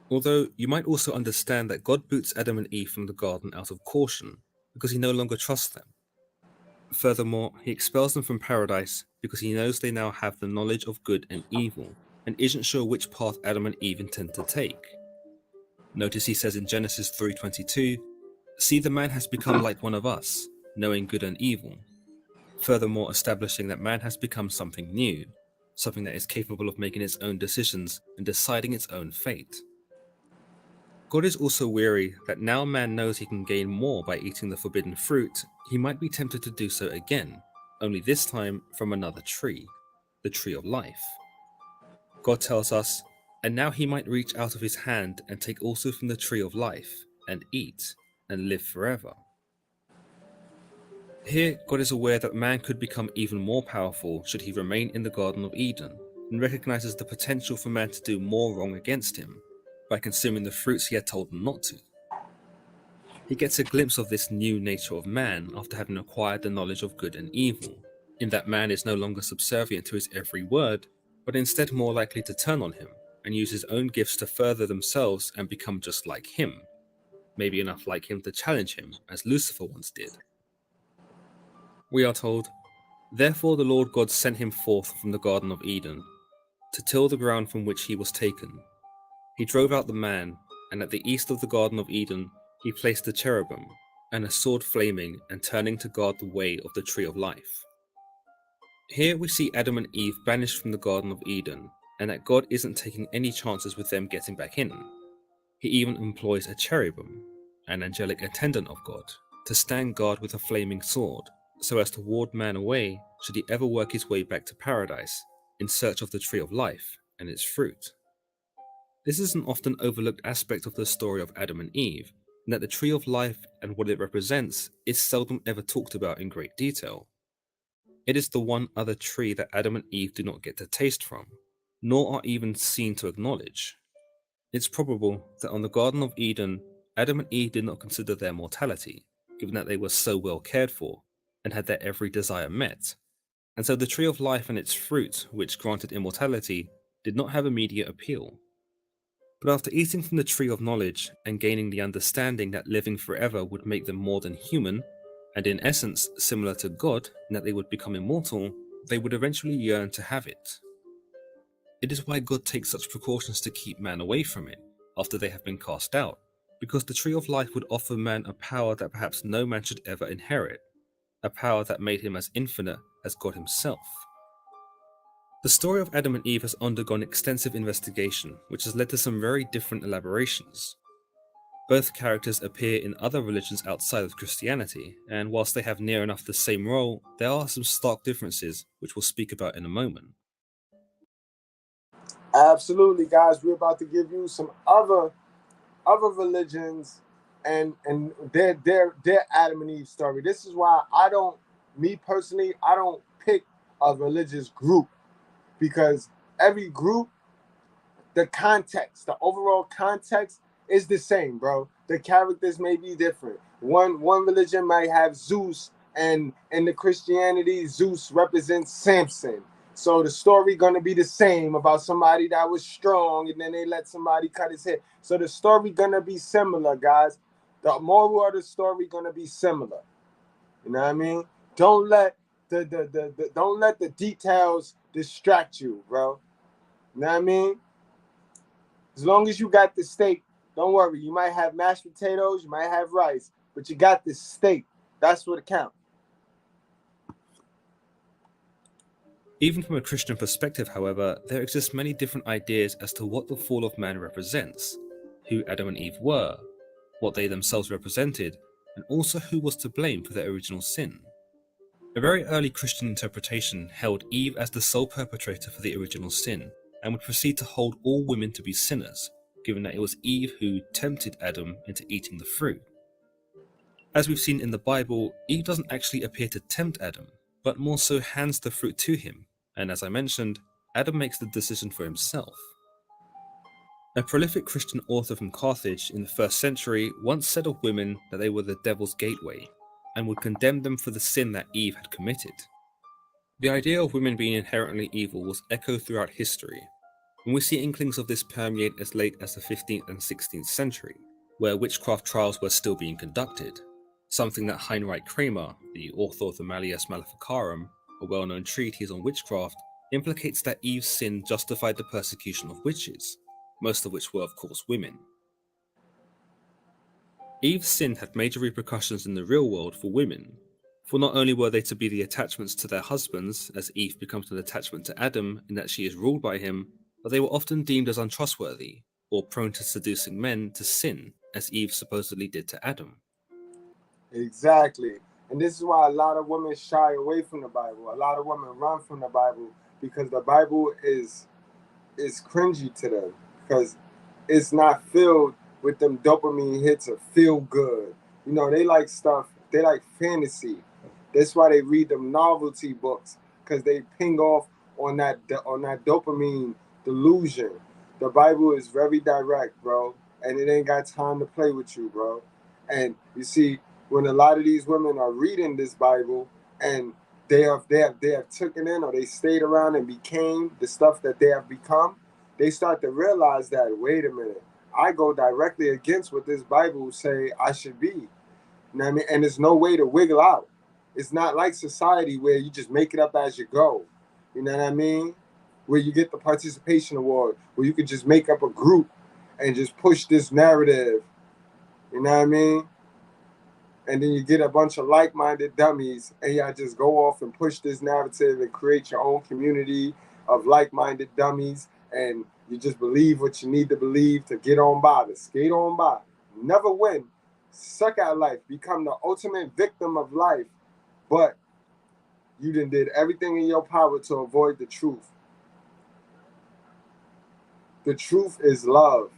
Although, you might also understand that God boots Adam and Eve from the garden out of caution, because he no longer trusts them. Furthermore, he expels them from paradise because he knows they now have the knowledge of good and evil, and isn't sure which path Adam and Eve intend to take. Notice he says in Genesis 3:22, "See, the man has become like one of us, knowing good and evil," furthermore establishing that man has become something new, something that is capable of making its own decisions and deciding its own fate. God is also weary that now man knows he can gain more by eating the forbidden fruit, he might be tempted to do so again, only this time from another tree, the tree of life. God tells us, "And now he might reach out of his hand and take also from the tree of life, and eat, and live forever." Here, God is aware that man could become even more powerful should he remain in the Garden of Eden, and recognizes the potential for man to do more wrong against him by consuming the fruits he had told him not to. He gets a glimpse of this new nature of man after having acquired the knowledge of good and evil, in that man is no longer subservient to his every word, but instead more likely to turn on him and use his own gifts to further themselves and become just like him, maybe enough like him to challenge him, as Lucifer once did. We are told, "Therefore the Lord God sent him forth from the Garden of Eden, to till the ground from which he was taken. He drove out the man, and at the east of the Garden of Eden he placed the cherubim, and a sword flaming and turning to guard the way of the tree of life." Here we see Adam and Eve banished from the Garden of Eden, and that God isn't taking any chances with them getting back in. He even employs a cherubim, an angelic attendant of God, to stand guard with a flaming sword, so as to ward man away should he ever work his way back to paradise in search of the tree of life and its fruit. This is an often overlooked aspect of the story of Adam and Eve, in that the tree of life and what it represents is seldom ever talked about in great detail. It is the one other tree that Adam and Eve do not get to taste from, nor are even seen to acknowledge. It's probable that on the Garden of Eden, Adam and Eve did not consider their mortality, given that they were so well cared for, and had their every desire met, and so the tree of life and its fruit, which granted immortality, did not have immediate appeal. But after eating from the tree of knowledge and gaining the understanding that living forever would make them more than human, and in essence similar to God in that they would become immortal, they would eventually yearn to have it. It is why God takes such precautions to keep man away from it after they have been cast out, because the tree of life would offer man a power that perhaps no man should ever inherit, a power that made him as infinite as God himself. The story of Adam and Eve has undergone extensive investigation, which has led to some very different elaborations. Both characters appear in other religions outside of Christianity, and whilst they have near enough the same role, there are some stark differences, which we'll speak about in a moment. Absolutely, guys. We're about to give you some other religions and their Adam and Eve story. This is why me personally, I don't pick a religious group, because every group, the context, the overall context is the same, bro. The characters may be different. One religion might have Zeus, and in the Christianity, Zeus represents Samson. So the story gonna be the same about somebody that was strong, and then they let somebody cut his head. So the story gonna be similar, guys. The moral of the story gonna be similar. You know what I mean? Don't let don't let the details distract you, bro. You know what I mean? As long as you got the steak, don't worry. You might have mashed potatoes, you might have rice, but you got the steak. That's what counts. Even from a Christian perspective, however, there exist many different ideas as to what the fall of man represents, who Adam and Eve were, what they themselves represented, and also who was to blame for their original sin. A very early Christian interpretation held Eve as the sole perpetrator for the original sin, and would proceed to hold all women to be sinners, given that it was Eve who tempted Adam into eating the fruit. As we've seen in the Bible, Eve doesn't actually appear to tempt Adam, but more so hands the fruit to him, and as I mentioned, Adam makes the decision for himself. A prolific Christian author from Carthage in the 1st century once said of women that they were the devil's gateway, and would condemn them for the sin that Eve had committed. The idea of women being inherently evil was echoed throughout history, and we see inklings of this permeate as late as the 15th and 16th century, where witchcraft trials were still being conducted, something that Heinrich Kramer, the author of the Malleus Maleficarum, a well-known treatise on witchcraft, implicates that Eve's sin justified the persecution of witches, most of which were of course women. Eve's sin had major repercussions in the real world for women, for not only were they to be the attachments to their husbands, as Eve becomes an attachment to Adam in that she is ruled by him, but they were often deemed as untrustworthy, or prone to seducing men to sin, as Eve supposedly did to Adam. Exactly. And this is why a lot of women shy away from the Bible. A lot of women run from the Bible because the Bible is cringy to them, because it's not filled with them dopamine hits of feel good. You know, they like stuff, they like fantasy. That's why they read them novelty books, because they ping off on that dopamine delusion. The Bible is very direct, bro, and it ain't got time to play with you, bro. And you see, when a lot of these women are reading this Bible and they have taken in, or they stayed around and became the stuff that they have become, they start to realize that, wait a minute, I go directly against what this Bible say I should be. You know what I mean? And there's no way to wiggle out. It's not like society where you just make it up as you go. You know what I mean? Where you get the participation award, where you could just make up a group and just push this narrative. You know what I mean? And then you get a bunch of like-minded dummies, and y'all just go off and push this narrative and create your own community of like-minded dummies, and you just believe what you need to believe to get on by, to skate on by. Never win. Suck at life. Become the ultimate victim of life. But you done did everything in your power to avoid the truth. The truth is love.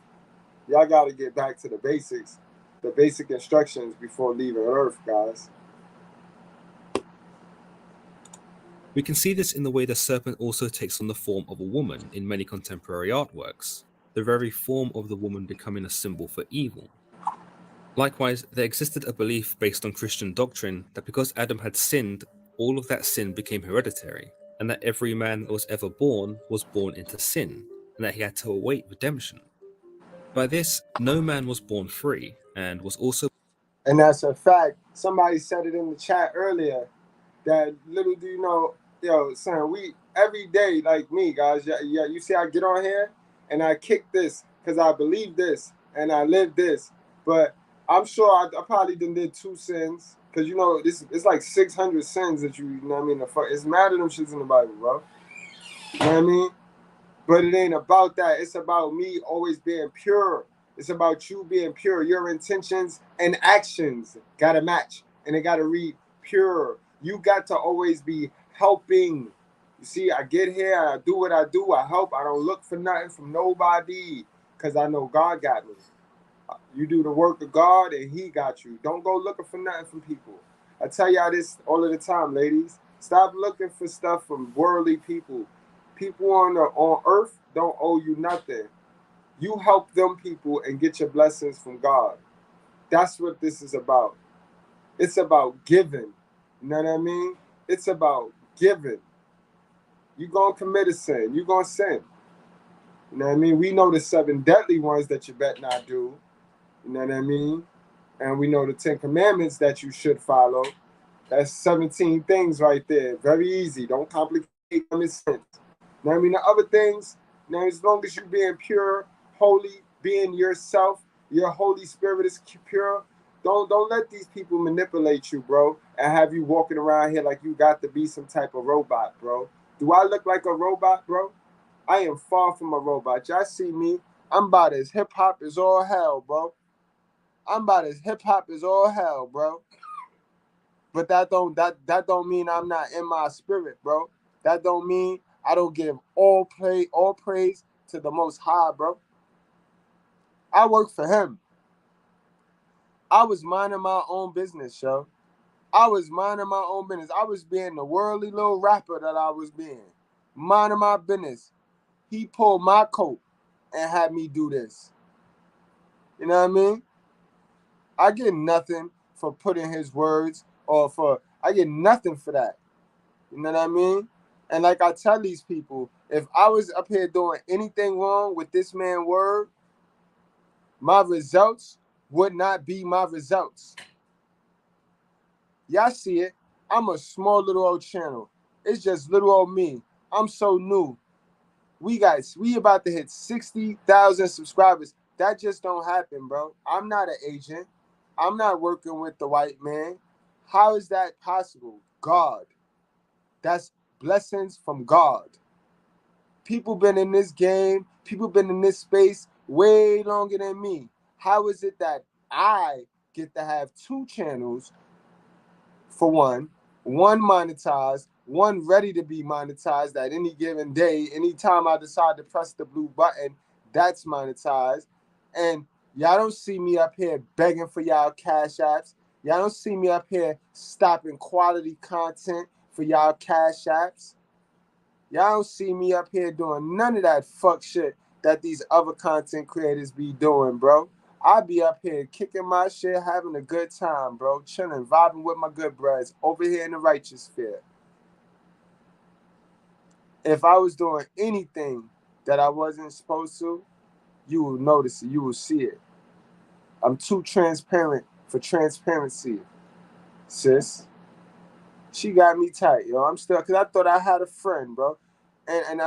Y'all got to get back to the basics, the basic instructions before leaving Earth, guys. We can see this in the way the serpent also takes on the form of a woman in many contemporary artworks, the very form of the woman becoming a symbol for evil. Likewise, there existed a belief based on Christian doctrine that because Adam had sinned, all of that sin became hereditary, and that every man that was ever born was born into sin, and that he had to await redemption. By this, no man was born free and was also. And that's a fact. Somebody said it in the chat earlier that little do you know, yo, son, we every day, like me, guys, yeah, you see, I get on here and I kick this because I believe this and I live this. But I'm sure I probably did 2 sins because, you know, this it's like 600 sins that you know what I mean? It's mad at them shits in the Bible, bro. You know what I mean? But it ain't about that. It's about me always being pure. It's about you being pure. Your intentions and actions gotta match, and it gotta read pure. You got to always be helping. You see, I get here, I do what I do, I help. I don't look for nothing from nobody because I know God got me. You do the work of God, and He got you. Don't go looking for nothing from people. I tell y'all this all of the time, ladies. Stop looking for stuff from worldly people. People on earth don't owe you nothing. You help them people and get your blessings from God. That's what this is about. It's about giving. You know what I mean? It's about giving. You gonna commit a sin. You gonna sin. You know what I mean? We know the 7 deadly ones that you bet not do. You know what I mean? And we know the 10 commandments that you should follow. That's 17 things right there. Very easy. Don't complicate common sense. You know what I mean? The other things, you know, as long as you being pure, holy, being yourself, your Holy Spirit is pure. Don't let these people manipulate you, bro, and have you walking around here like you got to be some type of robot, bro. Do I look like a robot, bro? I am far from a robot. Y'all see me? I'm about as hip hop as all hell, bro. I'm about as hip hop as all hell, bro. But that don't mean I'm not in my spirit, bro. That don't mean I don't give all praise to the Most High, bro. I work for Him. I was minding my own business, yo. I was minding my own business. I was being the worldly little rapper that I was being, minding my business. He pulled my coat and had me do this. You know what I mean? I get nothing for putting His words I get nothing for that. You know what I mean? And like I tell these people, if I was up here doing anything wrong with this man's word, my results would not be my results. Y'all see it. I'm a small little old channel. It's just little old me. I'm so new. We about to hit 60,000 subscribers. That just don't happen, bro. I'm not an agent. I'm not working with the white man. How is that possible? God. That's blessings from God. People been in this game, people been in this space way longer than me. How is it that I get to have 2 channels for one monetized, one ready to be monetized at any given day, anytime I decide to press the blue button, that's monetized. And y'all don't see me up here begging for y'all cash apps. Y'all don't see me up here stopping quality content for y'all cash apps. Y'all don't see me up here doing none of that fuck shit that these other content creators be doing, bro. I be up here kicking my shit, having a good time, bro. Chilling, vibing with my good brothers over here in the righteous sphere. If I was doing anything that I wasn't supposed to, you will notice it. You will see it. I'm too transparent for transparency, sis. She got me tight, yo. I'm still, because I thought I had a friend, bro. And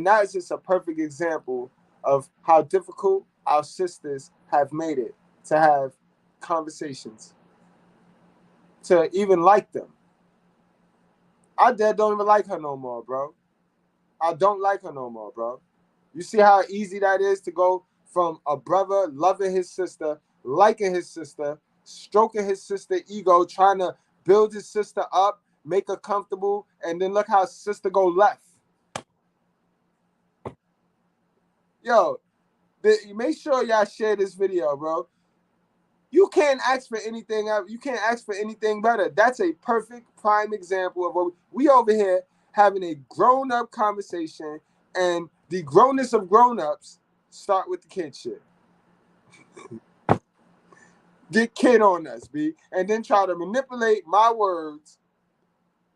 that is just a perfect example of how difficult our sisters have made it to have conversations, to even like them. I don't even like her no more, bro. I don't like her no more, bro. You see how easy that is to go from a brother loving his sister, liking his sister, stroking his sister ego, trying to build his sister up, make her comfortable, and then look how sister go left. Yo, make sure y'all share this video, bro. You can't ask for anything else. You can't ask for anything better. That's a perfect prime example of what we over here having a grown-up conversation, and the grownness of grown-ups start with the kid shit. Get kid on us, B, and then try to manipulate my words.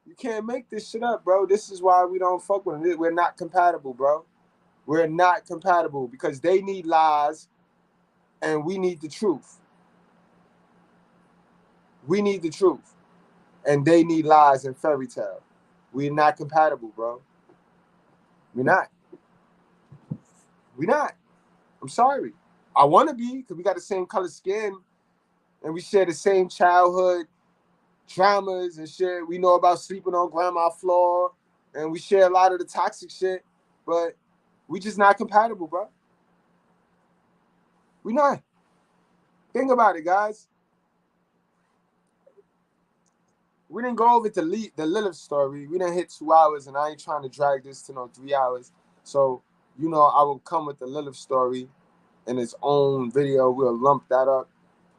You can't make this shit up, bro. This is why we don't fuck with it. We're not compatible, bro. We're not compatible because they need lies And we need the truth. We need the truth. And they need lies and fairy tale. We're not compatible, bro. We're not. We're not. I'm sorry. I want to be, because we got the same color skin and we share the same childhood traumas and shit. We know about sleeping on grandma's floor and we share a lot of the toxic shit, but we just not compatible, bro. We not. Think about it, guys. We didn't go over the Lilith story. We didn't hit 2 hours, and I ain't trying to drag this to no 3 hours. So, I will come with the Lilith story in its own video. We'll lump that up.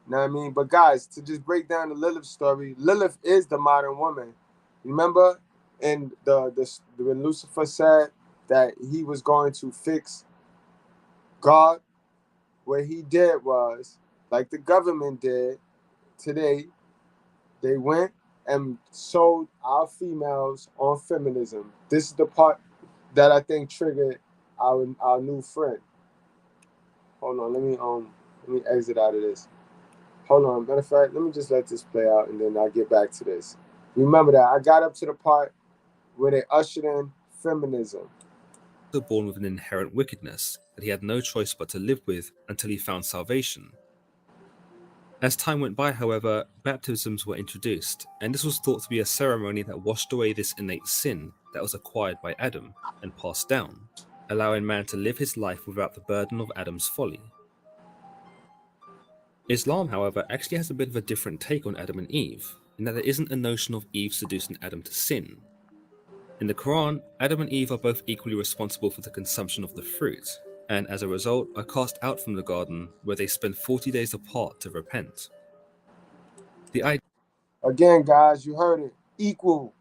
You know what I mean? But guys, to just break down the Lilith story, Lilith is the modern woman. Remember, in when Lucifer said that he was going to fix God, what he did was, like the government did today, they went and sold our females on feminism. This is the part that I think triggered our new friend. Hold on, let me exit out of this. Hold on, matter of fact, let me just let this play out and then I'll get back to this. Remember that I got up to the part where they ushered in feminism. Born with an inherent wickedness that he had no choice but to live with until he found salvation. As time went by, however, baptisms were introduced, and this was thought to be a ceremony that washed away this innate sin that was acquired by Adam and passed down, allowing man to live his life without the burden of Adam's folly. Islam, however, actually has a bit of a different take on Adam and Eve, in that there isn't a notion of Eve seducing Adam to sin. In the Quran, Adam and Eve are both equally responsible for the consumption of the fruit, and as a result are cast out from the garden, where they spend 40 days apart to repent. Again, guys, you heard it. Equal.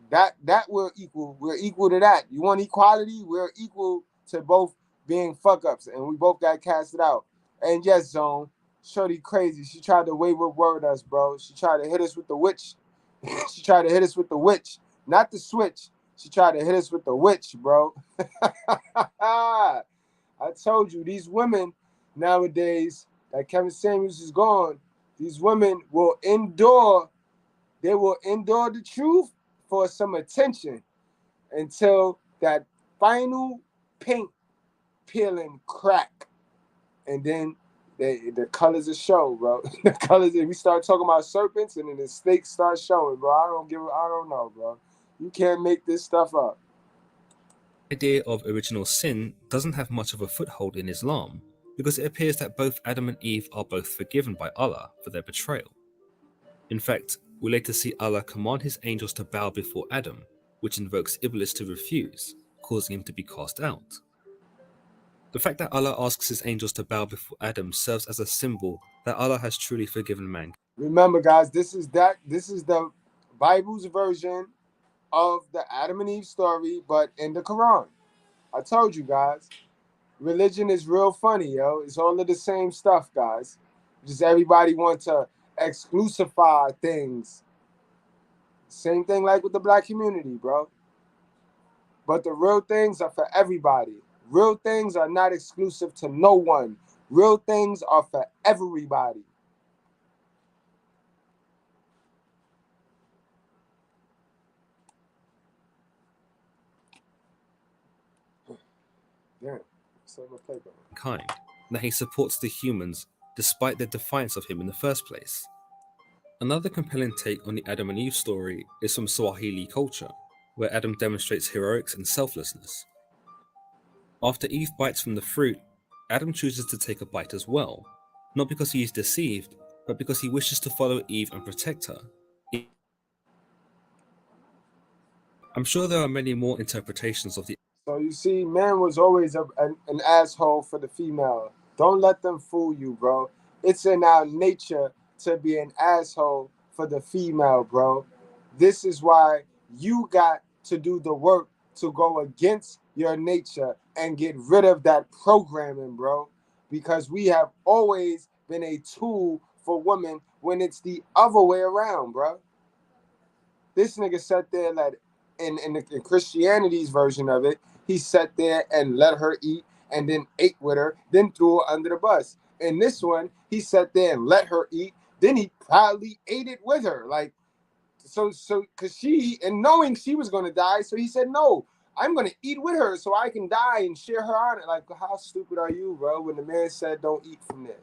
That we're equal. We're equal to that. You want equality? We're equal to both being fuck-ups, and we both got casted out. And yes, Zone, Shorty crazy. She tried to wayward word us, bro. She tried to hit us with the witch. She tried to hit us with the witch, not the switch. She tried to hit us with the witch, bro. I told you, these women nowadays, like Kevin Samuels is gone, these women will endure. They will endure the truth for some attention until that final paint peeling crack. And then the colors are show, bro. The colors, we start talking about serpents and then the snakes start showing, bro. I don't know, bro. You can't make this stuff up. The idea of original sin doesn't have much of a foothold in Islam, because it appears that both Adam and Eve are both forgiven by Allah for their betrayal. In fact, we later see Allah command his angels to bow before Adam, which invokes Iblis to refuse, causing him to be cast out. The fact that Allah asks his angels to bow before Adam serves as a symbol that Allah has truly forgiven mankind. Remember, guys, this is the Bible's version of the Adam and Eve story, but in the Quran. I told you, guys, religion is real funny, yo. It's all of the same stuff, guys. Just everybody want to exclusify things. Same thing like with the black community, bro. But the real things are for everybody. Real things are not exclusive to no one. Real things are for everybody. Damn. Kind, that he supports the humans despite their defiance of him in the first place. Another compelling take on the Adam and Eve story is from Swahili culture, where Adam demonstrates heroics and selflessness. After Eve bites from the fruit, Adam chooses to take a bite as well, not because he is deceived, but because he wishes to follow Eve and protect her. I'm sure there are many more interpretations of the. So you see, man was always an asshole for the female. Don't let them fool you, bro. It's in our nature to be an asshole for the female, bro. This is why you got to do the work to go against your nature and get rid of that programming, bro. Because we have always been a tool for women when it's the other way around, bro. This nigga sat there like in Christianity's version of it, he sat there and let her eat and then ate with her, then threw her under the bus. in this one, he sat there and let her eat. Then he proudly ate it with her. Like, so because she, and knowing she was going to die, so he said, no, I'm going to eat with her so I can die and share her honor. Like, how stupid are you, bro, when the man said don't eat from there?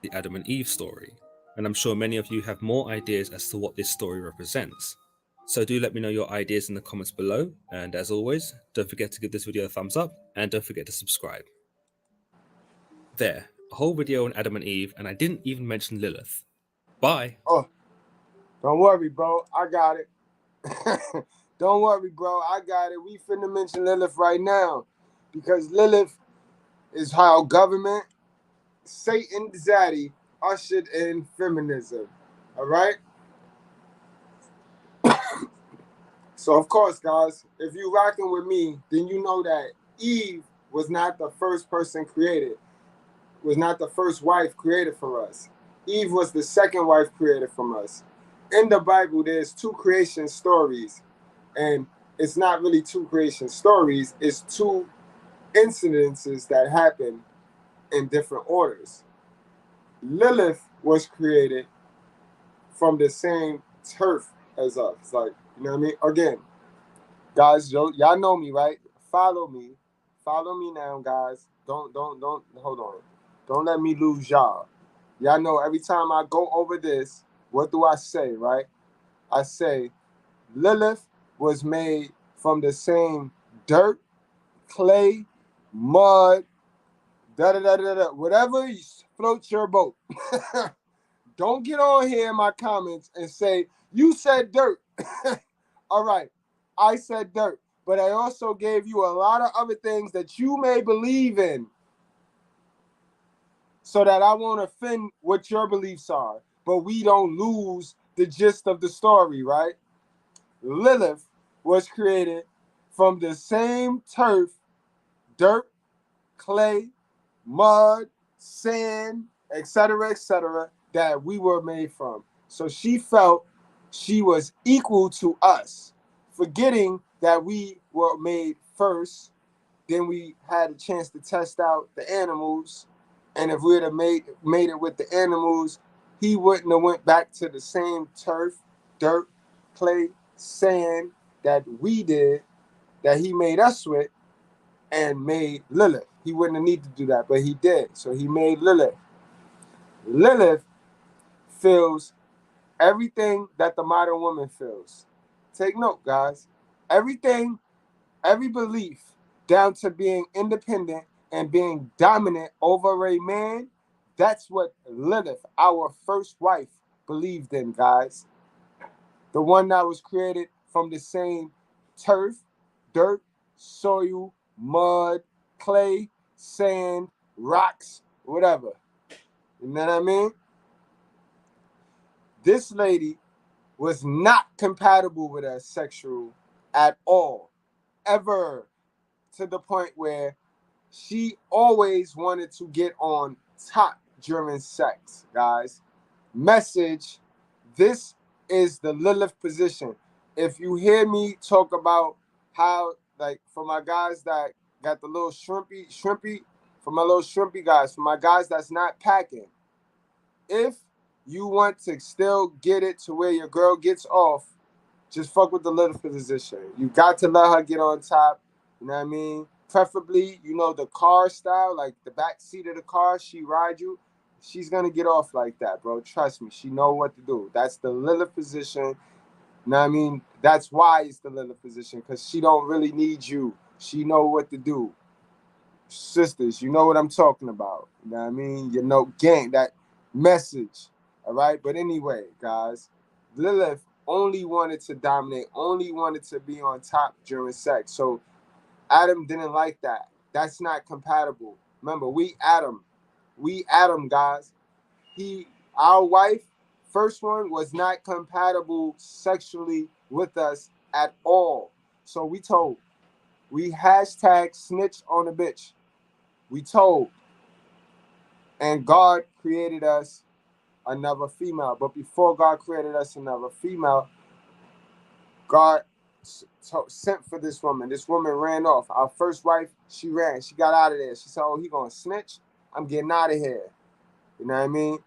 The Adam and Eve story, and I'm sure many of you have more ideas as to what this story represents. So do let me know your ideas in the comments below, and as always, don't forget to give this video a thumbs up, and don't forget to subscribe. There, a whole video on Adam and Eve, and I didn't even mention Lilith. Bye! Oh, don't worry, bro, I got it. Don't worry, bro, I got it. We finna mention Lilith right now, because Lilith is how government, Satan, Zaddy ushered in feminism. All right? So, of course, guys, if you rocking with me, then you know that Eve was not the first person created, was not the first wife created for us. Eve was the second wife created from us. In the Bible, there's two creation stories, and it's not really two creation stories, it's two incidences that happen in different orders. Lilith was created from the same turf as us. Like, you know what I mean? Again, guys, y'all know me, right? Follow me. Follow me now, guys. Don't hold on. Don't let me lose y'all. Y'all know every time I go over this, what do I say, right? I say Lilith was made from the same dirt, clay, mud, whatever floats your boat. Don't get on here in my comments and say, you said dirt. All right, I said dirt, but I also gave you a lot of other things that you may believe in so that I won't offend what your beliefs are, but we don't lose the gist of the story, right? Lilith was created from the same turf, dirt, clay, mud, sand, etc., that we were made from. So she felt she was equal to us, forgetting that we were made first. Then we had a chance to test out the animals, and if we'd have made it with the animals, he wouldn't have went back to the same turf, dirt, clay, sand that we did, that he made us with, and made Lilith. He wouldn't have needed to do that, but he did. So he made Lilith. Lilith feels everything that the modern woman feels. Take note, guys. Everything, every belief, down to being independent and being dominant over a man, that's what Lilith, our first wife, believed in, guys. The one that was created from the same turf, dirt, soil, mud, clay, sand, rocks, whatever. You know what I mean? This lady was not compatible with us sexual at all, ever, to the point where she always wanted to get on top during sex, guys. Message, this is the Lilith position. If you hear me talk about how, like, for my guys that got the little shrimpy, for my little shrimpy guys, for my guys that's not packing, if you want to still get it to where your girl gets off, just fuck with the Lilith position. You got to let her get on top. You know what I mean? Preferably, you know, the car style, like the back seat of the car, she ride you. She's gonna get off like that, bro. Trust me, she know what to do. That's the Lilith position. You know what I mean? That's why it's the Lilith position, because she don't really need you. She know what to do. Sisters, you know what I'm talking about. You know what I mean? You know, gang, that message. All right? But anyway, guys, Lilith only wanted to dominate, only wanted to be on top during sex. So Adam didn't like that. That's not compatible. Remember, we Adam, guys. Our wife, first one, was not compatible sexually with us at all. So we hashtag snitch on a bitch. We told. And God created us another female. But before God created us another female, God sent for this woman. This woman ran off. Our first wife, she ran. She got out of there. She said, oh, he gonna snitch? I'm getting out of here. You know what I mean?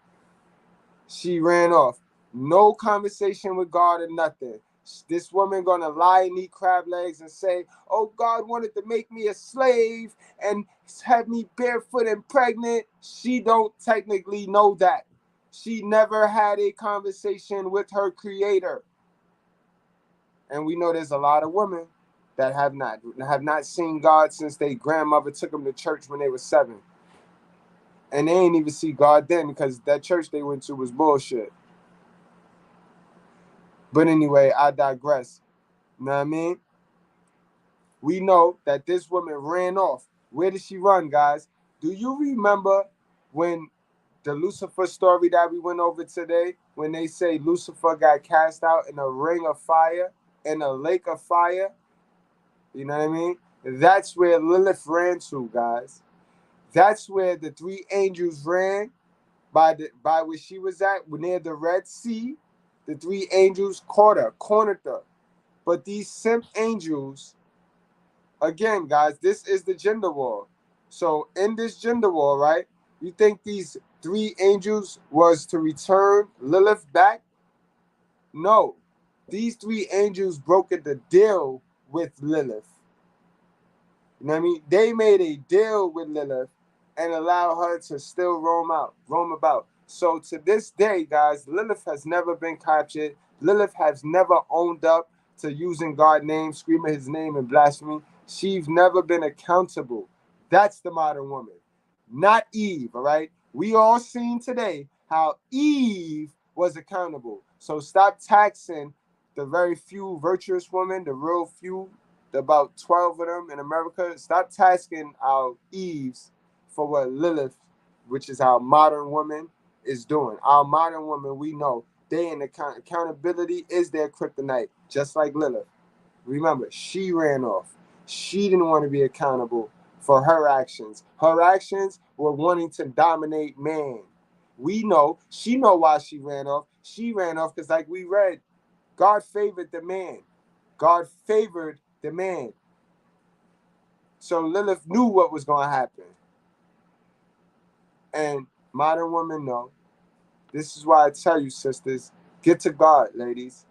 She ran off. No conversation with God or nothing. This woman gonna lie and eat crab legs and say, oh, God wanted to make me a slave and have me barefoot and pregnant. She don't technically know that. She never had a conversation with her creator. And we know there's a lot of women that have not seen God since their grandmother took them to church when they were 7. And they ain't even see God then because that church they went to was bullshit. But anyway, I digress. You know what I mean? We know that this woman ran off. Where did she run, guys? Do you remember when the Lucifer story that we went over today, when they say Lucifer got cast out in a ring of fire, in a lake of fire? You know what I mean? That's where Lilith ran to, guys. That's where the 3 angels ran by where she was at, near the Red Sea. The 3 angels caught her, cornered her. But these simp angels, again, guys, this is the gender war. So in this gender war, right, you think these 3 angels was to return Lilith back? No. These 3 angels brokered the deal with Lilith. You know what I mean? They made a deal with Lilith and allowed her to still roam about. So to this day, guys, Lilith has never been captured. Lilith has never owned up to using God's name, screaming his name and blasphemy. She's never been accountable. That's the modern woman, not Eve, all right? We all seen today how Eve was accountable. So stop taxing the very few virtuous women, the real few, about 12 of them in America. Stop tasking our Eves for what Lilith, which is our modern woman, is doing. Our modern woman, we know, they in accountability is their kryptonite, just like Lilith. Remember, she ran off. She didn't want to be accountable for her actions. Her actions were wanting to dominate man. We know, she know why she ran off. She ran off because, like we read, God favored the man. God favored the man. So Lilith knew what was going to happen. And modern women know. This is why I tell you, sisters, get to God, ladies.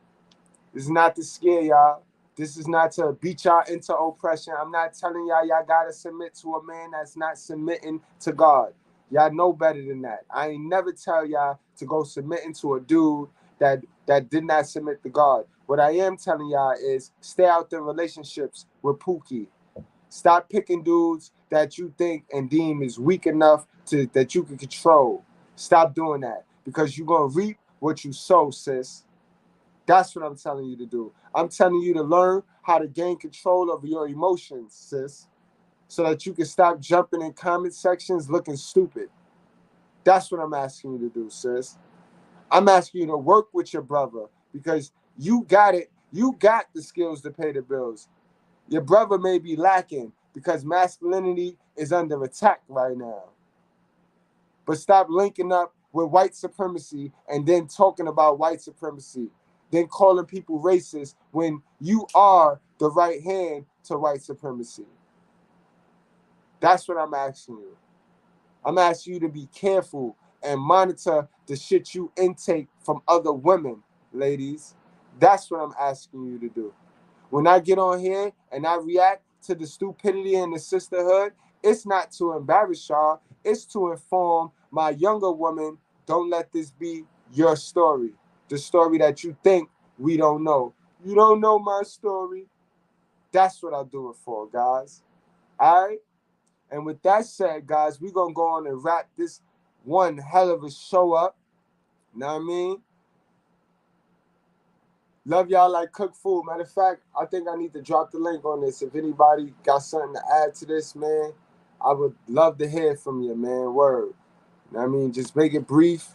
This is not to scare y'all. This is not to beat y'all into oppression. I'm not telling y'all got to submit to a man that's not submitting to God. Y'all know better than that. I ain't never tell y'all to go submitting to a dude that did not submit to God. What I am telling y'all is stay out the relationships with Pookie. Stop picking dudes that you think and deem is weak enough that you can control. Stop doing that because you're going to reap what you sow, sis. That's what I'm telling you to do. I'm telling you to learn how to gain control of your emotions, sis, so that you can stop jumping in comment sections looking stupid. That's what I'm asking you to do, sis. I'm asking you to work with your brother because you got it. You got the skills to pay the bills. Your brother may be lacking because masculinity is under attack right now. But stop linking up with white supremacy and then talking about white supremacy, then calling people racist when you are the right hand to white supremacy. That's what I'm asking you. I'm asking you to be careful and monitor the shit you intake from other women, ladies. That's what I'm asking you to do. When I get on here and I react to the stupidity in the sisterhood, it's not to embarrass y'all. It's to inform my younger woman, don't let this be your story. The story that you think we don't know. You don't know my story. That's what I do it for, guys. All right? And with that said, guys, we're going to go on and wrap this one hell of a show up. Know what I mean? Love y'all like cook food. Matter of fact, I think I need to drop the link on this. If anybody got something to add to this, man, I would love to hear from you, man. Word. You know what I mean? Just make it brief.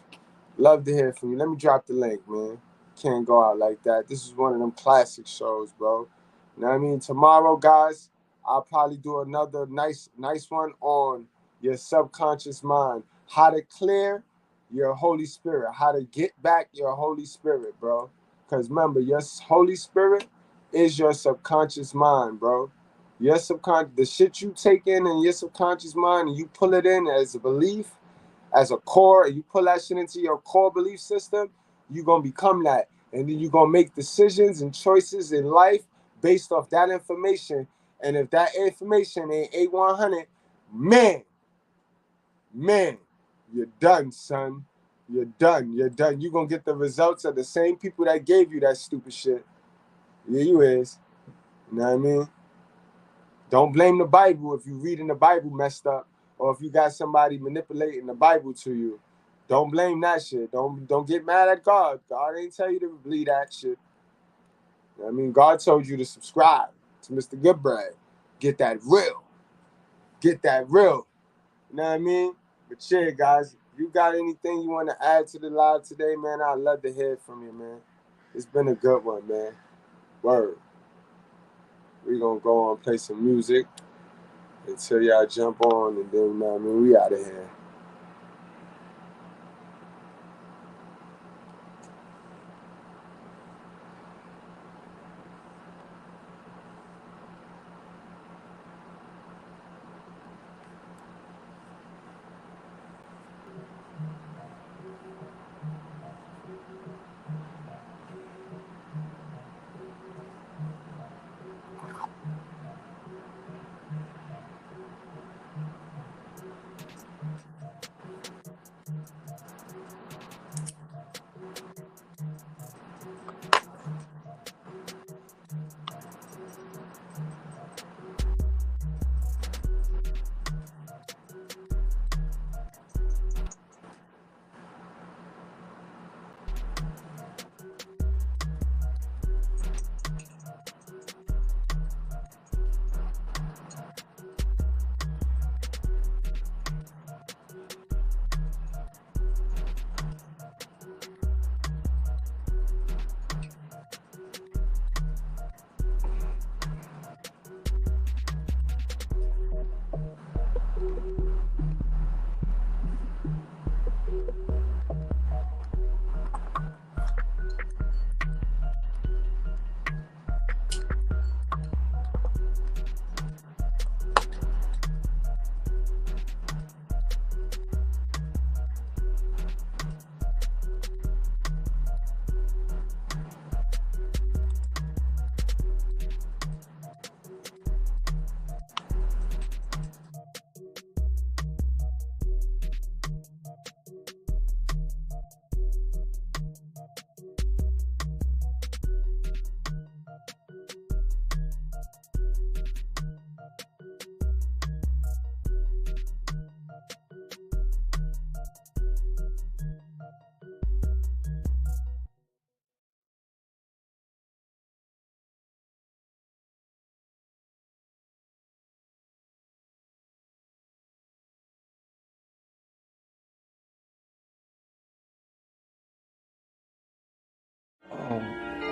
Love to hear from you. Let me drop the link, man. Can't go out like that. This is one of them classic shows, bro. You know what I mean? Tomorrow, guys, I'll probably do another nice one on your subconscious mind. How to clear your Holy Spirit. How to get back your Holy Spirit, bro. Because remember, your Holy Spirit is your subconscious mind, bro. Your subconscious, the shit you take in your subconscious mind and you pull it in as a belief, as a core, and you pull that shit into your core belief system, you're going to become that. And then you're going to make decisions and choices in life based off that information. And if that information ain't 8100, man, you're done, son. You're done. You're done. You're going to get the results of the same people that gave you that stupid shit. Yeah, you is. You know what I mean? Don't blame the Bible if you reading the Bible messed up, or if you got somebody manipulating the Bible to you. Don't blame that shit. Don't get mad at God. God ain't tell you to believe that shit. You know what I mean? God told you to subscribe to Mr. Goodbread. Get that real. Get that real. You know what I mean? But yeah, guys, if you got anything you want to add to the live today, man, I'd love to hear from you, man. It's been a good one, man. Word. We're going to go on and play some music until y'all jump on, and then, you know what I mean, we out of here.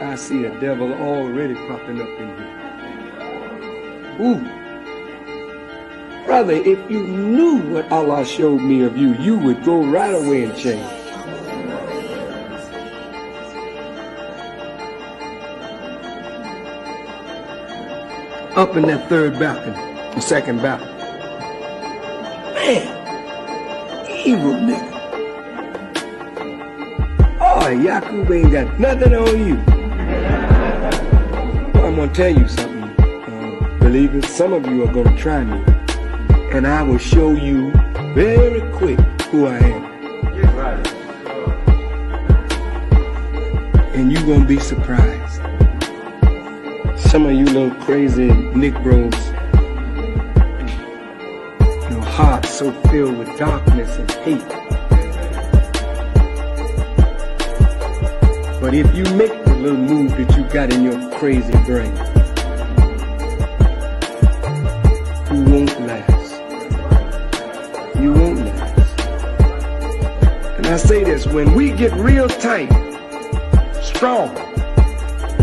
I see a devil already popping up in here. Ooh. Brother, if you knew what Allah showed me of you, you would go right away and change. Up in that third balcony, the second balcony. Man, evil nigga. Oh, Yakub ain't got nothing on you. Well, I'm gonna tell you something, believers. Some of you are gonna try me, and I will show you very quick who I am. And you're gonna be surprised. Some of you little crazy Nick bros, your heart so filled with darkness and hate. But if you make the little move that you got in your crazy brain, you won't last. You won't last. And I say this, when we get real tight, strong,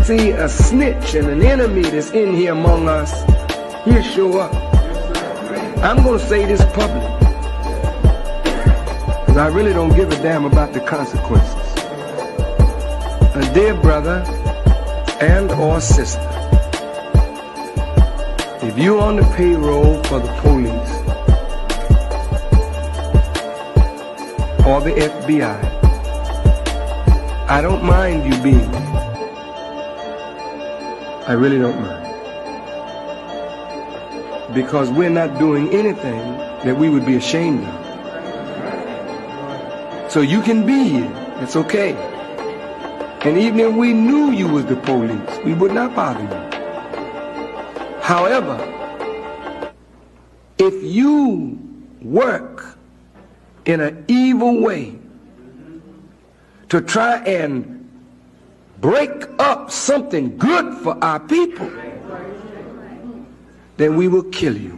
see a snitch and an enemy that's in here among us, he'll show up. I'm going to say this public, because I really don't give a damn about the consequences. A dear brother and or sister, if you're on the payroll for the police or the FBI, I don't mind you being there. I really don't mind. Because we're not doing anything that we would be ashamed of. So you can be here. It's okay. And even if we knew you was the police, we would not bother you. However, if you work in an evil way to try and break up something good for our people, then we will kill you.